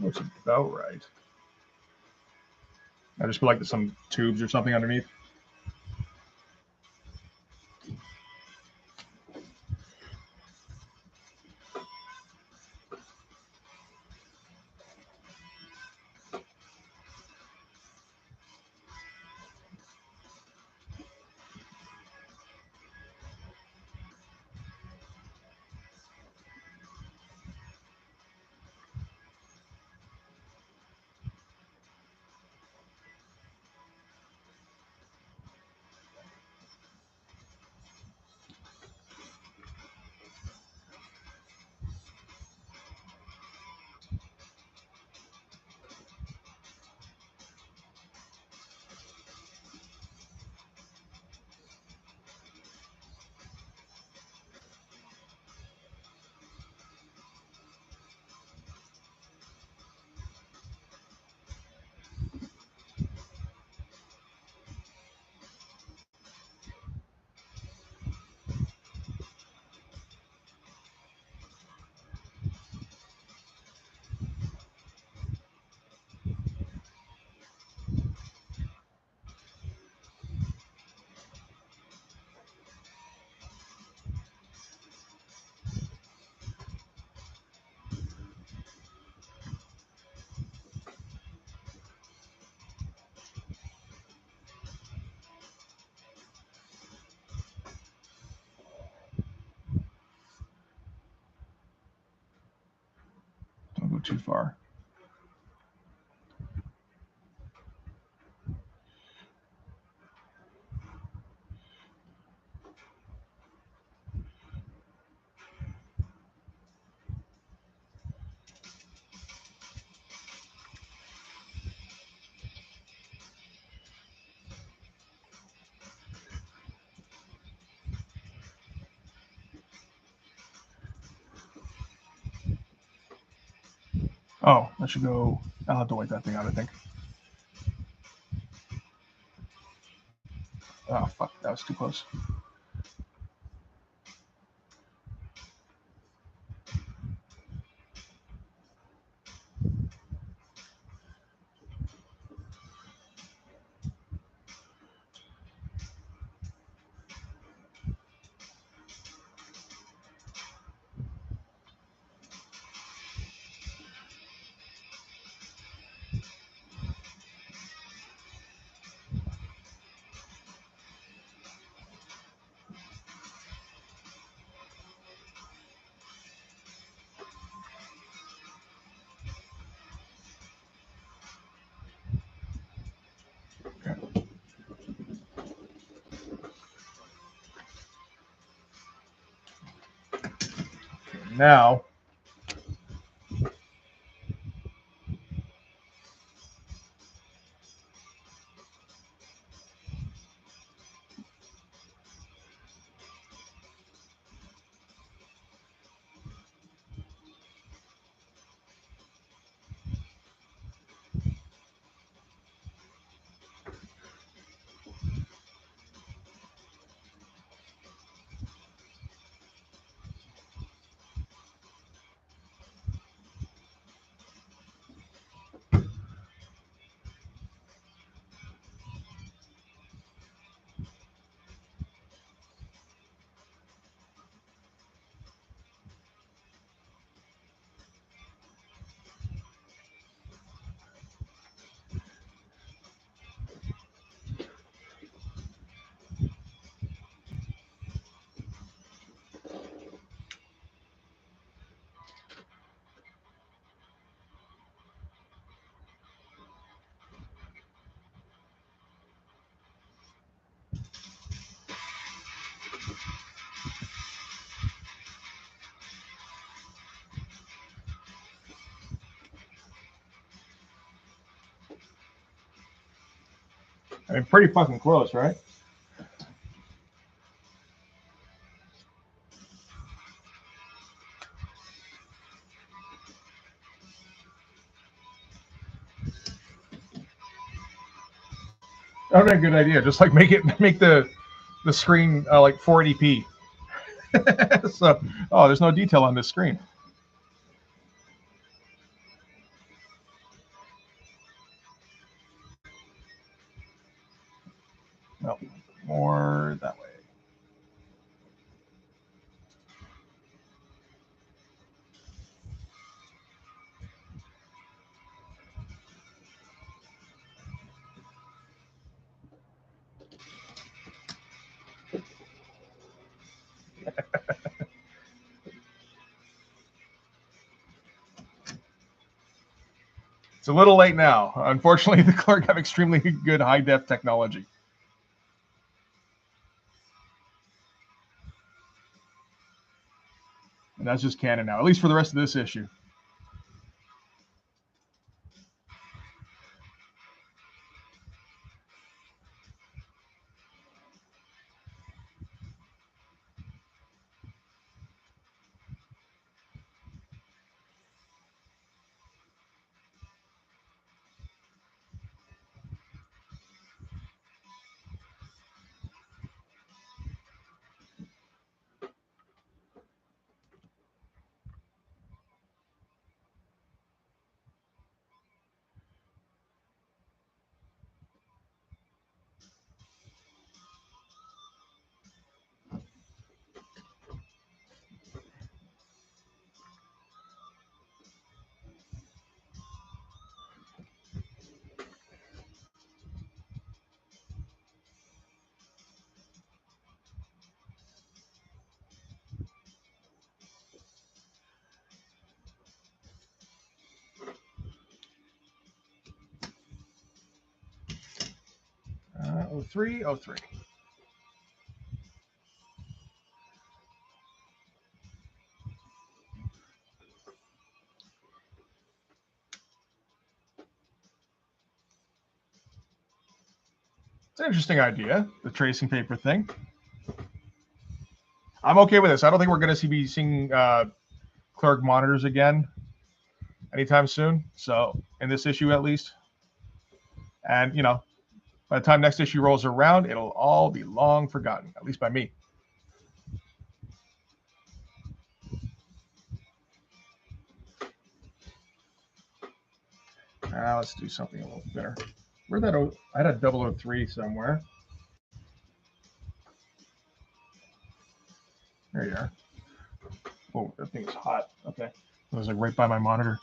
Looks about right. I just put like some tubes or something underneath. Don't go too far. Oh, that should go. I'll have to wipe that thing out, I think. Oh, fuck. That was too close. Okay. Now, I mean, pretty fucking close, right? Okay, good idea. Just like make the screen like 480p. So, oh, there's no detail on this screen. No, more that way. It's a little late now. Unfortunately, the clerk have extremely good high def technology. And that's just canon now, at least for the rest of this issue. '03. It's an interesting idea, the tracing paper thing. I'm okay with this. I don't think we're going to be seeing clerk monitors again anytime soon. So in this issue, at least, and by the time next issue rolls around, it'll all be long forgotten, at least by me. Let's do something a little better. Where'd that? I had a 003 somewhere. There you are. Oh, that thing is hot. Okay. It was like right by my monitor.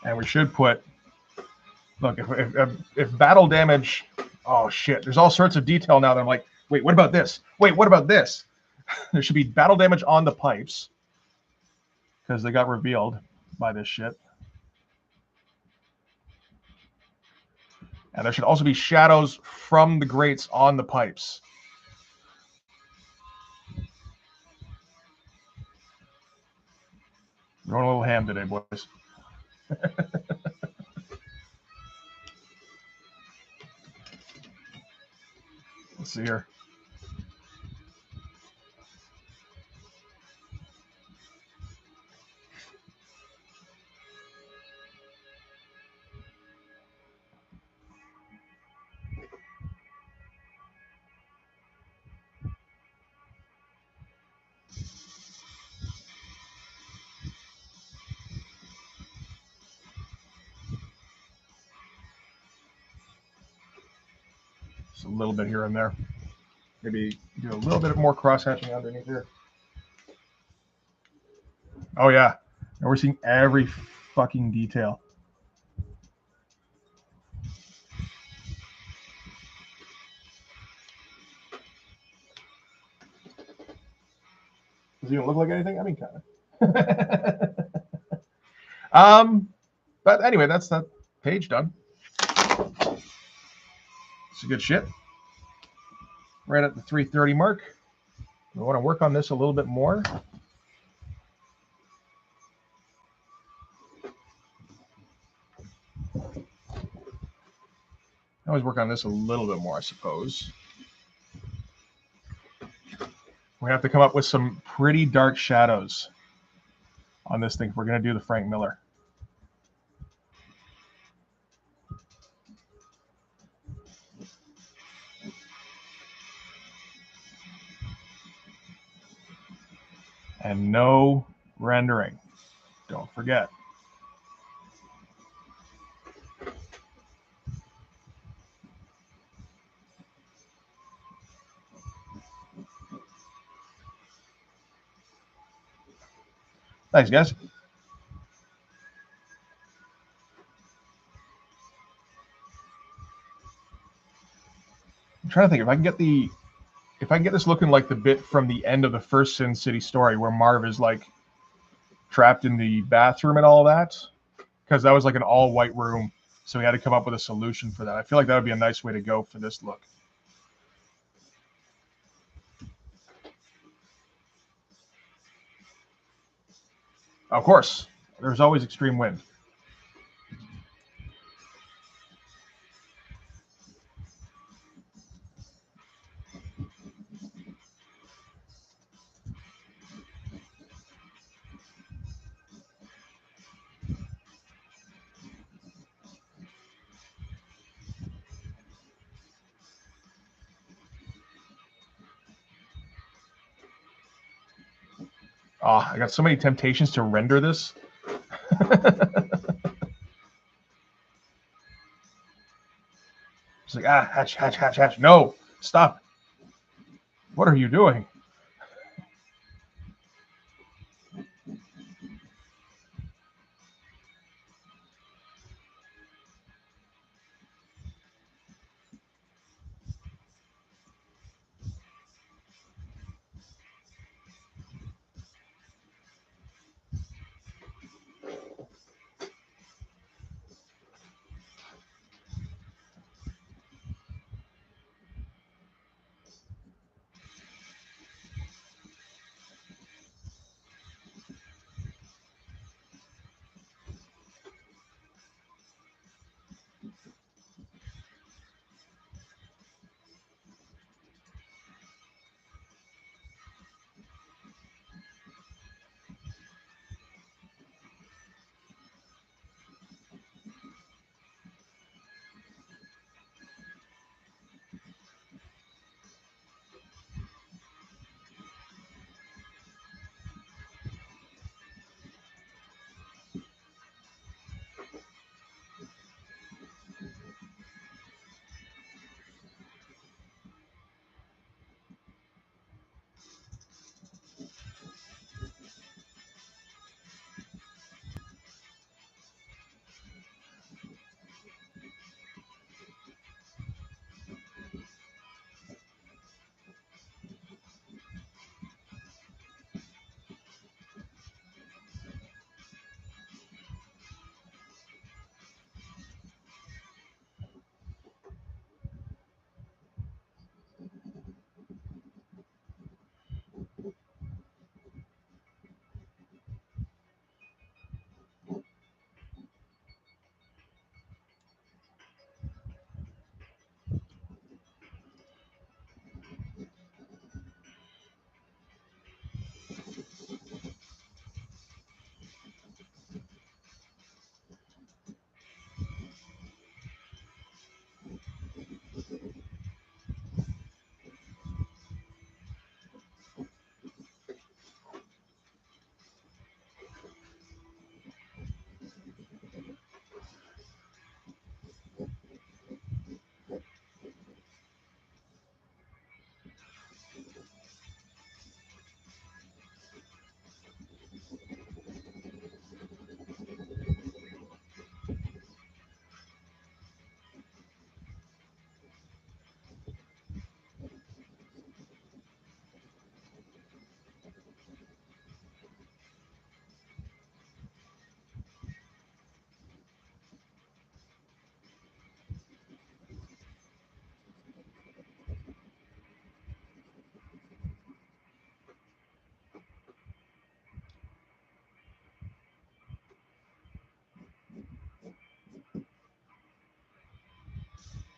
And we should put, look, if battle damage, oh shit, there's all sorts of detail now that I'm like, wait, what about this? Wait, what about this? There should be battle damage on the pipes because they got revealed by this shit. And there should also be shadows from the grates on the pipes. We're going a little ham today, boys. Let's see here. Just a little bit here and there. Maybe do a little bit more cross-hatching underneath here. Oh yeah, and we're seeing every fucking detail. Does it even look like anything? I mean, kind of. But anyway, that's that page done. It's a good shit. Right at the 3:30 mark. We want to work on this a little bit more. I always work on this a little bit more, I suppose. We have to come up with some pretty dark shadows on this thing if we're going to do the Frank Miller. And no rendering. Don't forget. Thanks, guys. I'm trying to think if I can get this looking like the bit from the end of the first Sin City story where Marv is like trapped in the bathroom and all that, because that was like an all white room. So we had to come up with a solution for that. I feel like that would be a nice way to go for this look. Of course, there's always extreme wind. Oh, I got so many temptations to render this. It's like, hatch, hatch, hatch, hatch. No, stop. What are you doing?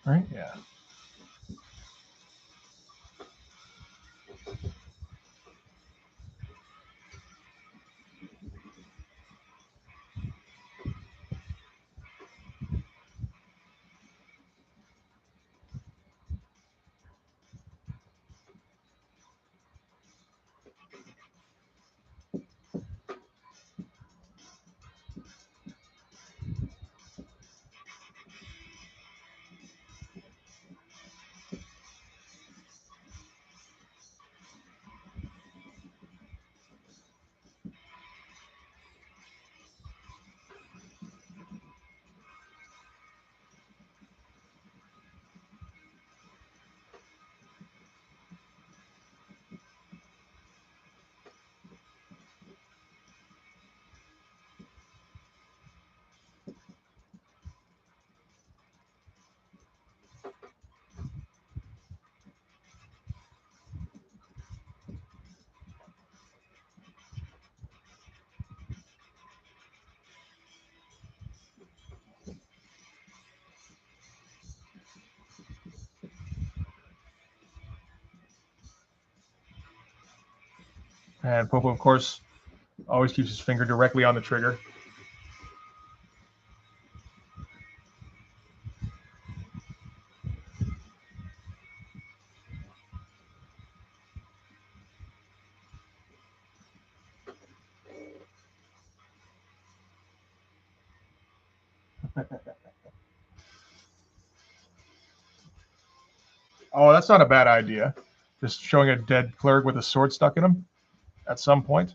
Right? Yeah. And Popo, of course, always keeps his finger directly on the trigger. Oh, that's not a bad idea. Just showing a dead clerk with a sword stuck in him at some point.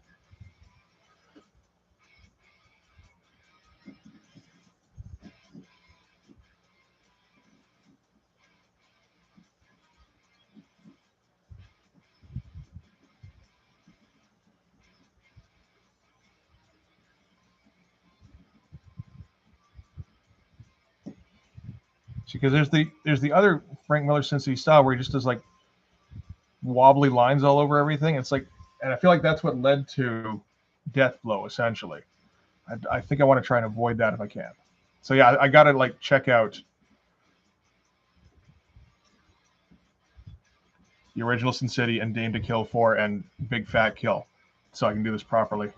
Because there's the other Frank Miller Cincinnati style where he just does like wobbly lines all over everything. It's like, and I feel like that's what led to Death Blow essentially. I think I want to try and avoid that if I can. So yeah, I gotta like check out the original Sin City and Dame to Kill 4 and Big Fat Kill, so I can do this properly.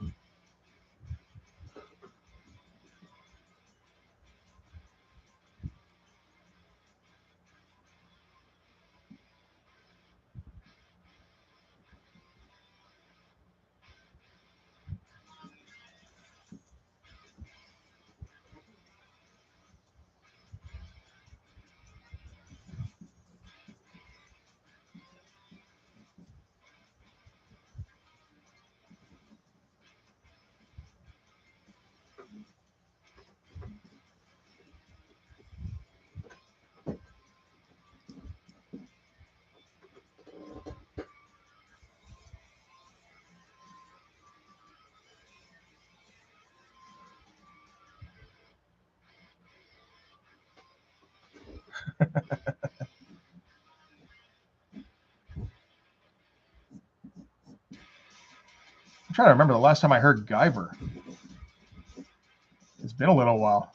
I'm trying to remember the last time I heard Guyver. It's been a little while.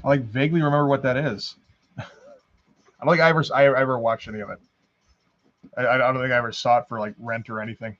I like vaguely remember what that is. I don't think I ever watched any of it. I don't think I ever saw it for like rent or anything.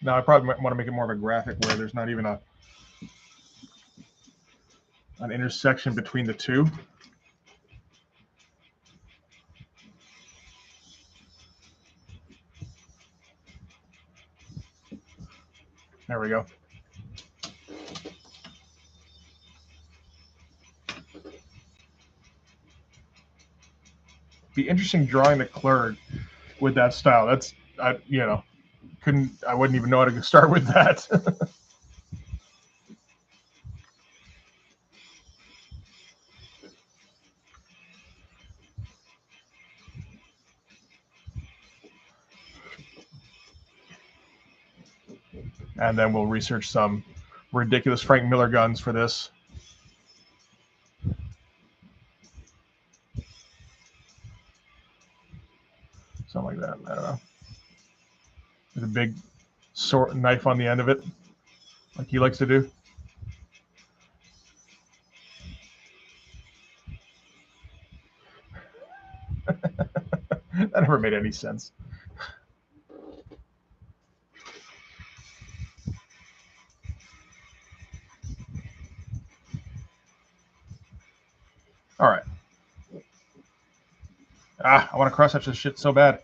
No, I probably might want to make it more of a graphic where there's not even an intersection between the two. There we go. Be interesting drawing the clerk with that style. That's I wouldn't even know how to start with that. And then we'll research some ridiculous Frank Miller guns for this. Something like that. I don't know. With a big sword knife on the end of it, like he likes to do. That never made any sense. All right. I want to cross hatch this shit so bad.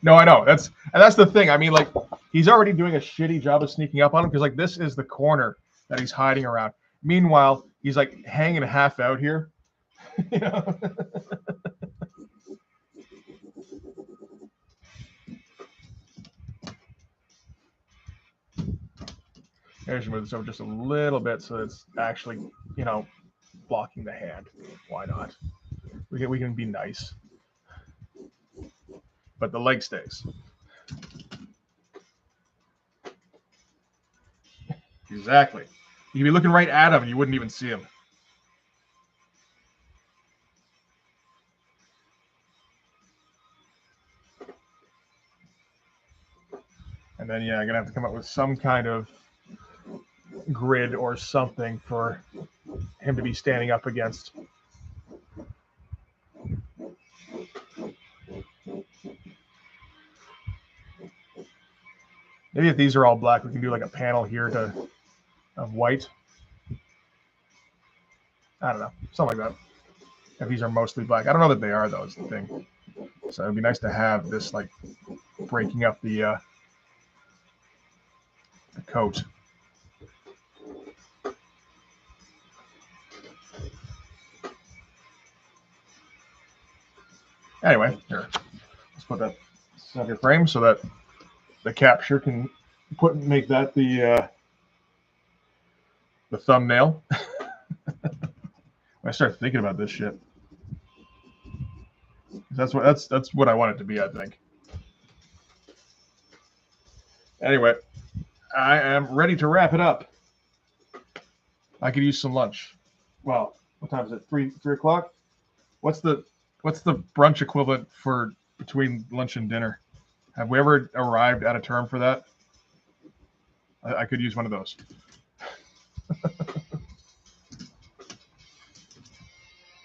No, I know. That's the thing. I mean, like, he's already doing a shitty job of sneaking up on him because, like, this is the corner that he's hiding around. Meanwhile, he's like hanging half out here. You know? Here's move this over just a little bit so it's actually, blocking the hand. Why not? We can be nice. But the leg stays. Exactly. You could be looking right at him and you wouldn't even see him. And then, I'm going to have to come up with some kind of grid or something for him to be standing up against. Maybe if these are all black, we can do like a panel here of white. I don't know, something like that. If these are mostly black, I don't know that they are though. Is the thing. So it'd be nice to have this like breaking up the coat. Anyway, here, let's put that center frame so that the capture can make that the thumbnail. When I start thinking about this shit, that's what I want it to be, I think. Anyway, I am ready to wrap it up. I could use some lunch. Well, what time is it? 3 o'clock? What's the brunch equivalent for between lunch and dinner? Have we ever arrived at a term for that? I could use one of those.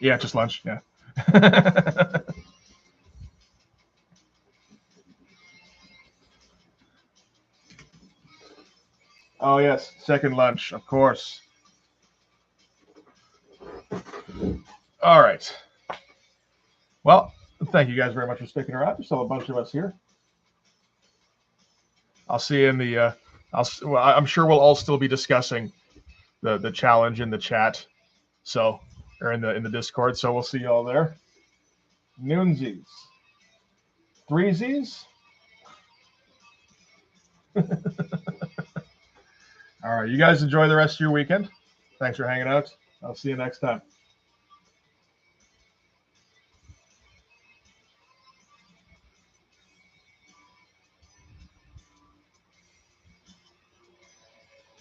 Yeah, just lunch. Yeah. Oh yes, second lunch, of course. All right. Well, thank you guys very much for sticking around. There's still a bunch of us here. I'll see you in the. I'm sure we'll all still be discussing the challenge in the chat, or in the Discord. So we'll see you all there. Noonsies, threesies. All right, you guys enjoy the rest of your weekend. Thanks for hanging out. I'll see you next time.